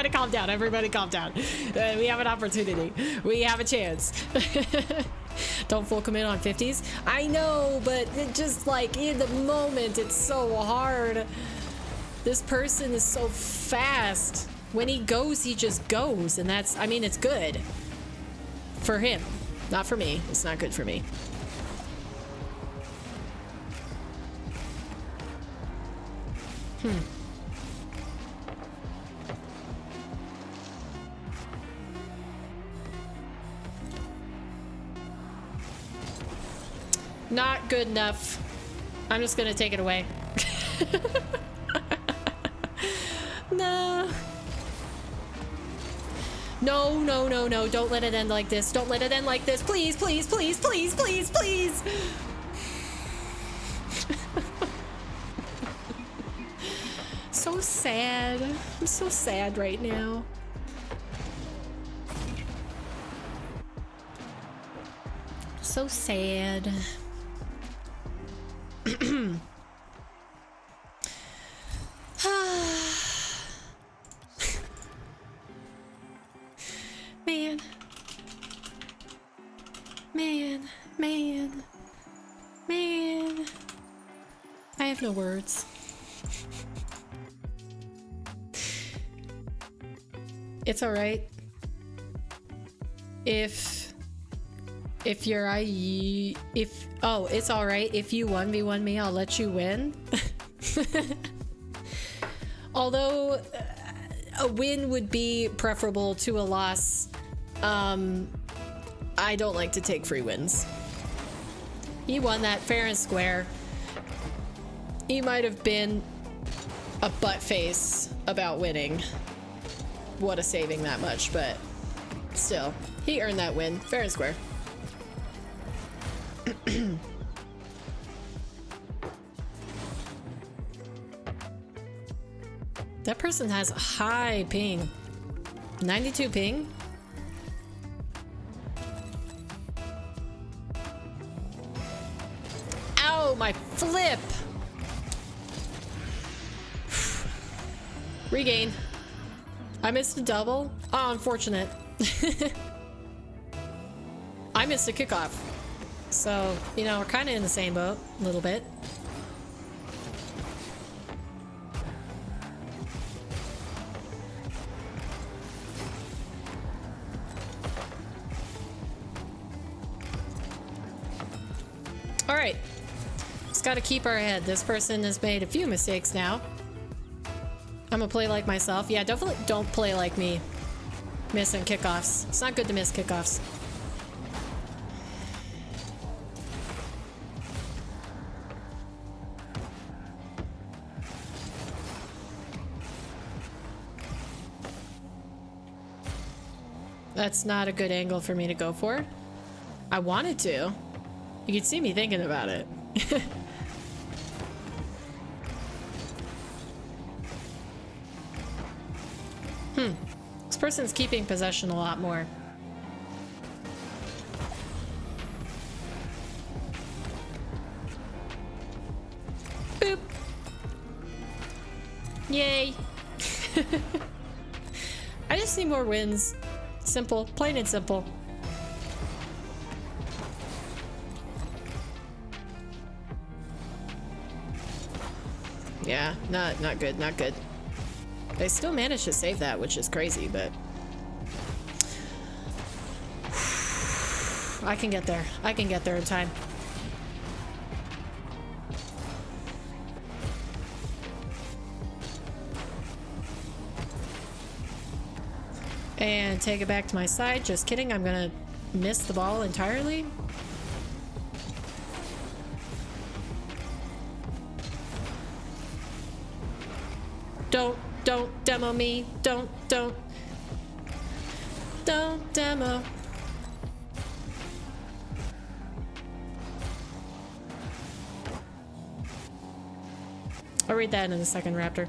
Speaker 1: calm down. Everybody calm down. We have an opportunity. We have a chance. Don't full commit on 50s. I know, but it just like in the moment, it's so hard. This person is so fast. When he goes, he just goes. And that's, I mean, it's good for him. Not for me. It's not good for me. Not good enough. I'm just gonna take it away. No. No. Don't let it end like this. Don't let it end like this. Please. So sad. I'm so sad right now. So sad. Man. I have no words. It's all right. It's all right. If you 1v1 me, I'll let you win. Although a win would be preferable to a loss. I don't like to take free wins. He won that fair and square. He might have been a butt face about winning. What a saving that much, but still, he earned that win fair and square. That person has a high ping. 92 ping. Ow, my flip. Regain. I missed a double. Oh, unfortunate. I missed a kickoff. So, you know, we're kind of in the same boat a little bit. All right. Just got to keep our head. This person has made a few mistakes now. I'm gonna play like myself. Yeah, definitely don't play like me. Missing kickoffs. It's not good to miss kickoffs. That's not a good angle for me to go for. I wanted to. You could see me thinking about it. This person's keeping possession a lot more. Boop. Yay. I just need more wins. Simple, plain and simple. Yeah, not good, not good. They still managed to save that, which is crazy, but I can get there. I can get there in time. And take it back to my side. Just kidding, I'm gonna miss the ball entirely. Don't demo me. Don't demo. I'll read that in a second, Raptor.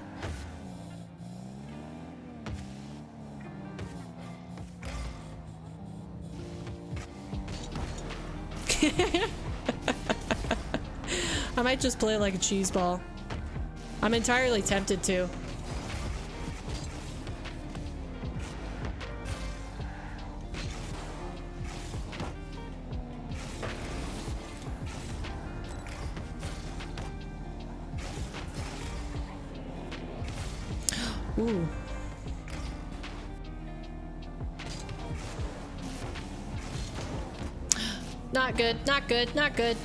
Speaker 1: I might just play like a cheese ball. I'm entirely tempted to. Ooh. Not good, not good, not good.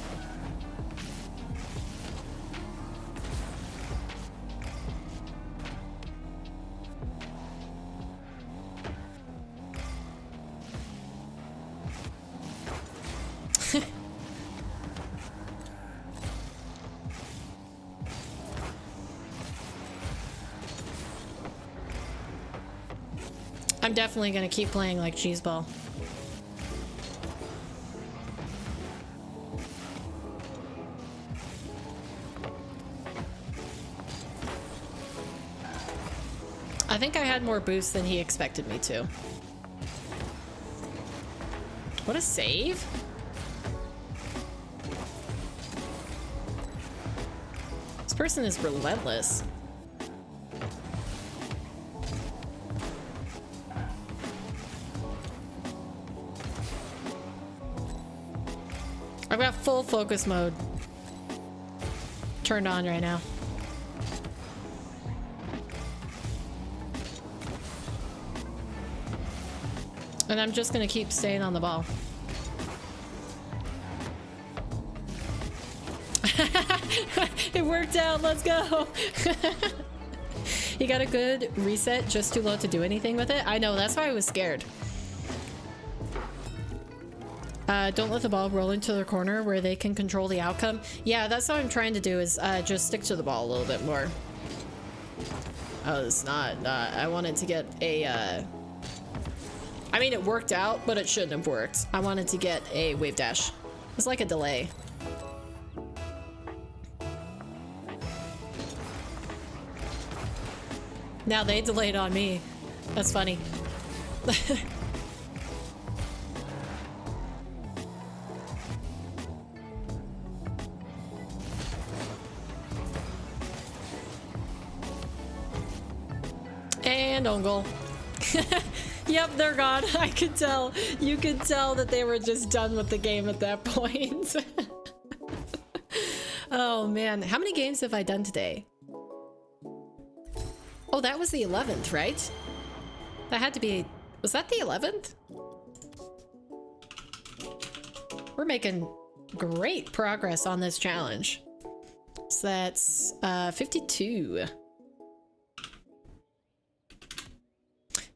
Speaker 1: I'm definitely gonna keep playing like cheese ball. I think I had more boost than he expected me to. What a save. This person is relentless. I've got full focus mode turned on right now. And I'm just gonna keep staying on the ball. It worked out, let's go. You got a good reset, just too low to do anything with it? I know, that's why I was scared. Don't let the ball roll into the corner where they can control the outcome. Yeah, that's what I'm trying to do, is just stick to the ball a little bit more. Oh, it's not. I wanted to get a... I mean, it worked out, but it shouldn't have worked. I wanted to get a wave dash. It's like a delay. Now they delayed on me. That's funny. And own goal. Yep, they're gone. I could tell. You could tell that they were just done with the game at that point. Oh man, how many games have I done today? Oh, that was the 11th, right? That had to be... Was that the 11th? We're making great progress on this challenge. So that's 52.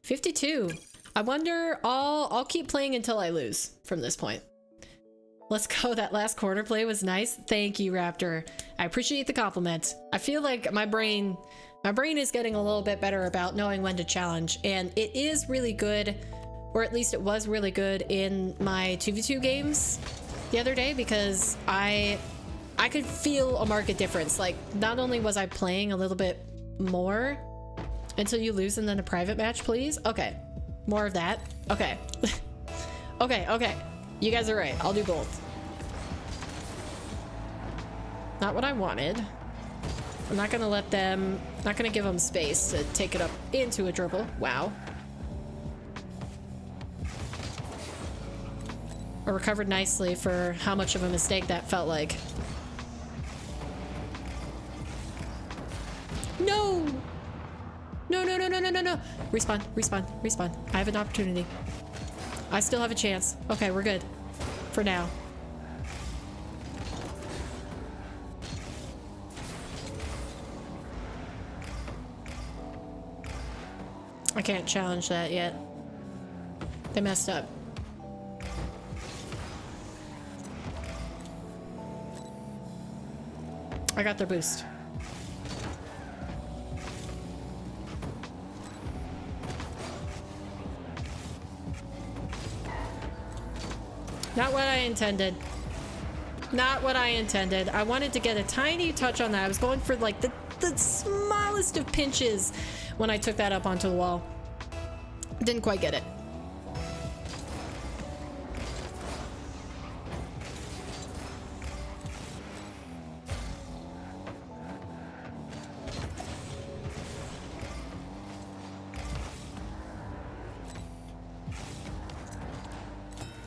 Speaker 1: 52. I wonder, I'll keep playing until I lose from this point. Let's go. That last quarter play was nice. Thank you, Raptor. I appreciate the compliment. I feel like my brain is getting a little bit better about knowing when to challenge, and it is really good, or at least it was really good in my 2v2 games the other day, because I could feel a marked difference. Like, not only was I playing a little bit more until you lose and then a private match, please. Okay, more of that. Okay. Okay, you guys are right. I'll do both. Not what I wanted. I'm not gonna let them, not gonna give them space to take it up into a dribble. Wow. I recovered nicely for how much of a mistake that felt like. No! No. Respawn. I have an opportunity. I still have a chance. Okay, we're good. For now. I can't challenge that yet. They messed up. I got their boost. Not what I intended. Not what I intended. I wanted to get a tiny touch on that. I was going for like the smallest of pinches when I took that up onto the wall. Didn't quite get it.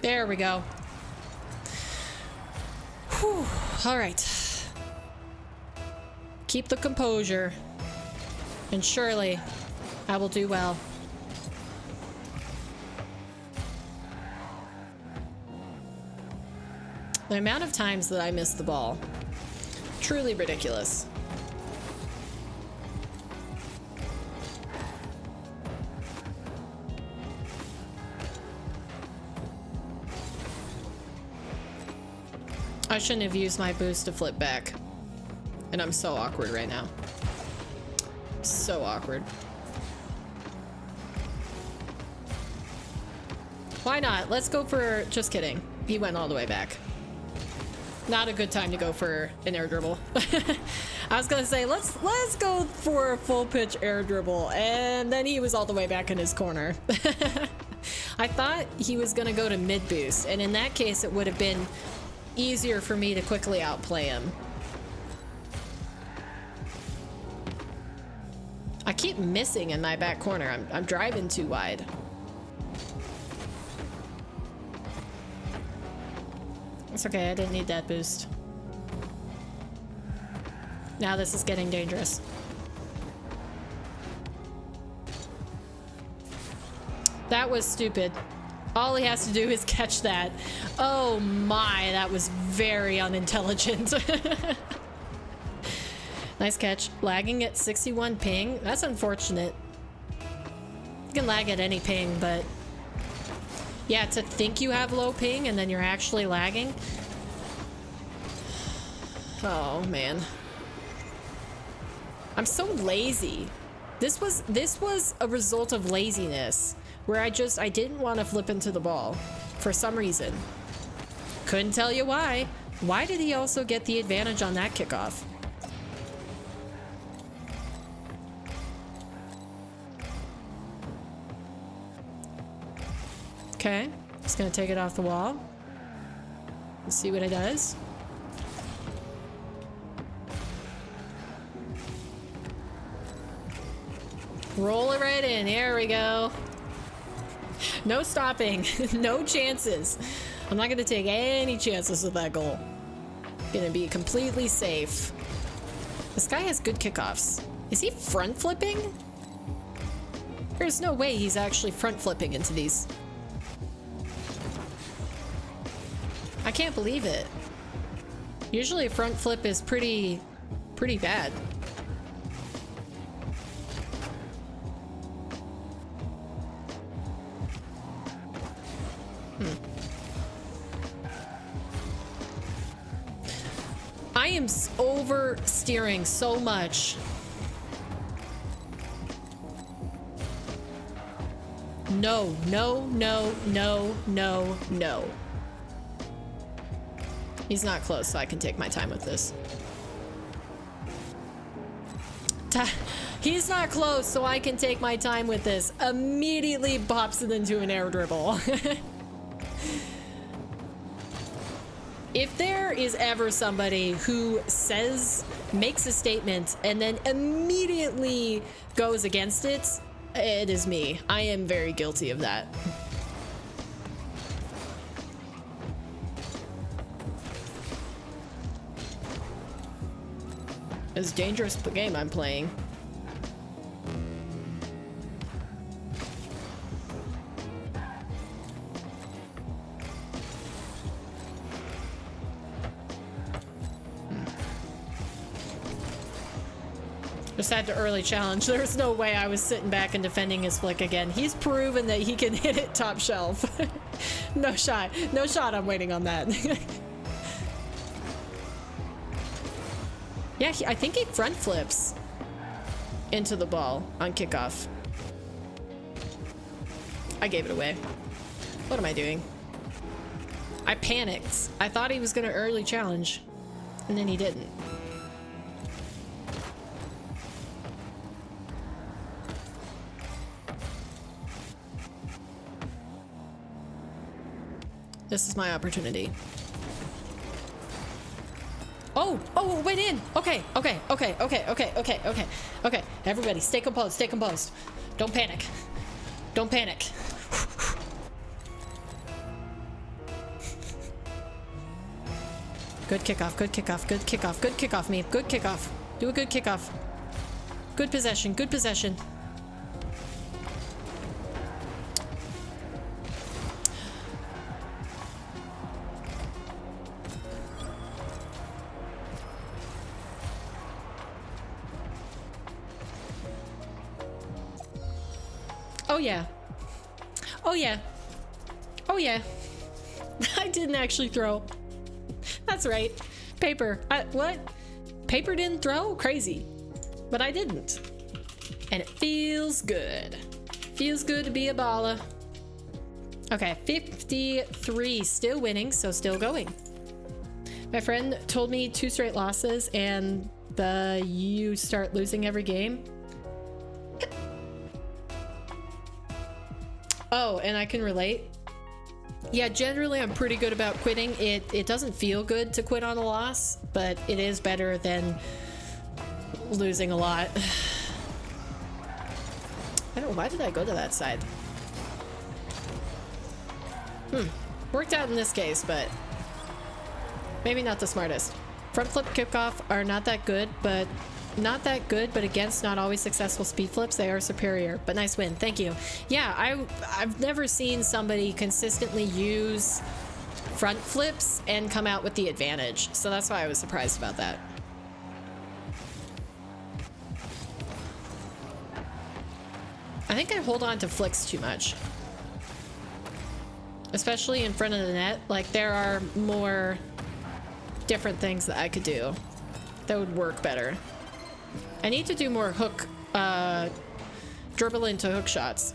Speaker 1: There we go. Whew. All right. Keep the composure, and surely I will do well. The amount of times that I missed the ball, truly ridiculous. I shouldn't have used my boost to flip back. And I'm so awkward right now. So awkward. Why not? Let's go for... Just kidding. He went all the way back. Not a good time to go for an air dribble. I was gonna say, let's go for a full pitch air dribble. And then he was all the way back in his corner. I thought he was gonna go to mid boost. And in that case, it would have been easier for me to quickly outplay him. I keep missing in my back corner. I'm driving too wide. It's okay, I didn't need that boost. Now this is getting dangerous. That was stupid. All he has to do is catch that. Oh my, that was very unintelligent. Nice catch. Lagging at 61 ping. That's unfortunate. You can lag at any ping, but yeah, to think you have low ping and then you're actually lagging. Oh man. I'm so lazy. This was a result of laziness. Where I didn't want to flip into the ball for some reason. Couldn't tell you why. Why did he also get the advantage on that kickoff? Okay, just gonna take it off the wall. Let's see what it does. Roll it right in, there we go. No stopping, no chances. I'm not gonna take any chances with that goal. Gonna be completely safe. This guy has good kickoffs. Is he front flipping? There's no way he's actually front flipping into these. I can't believe it. Usually a front flip is pretty bad. I am oversteering so much. No, no, no, no, no, no. He's not close, so I can take my time with this. He's not close, so I can take my time with this. Immediately pops it into an air dribble. If there is ever somebody who makes a statement and then immediately goes against it, it is me. I am very guilty of that. It's a dangerous game I'm playing. Just had to early challenge. There's no way I was sitting back and defending his flick again. He's proven that he can hit it top shelf. No shot. No shot. I'm waiting on that. Yeah, I think he front flips into the ball on kickoff. I gave it away. What am I doing? I panicked. I thought he was going to early challenge, and then he didn't. This is my opportunity. Oh, oh, it went in. Okay, okay, okay, okay, okay, okay, okay, okay. Everybody, stay composed, stay composed. Don't panic. Don't panic. Good kickoff, good kickoff, good kickoff, good kickoff, me. Good kickoff. Do a good kickoff. Good possession, good possession. Oh yeah. Oh yeah. Oh yeah. I didn't actually throw. That's right. Paper. What? Paper didn't throw? Crazy. But I didn't. And it feels good. Feels good to be a baller. Okay, 53. Still winning, so still going. My friend told me 2 straight losses and you start losing every game. Oh, and I can relate. Yeah, generally I'm pretty good about quitting. It doesn't feel good to quit on a loss, but it is better than losing a lot. I don't know, why did I go to that side? Worked out in this case, but maybe not the smartest. Front flip kickoff are not that good, but against not always successful speed flips, they are superior. But nice win, thank you. Yeah, I've never seen somebody consistently use front flips and come out with the advantage, so that's why I was surprised about that. I think I hold on to flicks too much, especially in front of the net. Like, there are more different things that I could do that would work better. I need to do more hook, dribble into hook shots.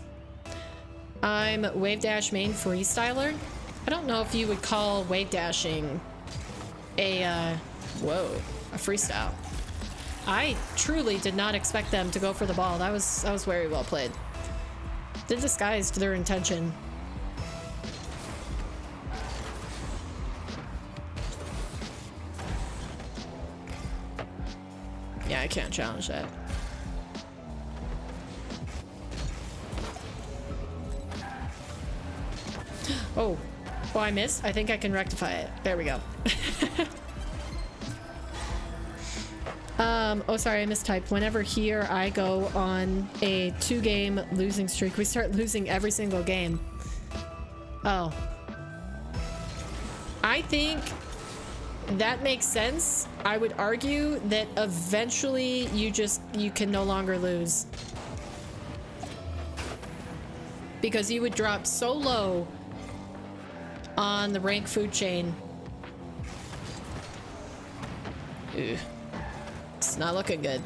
Speaker 1: I'm wave dash main freestyler. I don't know if you would call wave dashing a freestyle. I truly did not expect them to go for the ball. That was very well played. They disguised their intention. Yeah, I can't challenge that. Oh, I missed. I think I can rectify it. There we go. Oh, sorry, I mistyped. Whenever here I go on a 2-game losing streak, we start losing every single game. Oh. I think that makes sense. I would argue that eventually you can no longer lose. Because you would drop so low on the rank food chain. Ew. It's not looking good.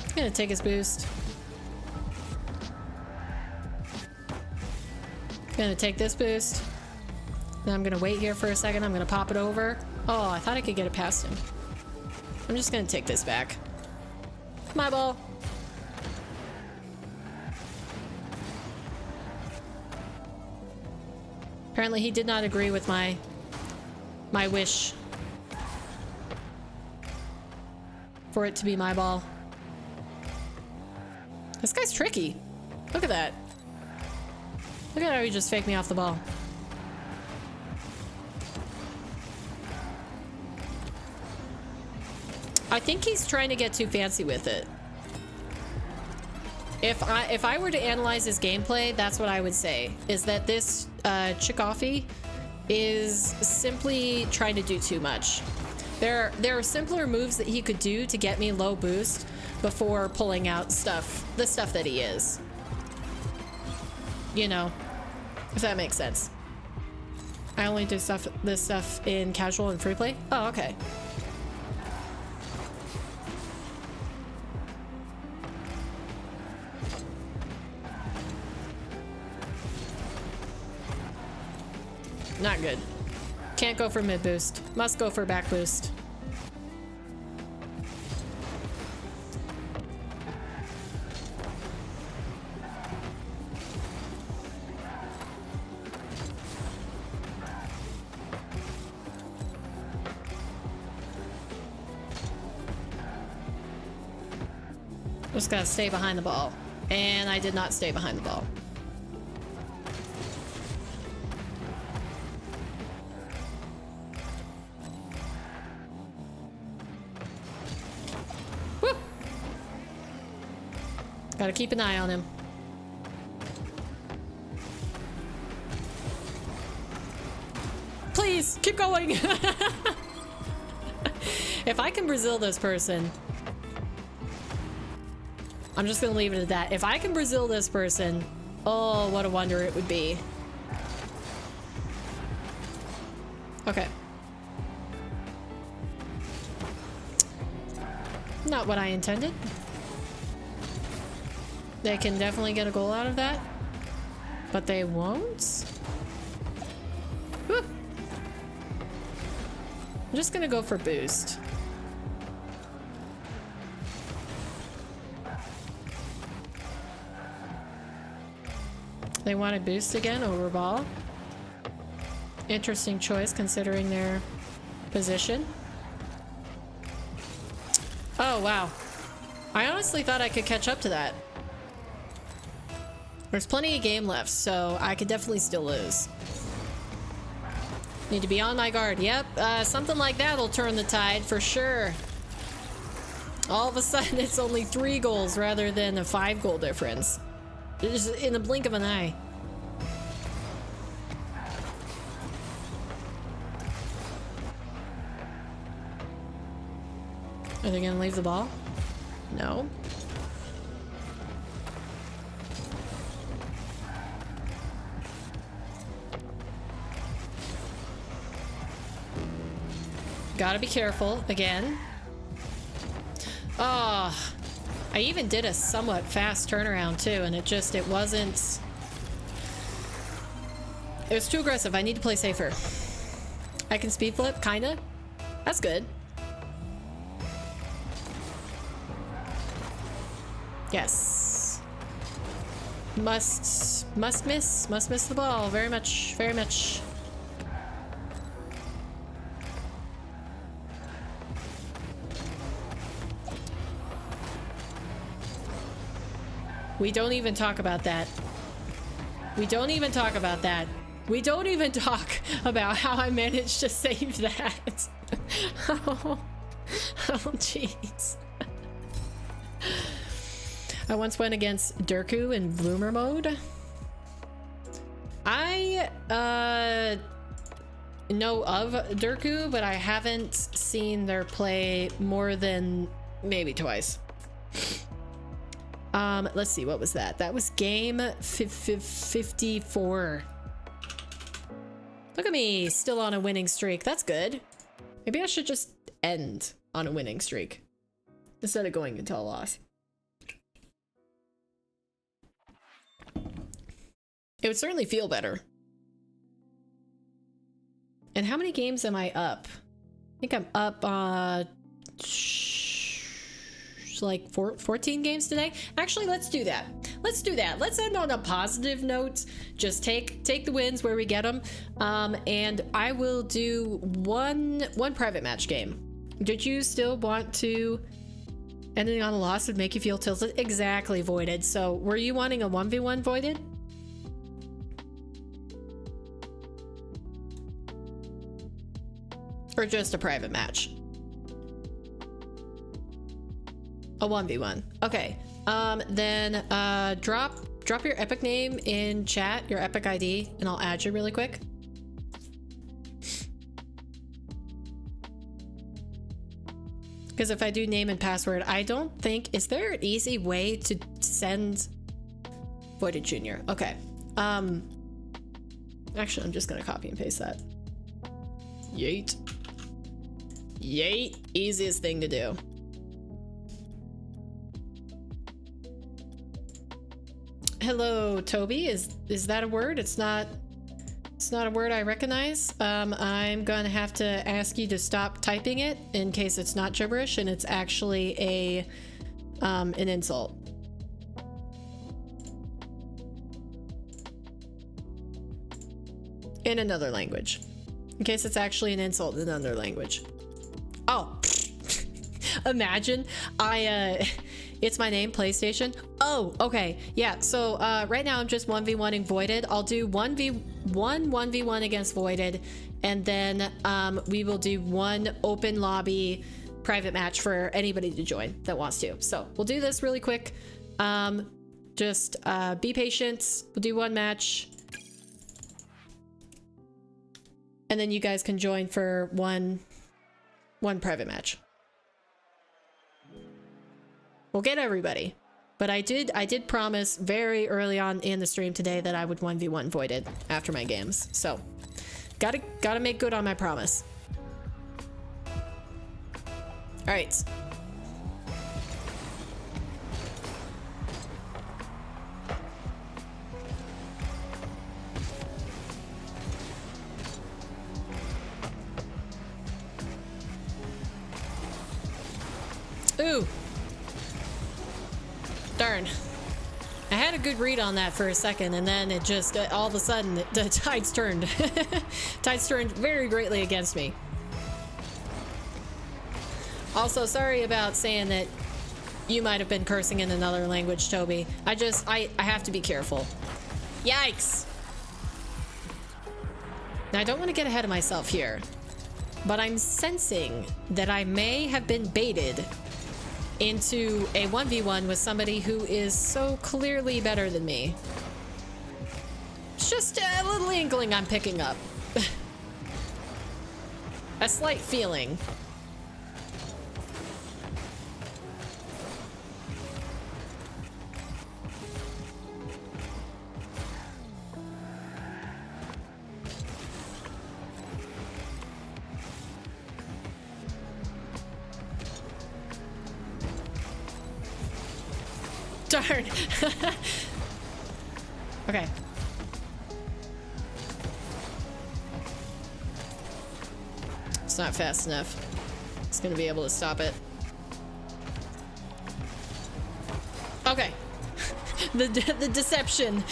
Speaker 1: I'm gonna take his boost. Gonna take this boost. Then I'm gonna wait here for a second. I'm gonna pop it over. Oh, I thought I could get it past him. I'm just gonna take this back. My ball. Apparently he did not agree with my wish for it to be my ball. This guy's tricky. Look at that. Look at how he just faked me off the ball. I think he's trying to get too fancy with it. If I were to analyze his gameplay, that's what I would say, is that this Chikoffy is simply trying to do too much. There are simpler moves that he could do to get me low boost before pulling out the stuff that he is. You know, if that makes sense. I only do this stuff in casual and free play? Oh, okay. Not good. Can't go for mid boost. Must go for back boost. Just gotta stay behind the ball. And I did not stay behind the ball. Woo! Gotta keep an eye on him. Please, keep going! If I can Brazil this person... I'm just gonna leave it at that. If I can Brazil this person, oh, what a wonder it would be. Okay. Not what I intended. They can definitely get a goal out of that, but they won't. Whew. I'm just gonna go for boost. They wanted boost again over ball. Interesting choice considering their position. Oh, wow. I honestly thought I could catch up to that. There's plenty of game left, so I could definitely still lose. Need to be on my guard. Yep, something like that'll turn the tide for sure. All of a sudden, it's only 3 goals rather than a 5-goal difference. Just in the blink of an eye. Are they gonna leave the ball? No. Gotta be careful again. Oh. I even did a somewhat fast turnaround too, and it wasn't... It was too aggressive. I need to play safer. I can speed flip, kinda. That's good. Yes. Must miss the ball. Very much, very much. We don't even talk about that. We don't even talk about that. We don't even talk about how I managed to save that. Oh, jeez. I once went against Durku in bloomer mode. I know of Durku, but I haven't seen their play more than maybe twice. Let's see, what was that? That was game 54. Look at me, still on a winning streak. That's good. Maybe I should just end on a winning streak instead of going into a loss. It would certainly feel better. And how many games am I up? I think I'm up, like 14 games today. Actually, let's do that. Let's do that. Let's end on a positive note. Just take the wins where we get them. And I will do one private match game. Did you still want to... Ending on a loss would make you feel tilted? Exactly, Voided. So were you wanting a 1v1, Voided? Or just a private match? A 1v1. Okay. Then drop your epic name in chat, your epic ID, and I'll add you really quick. Because if I do name and password, I don't think, is there an easy way to send Voided Jr.? Okay. Actually, I'm just gonna copy and paste that. Yeet. Yeet. Easiest thing to do. Hello, Toby. Is that a word? It's not a word I recognize. I'm gonna have to ask you to stop typing it in case it's not gibberish and it's actually an insult. In another language. In case it's actually an insult in another language. Oh. Imagine it's my name, PlayStation. Oh, okay. Yeah, so right now I'm just 1v1ing Voided. I'll do 1v1 against Voided, and then we will do one open lobby private match for anybody to join that wants to. So we'll do this really quick. Just be patient. We'll do one match. And then you guys can join for one private match. We'll get everybody, but I did promise very early on in the stream today that I would 1v1 Voided after my games. So gotta make good on my promise. All right. Ooh. Darn. I had a good read on that for a second, and then it just, all of a sudden, the tides turned. Tides turned very greatly against me. Also, sorry about saying that you might have been cursing in another language, Toby. I have to be careful. Yikes! Now, I don't want to get ahead of myself here, but I'm sensing that I may have been baited into a 1v1 with somebody who is so clearly better than me. It's just a little inkling I'm picking up. A slight feeling. Darn. Okay. It's not fast enough. It's gonna be able to stop it. Okay. The deception.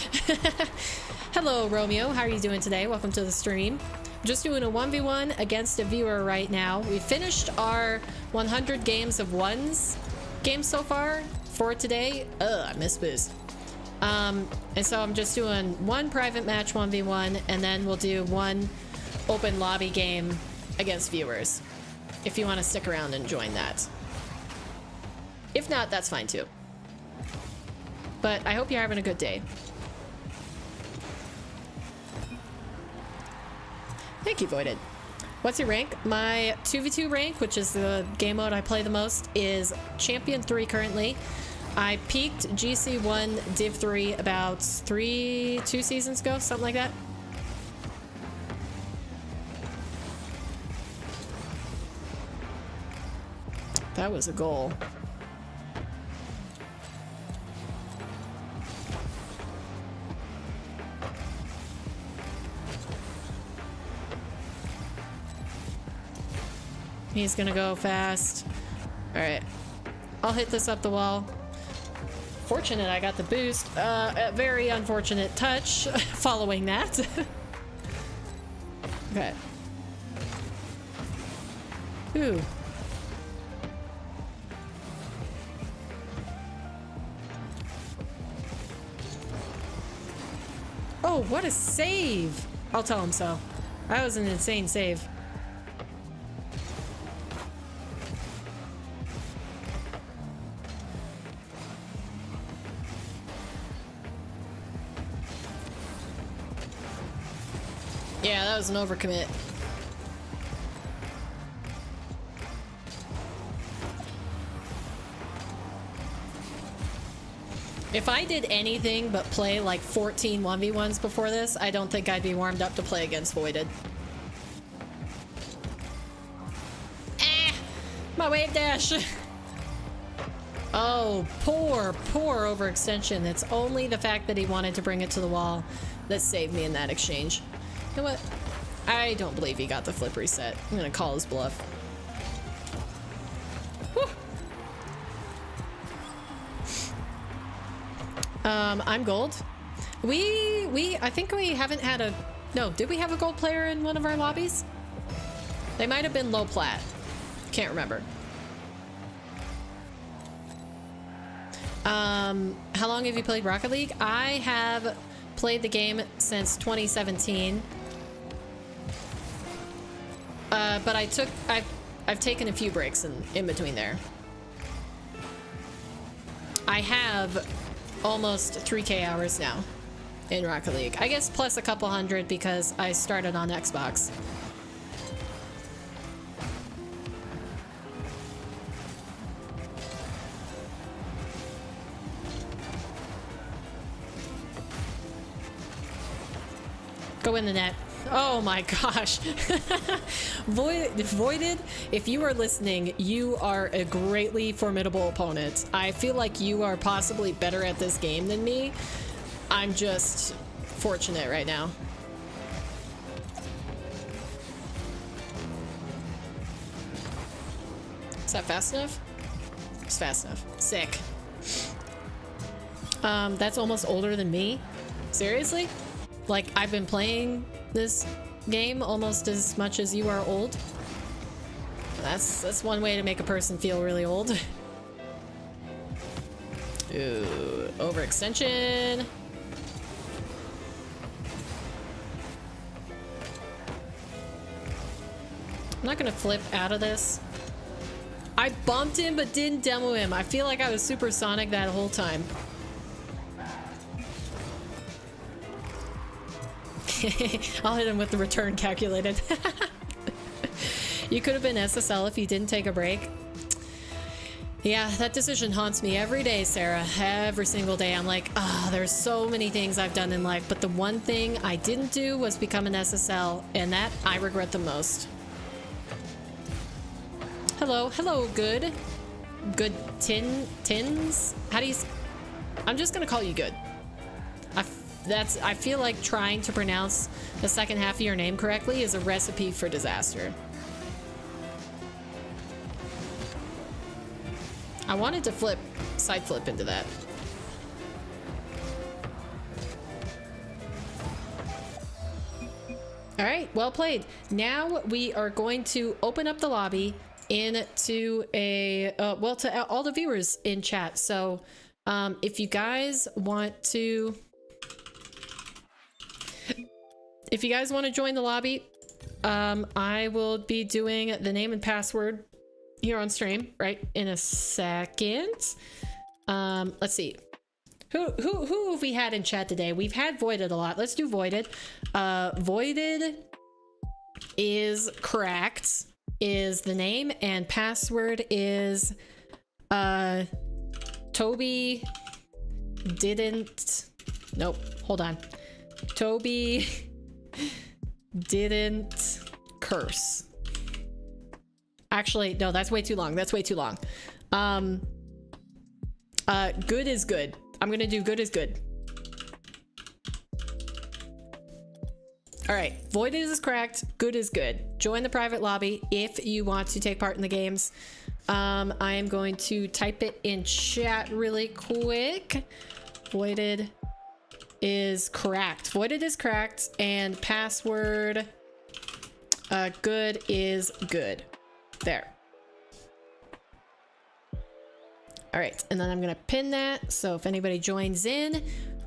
Speaker 1: Hello, Romeo. How are you doing today? Welcome to the stream. Just doing a 1v1 against a viewer right now. We finished our 100 games of ones game so far for today. I missed boost. And so I'm just doing one private match 1v1, and then we'll do one open lobby game against viewers if you want to stick around and join that. If not, that's fine too. But I hope you're having a good day. Thank you, Voided. What's your rank? My 2v2 rank, which is the game mode I play the most, is Champion 3 currently. I peaked GC1 Div 3 about 2 seasons ago, something like that. That was a goal. He's gonna go fast. All right, I'll hit this up the wall. Fortunate I got the boost. A very unfortunate touch following that. Okay. Ooh. Oh, what a save! I'll tell him so. That was an insane save. that was an overcommit. If I did anything but play like 14 1v1s before this, I don't think I'd be warmed up to play against Voided. Ah! My wave dash! Oh, poor overextension. It's only the fact that he wanted to bring it to the wall that saved me in that exchange. You know what? I don't believe he got the flip reset. I'm gonna call his bluff. Whew. I'm gold. I think we haven't had a... No, did we have a gold player in one of our lobbies? They might have been low plat. Can't remember. How long have you played Rocket League? I have played the game since 2017. But I've taken a few breaks in between there. I have almost 3K hours now in Rocket League. I guess plus a couple hundred because I started on Xbox. Go in the net. Oh my gosh. Voided, if you are listening, you are a greatly formidable opponent. I feel like you are possibly better at this game than me. I'm just fortunate right now. Is that fast enough? It's fast enough. Sick. That's almost older than me. Seriously? Like, I've been playing this game almost as much as you are old. That's one way to make a person feel really old. Ooh, overextension. I'm not gonna flip out of this. I bumped him but didn't demo him. I feel like I was supersonic that whole time. I'll hit him with the return calculated. You could have been SSL if you didn't take a break. Yeah, that decision haunts me every day, Sarah. Every single day. I'm like, ah, there's so many things I've done in life, but the one thing I didn't do was become an SSL, and that I regret the most. Hello, hello, good tins? How do you... I'm just gonna call you good. I feel like trying to pronounce the second half of your name correctly is a recipe for disaster. I wanted to side flip into that. All right, well played. Now we are going to open up the lobby into a, well, to all the viewers in chat. So if you guys want to... If you guys want to join the lobby, I will be doing the name and password here on stream right in a second. Let's see. Who have we had in chat today? We've had Voided a lot. Let's do Voided. Voided is correct, is the name, and password is Toby didn't... Nope, hold on. Toby didn't curse. Actually, no, that's way too long. That's way too long. Good is good. I'm gonna do good is good. All right, voided is correct. Good is good. Join the private lobby if you want to take part in the games. I am going to type it in chat really quick. Voided is correct. Voided is correct, and password good is good. There. All right, and then I'm gonna pin that, so if anybody joins in,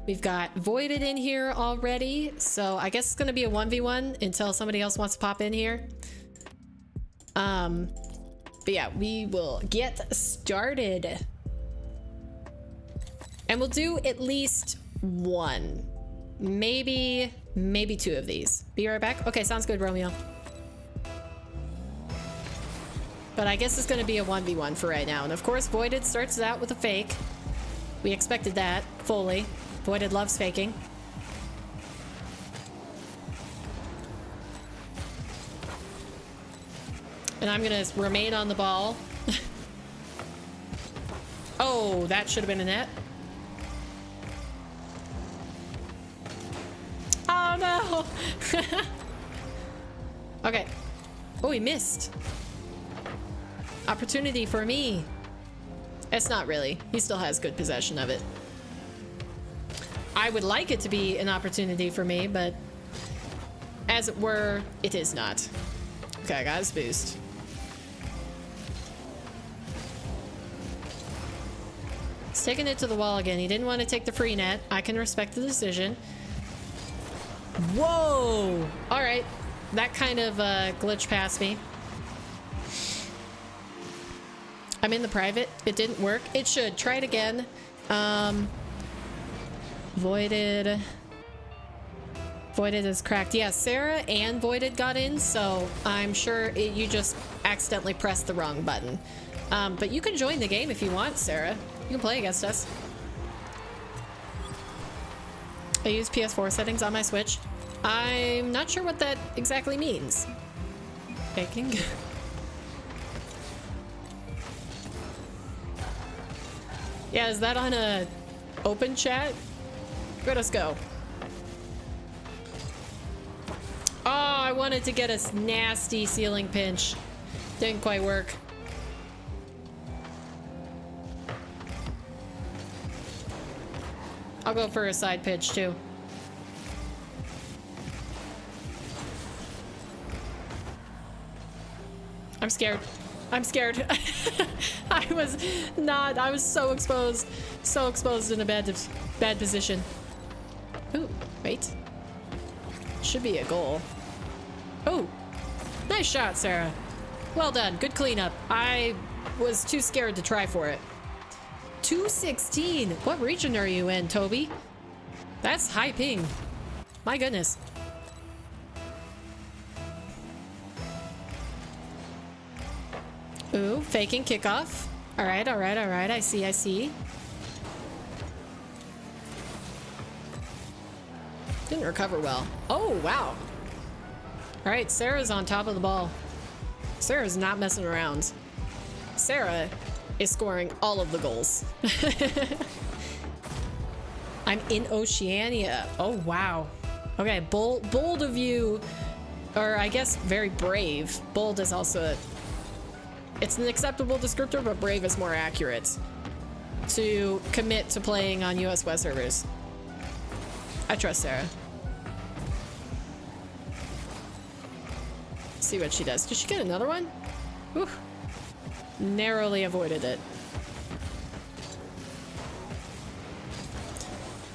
Speaker 1: we've got Voided in here already, so I guess it's gonna be a 1v1 until somebody else wants to pop in here. But yeah, we will get started. And we'll do at least one maybe 2 of these. Be right back. Okay, sounds good, Romeo. But I guess it's going to be a 1v1 for right now. And of course, Voided starts out with a fake. We expected that fully. Voided loves faking. And I'm going to remain on the ball. Oh, that should have been a net. Oh, no. Okay. Oh, he missed. Opportunity for me. It's not really. He still has good possession of it. I would like it to be an opportunity for me, but as it were, it is not. Okay, I got his boost. He's taking it to the wall again. He didn't want to take the free net. I can respect the decision. Whoa! All right. That kind of glitched past me. I'm in the private. It didn't work. It should. Try it again. Voided. Voided is cracked. Yeah, Sarah and Voided got in, so I'm sure you just accidentally pressed the wrong button. But you can join the game if you want, Sarah. You can play against us. I use PS4 settings on my Switch. I'm not sure what that exactly means. Faking. Yeah, is that on a open chat? Let us go. Oh, I wanted to get a nasty ceiling pinch. Didn't quite work. I'll go for a side pitch too. I'm scared. I'm scared. I was so exposed. So exposed in a bad position. Ooh, wait. Should be a goal. Oh, nice shot, Sarah. Well done. Good cleanup. I was too scared to try for it. 216. What region are you in, Toby? That's high ping. My goodness. Ooh, faking kickoff. All right, all right, all right. I see, I see. Didn't recover well. Oh, wow. All right, Sarah's on top of the ball. Sarah's not messing around. Sarah is scoring all of the goals. I'm in Oceania. Oh, wow. Okay, bold of you, or I guess very brave. Bold is also it's an acceptable descriptor, but brave is more accurate to commit to playing on US West servers. I trust Sarah. See what she does. Did she get another one? Whew. Narrowly avoided it.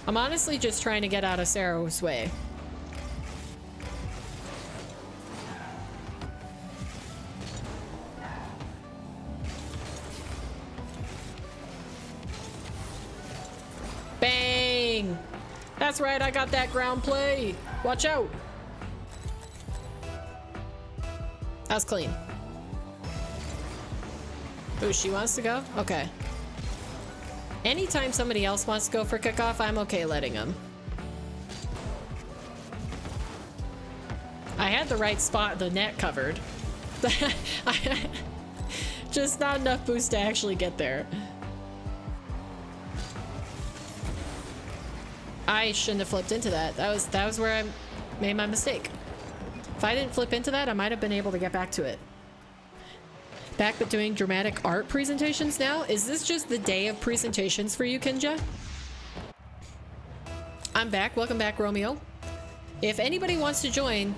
Speaker 1: I'm honestly just trying to get out of Sarah's way. Bang! That's right, I got that ground play. Watch out. That was clean. Ooh, she wants to go? Okay. Anytime somebody else wants to go for kickoff, I'm okay letting them. I had the right spot, the net covered. Just not enough boost to actually get there. I shouldn't have flipped into that. That was where I made my mistake. If I didn't flip into that, I might have been able to get back to it. Back but doing dramatic art presentations now? Is this just the day of presentations for you, Kinja? I'm back. Welcome back, Romeo. If anybody wants to join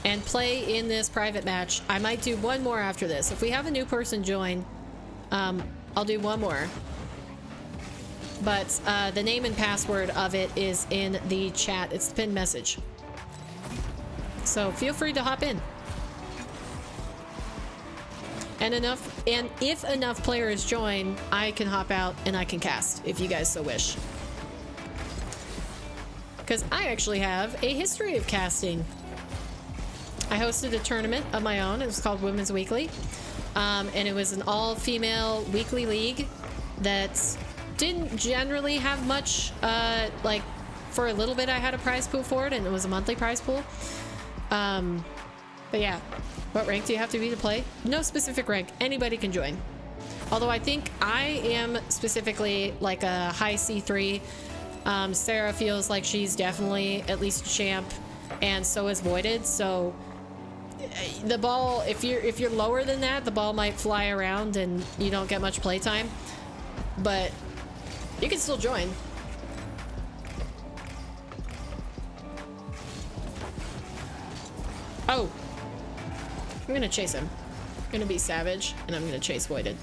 Speaker 1: and play in this private match, I might do one more after this. If we have a new person join, I'll do one more. But the name and password of it is in the chat. It's the pinned message. So feel free to hop in. And if enough players join, I can hop out and I can cast if you guys so wish. because I actually have a history of casting. I hosted a tournament of my own. It was called Women's Weekly. And it was an all-female weekly league that didn't generally have much, like, for a little bit I had a prize pool for it, and it was a monthly prize pool. But yeah, what rank do you have to be to play? No specific rank. Anybody can join. Although I think I am specifically like a high C3. Sarah feels like she's definitely at least champ, and so is Voided. So the ball, if you're lower than that, the ball might fly around and you don't get much playtime. But you can still join. Oh, I'm gonna chase him. I'm gonna be savage, and I'm gonna chase Voided.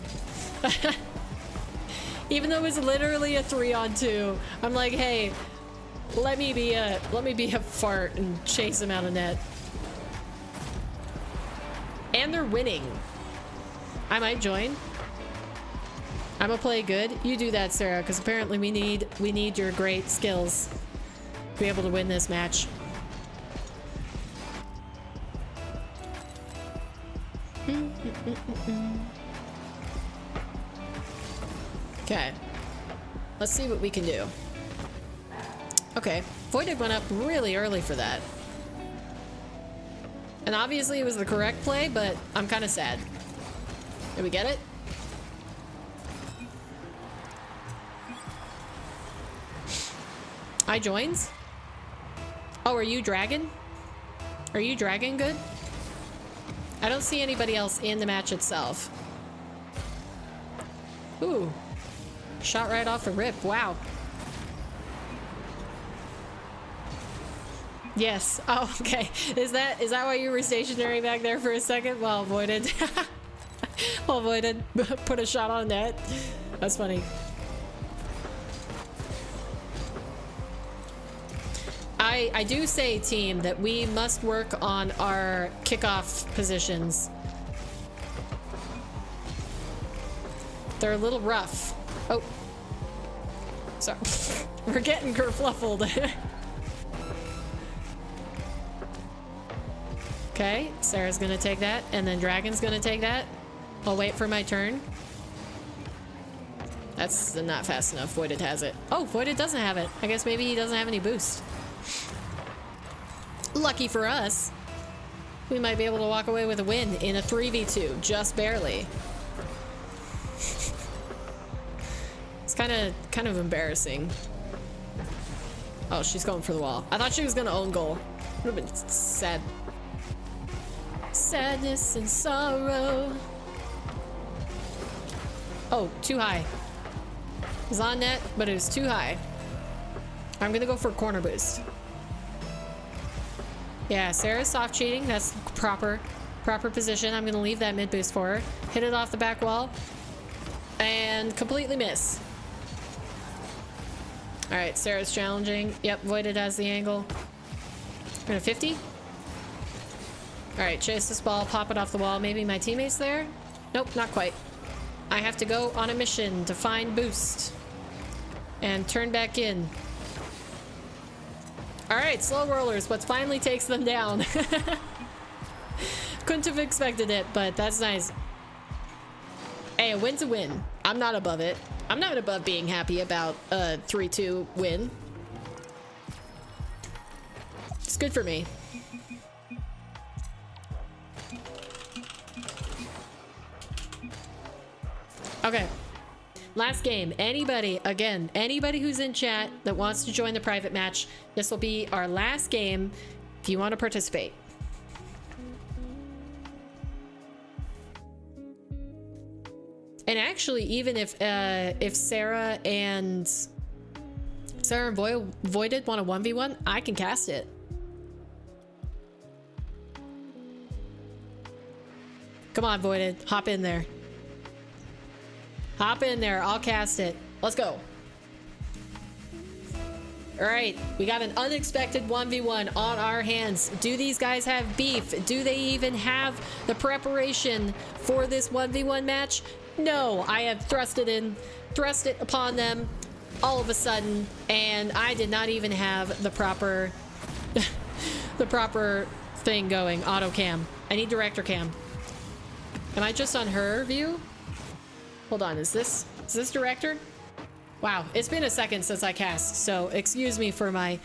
Speaker 1: Even though it's literally a 3-on-2, I'm like, hey, let me be a fart and chase him out of net. And they're winning. I might join. I'm gonna play good. You do that, Sarah, because apparently we need your great skills to be able to win this match. Okay, let's see what we can do. Okay, Voided went up really early for that. And obviously it was the correct play, but I'm kind of sad. Did we get it? I joins? Oh, are you dragon? Are you dragon good? I don't see anybody else in the match itself. Ooh. Shot right off the rip. Wow. Yes. Oh, okay. Is that why you were stationary back there for a second? Well, Voided. Well, Voided put a shot on net. That's funny. I do say, team, that we must work on our kickoff positions. They're a little rough. Oh. Sorry. We're getting kerfluffled. Okay, Sarah's gonna take that, and then Dragon's gonna take that. I'll wait for my turn. That's not fast enough. Voided has it. Oh, Voided doesn't have it. I guess maybe he doesn't have any boost. Lucky for us, we might be able to walk away with a win in a 3v2, just barely. It's kind of embarrassing. Oh, she's going for the wall. I thought she was gonna own goal. Would have been sad. Sadness and sorrow. Oh, too high. It was on net, but it was too high. I'm gonna go for corner boost. Yeah, Sarah's soft cheating. That's proper position. I'm gonna leave that mid boost for her. Hit it off the back wall. And completely miss. Alright, Sarah's challenging. Yep, Voided has the angle. We're at 50. Alright, chase this ball, pop it off the wall. Maybe my teammate's there? Nope, not quite. I have to go on a mission to find boost. And turn back in. Alright, slow rollers, what finally takes them down. Couldn't have expected it, but that's nice. Hey, a win's a win. I'm not above it. I'm not above being happy about a 3-2 win. It's good for me. Okay. Last game. Anybody, again, anybody who's in chat that wants to join the private match, this will be our last game if you want to participate. And actually, even if Sarah and Voided want a 1v1, I can cast it. Come on, Voided, hop in there. Hop in there, I'll cast it. Let's go. All right, we got an unexpected 1v1 on our hands. Do these guys have beef? Do they even have the preparation for this 1v1 match? No, I have thrust it upon them. all of a sudden, and I did not even have the proper the proper thing going. Auto cam. I need director cam. Am I just on her view? Hold on, is this director? Wow, it's been a second since I cast, so excuse me for my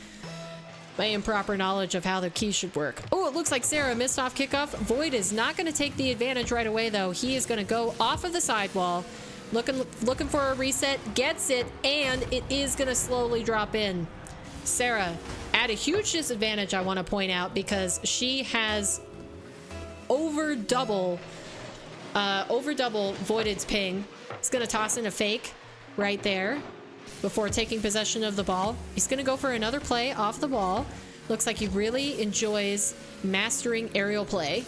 Speaker 1: improper knowledge of how the keys should work. Oh, it looks like Sarah missed off kickoff. Void is not going to take the advantage right away, though. He is going to go off of the sidewall, looking for a reset, gets it, and it is going to slowly drop in. Sarah at a huge disadvantage, I want to point out, because she has over double Voided's ping. He's going to toss in a fake right there before taking possession of the ball. He's going to go for another play off the ball. Looks like he really enjoys mastering aerial play.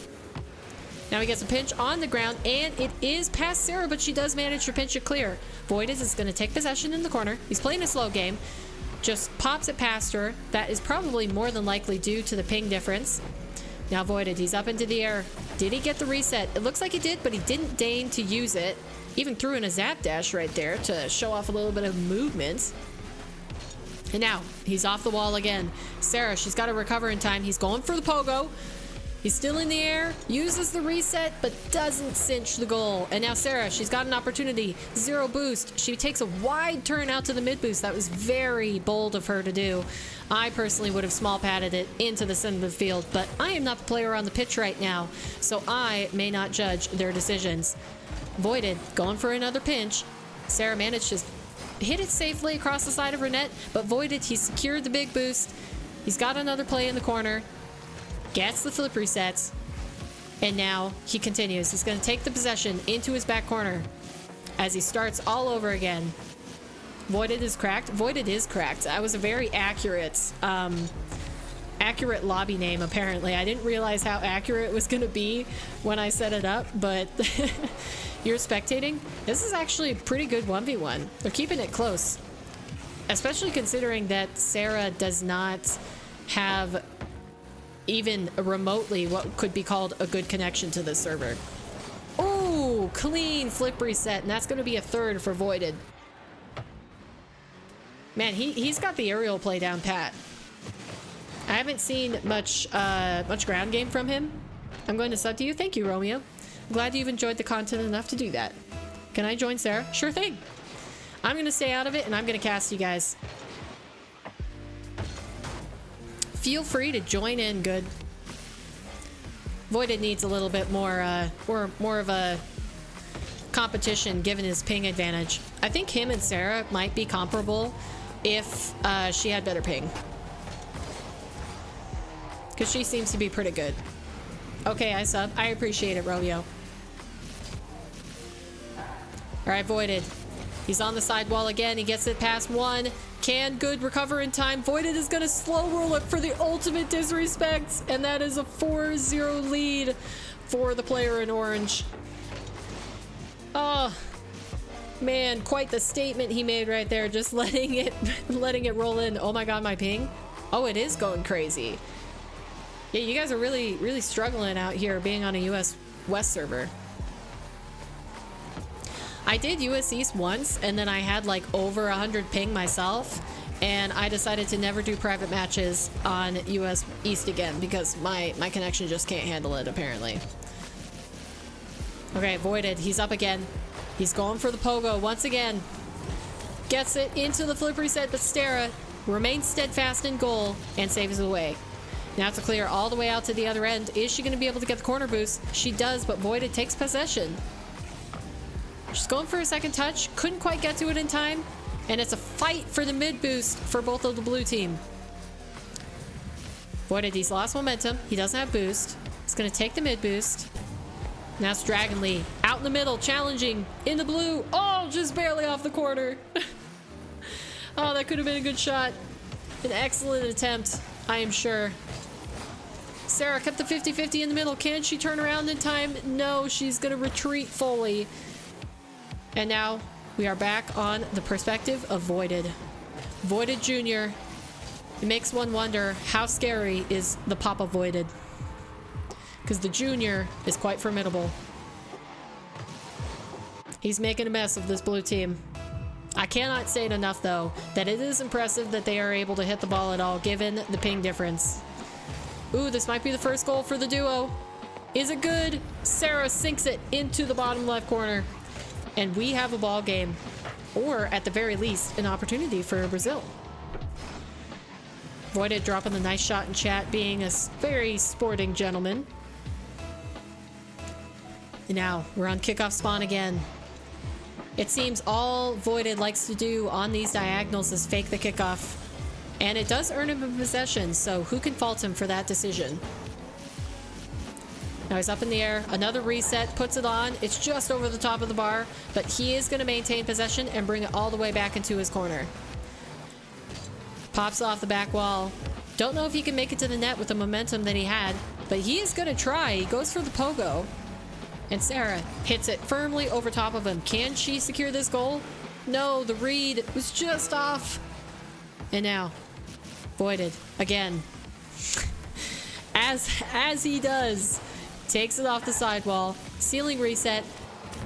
Speaker 1: Now he gets a pinch on the ground, and it is past Sarah, but she does manage to pinch it clear. Voided is going to take possession in the corner. He's playing a slow game. Just pops it past her. That is probably more than likely due to the ping difference. Now Voided, he's up into the air. Did he get the reset? It looks like he did, but he didn't deign to use it. Even threw in a zap dash right there to show off a little bit of movement. And now he's off the wall again. Sarah, she's got to recover in time. He's going for the pogo. He's still in the air, uses the reset, but doesn't cinch the goal. And now Sarah, she's got an opportunity. Zero boost. She takes a wide turn out to the mid boost. That was very bold of her to do. I personally would have small padded it into the center of the field, but I am not the player on the pitch right now, so I may not judge their decisions. Voided, going for another pinch. Sarah managed to hit it safely across the side of her net, but Voided, he secured the big boost. He's got another play in the corner. Gets the flip resets. And now he continues. He's going to take the possession into his back corner as he starts all over again. Voided is cracked. Voided is cracked. That was a very accurate lobby name, apparently. I didn't realize how accurate it was going to be when I set it up, but you're spectating. This is actually a pretty good 1v1. They're keeping it close, especially considering that Sarah does not have even remotely what could be called a good connection to this server. Oh, clean flip reset, and that's going to be a third for Voided. Man, he's got the aerial play down pat. I haven't seen much ground game from him. I'm going to sub to you. Thank you, Romeo. I'm glad you've enjoyed the content enough to do that. Can I join Sarah? Sure thing. I'm going to stay out of it, and I'm going to cast you guys. Feel free to join in, good. Voided needs a little bit more of a competition given his ping advantage. I think him and Sarah might be comparable if she had better ping, because she seems to be pretty good. Okay, I sub. I appreciate it, Romeo. All right, Voided. He's on the sidewall again. He gets it past one. Can good recover in time. Voided is going to slow roll it for the ultimate disrespect, and that is a 4-0 lead for the player in orange. Oh, man, quite the statement he made right there, just letting it roll in. Oh my god, my ping. Oh, it is going crazy. Yeah, you guys are really struggling out here being on a US West server. I did US East once, and then I had like over 100 ping myself, and I decided to never do private matches on US East again because my connection just can't handle it, apparently. Okay, Voided, he's up again. He's going for the pogo once again. Gets it into the flip reset, but Sarah remains steadfast in goal and saves it away. Now to clear all the way out to the other end. Is she going to be able to get the corner boost? She does, but Voided takes possession. She's going for a second touch. Couldn't quite get to it in time. And it's a fight for the mid boost for both of the blue team. Voided, he's lost momentum. He doesn't have boost. He's going to take the mid boost. Now it's Dragon Lee out in the middle, challenging in the blue. Oh, just barely off the corner. Oh, that could have been a good shot. An excellent attempt, I am sure. Sarah kept the 50-50 in the middle. Can she turn around in time? No, she's going to retreat fully. And now we are back on the perspective of Voided. Voided Jr. It makes one wonder how scary is the Papa Voided. Because the Junior is quite formidable. He's making a mess of this blue team. I cannot say it enough, though, that it is impressive that they are able to hit the ball at all, given the ping difference. Ooh, this might be the first goal for the duo. Is it good? Sarah sinks it into the bottom left corner. And we have a ball game. Or, at the very least, an opportunity for Brazil. Voided dropping the nice shot in chat, being a very sporting gentleman. And now, we're on kickoff spawn again. It seems all Voided likes to do on these diagonals is fake the kickoff. And it does earn him a possession, so who can fault him for that decision? Now he's up in the air, another reset, puts it on. It's just over the top of the bar, but he is going to maintain possession and bring it all the way back into his corner. Pops off the back wall. Don't know if he can make it to the net with the momentum that he had, but he is going to try. He goes for the pogo. And Sarah hits it firmly over top of him. Can she secure this goal? No, the read was just off. And now, Voided again. As he does, takes it off the sidewall, ceiling reset,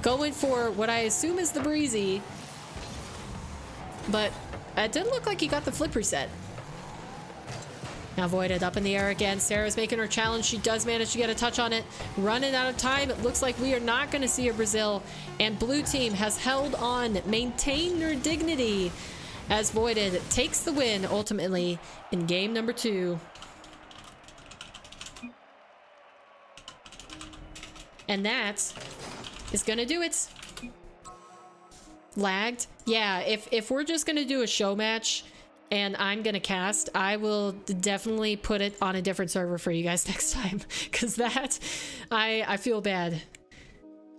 Speaker 1: going for what I assume is the breezy. But it didn't look like he got the flip reset. Now Voided up in the air again. Sarah's making her challenge. She does manage to get a touch on it. Running out of time. It looks like we are not going to see a Brazil. And blue team has held on, maintained their dignity as Voided takes the win ultimately in game number 2. And that is going to do it. Lagged. Yeah, if we're just going to do a show match and I'm gonna cast, I will definitely put it on a different server for you guys next time, because that I feel bad.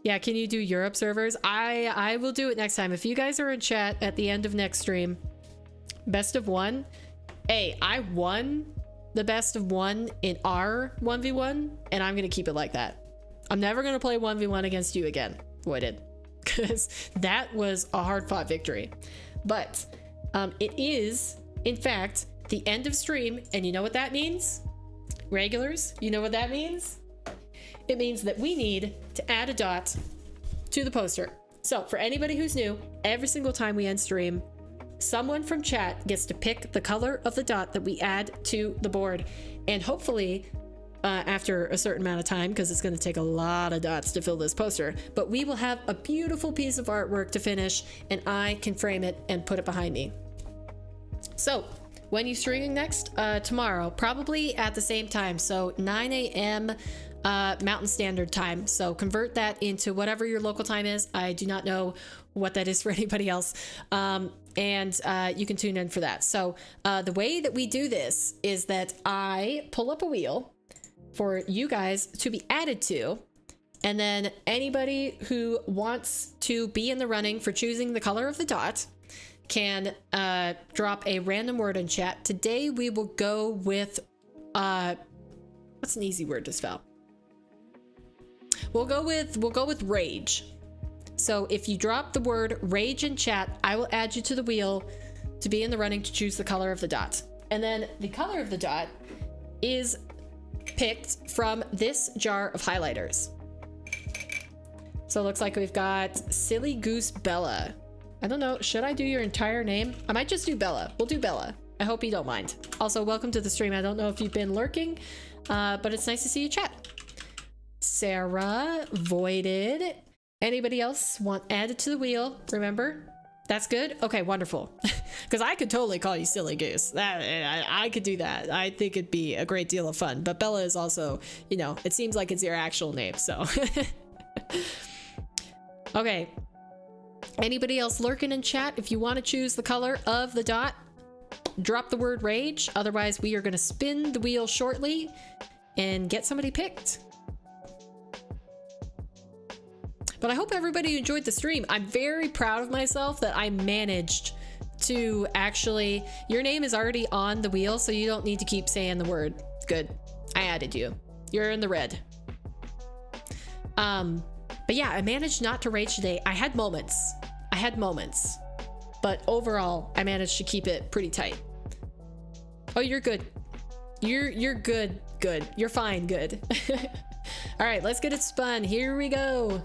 Speaker 1: Yeah, can you do Europe servers? I will do it next time. If you guys are in chat at the end of next stream, best of 1. Hey, I won the best of 1 in our 1v1, and I'm gonna keep it like that. I'm never gonna play 1v1 against you again, Voided, because that was a hard fought victory. But it is, in fact, the end of stream, and you know what that means? Regulars, you know what that means? It means that we need to add a dot to the poster. So for anybody who's new, every single time we end stream, someone from chat gets to pick the color of the dot that we add to the board. And hopefully, after a certain amount of time, because it's going to take a lot of dots to fill this poster, but we will have a beautiful piece of artwork to finish, and I can frame it and put it behind me. So when you streaming next? Tomorrow, probably at the same time, so 9 a.m. Mountain Standard Time. So convert that into whatever your local time is. I do not know what that is for anybody else. And you can tune in for that. So the way that we do this is that I pull up a wheel for you guys to be added to, and then anybody who wants to be in the running for choosing the color of the dot can drop a random word in chat. Today we will go with what's an easy word to spell? We'll go with rage. So if you drop the word rage in chat, I will add you to the wheel to be in the running to choose the color of the dot. And then the color of the dot is picked from this jar of highlighters. So it looks like we've got Silly Goose Bella. I don't know, should I do your entire name? I might just do Bella. We'll do Bella. I hope you don't mind. Also, welcome to the stream. I don't know if you've been lurking, but it's nice to see you chat. Sarah, Voided. Anybody else want added to the wheel? Remember? That's good? Okay, wonderful. Because I could totally call you Silly Goose. I could do that. I think it'd be a great deal of fun. But Bella is also, you know, it seems like it's your actual name, so. Okay. Anybody else lurking in chat? If you want to choose the color of the dot, drop the word rage. Otherwise, we are going to spin the wheel shortly and get somebody picked. But I hope everybody enjoyed the stream. I'm very proud of myself that I managed to actually... Your name is already on the wheel, so you don't need to keep saying the word. Good. I added you. You're in the red. But yeah, I managed not to rage today. I had moments. But overall, I managed to keep it pretty tight. Oh, you're good. You're good. Good. You're fine. Good. All right, let's get it spun. Here we go.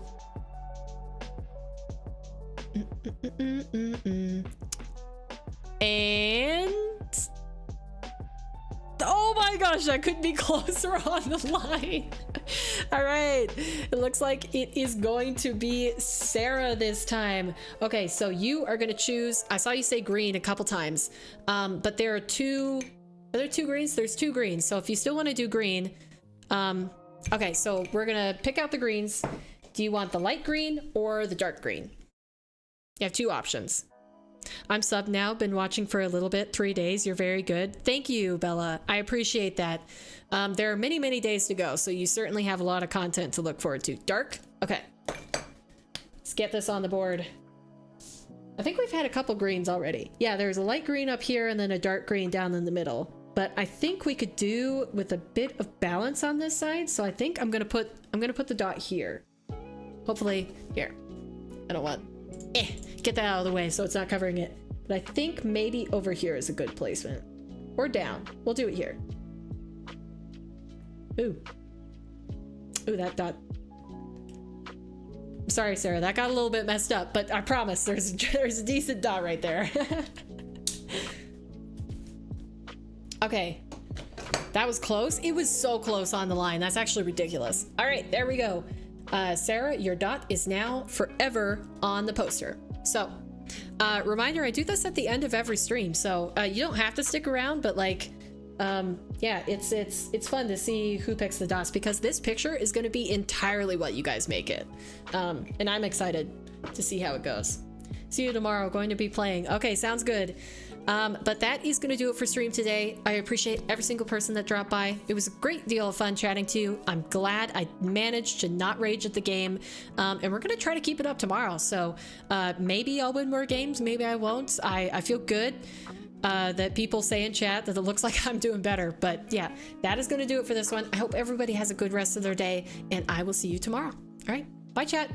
Speaker 1: And oh my gosh, I couldn't be closer on the line. All right, it looks like it is going to be Sarah this time. Okay, so you are going to choose. I saw you say green a couple times, but there are two. Are there two greens? There's two greens. So if you still want to do green, okay, so we're going to pick out the greens. Do you want the light green or the dark green? You have two options. I'm sub now, been watching for a little bit, 3 days. You're very good. Thank you, Bella. I appreciate that. There are many, many days to go, so you certainly have a lot of content to look forward to. Dark? Okay. Let's get this on the board. I think we've had a couple greens already. Yeah, there's a light green up here and then a dark green down in the middle. But I think we could do with a bit of balance on this side, so I think I'm gonna put the dot here. Hopefully, here. I don't want, get that out of the way so it's not covering it. But I think maybe over here is a good placement. Or down. We'll do it here. Ooh. Ooh, that dot. Sorry, Sarah, that got a little bit messed up, but I promise there's a decent dot right there. Okay. That was close. It was so close on the line. That's actually ridiculous. All right, there we go. Sarah, your dot is now forever on the poster. So, reminder, I do this at the end of every stream, so you don't have to stick around, but like, yeah, it's fun to see who picks the dots because this picture is going to be entirely what you guys make it. And I'm excited to see how it goes. See you tomorrow. Going to be playing. Okay, sounds good. But that is going to do it for stream today. I appreciate every single person that dropped by. It was a great deal of fun chatting to you. I'm glad I managed to not rage at the game. And we're going to try to keep it up tomorrow. So maybe I'll win more games. Maybe I won't. I feel good that people say in chat that it looks like I'm doing better. But yeah, that is going to do it for this one. I hope everybody has a good rest of their day. And I will see you tomorrow. All right. Bye, chat.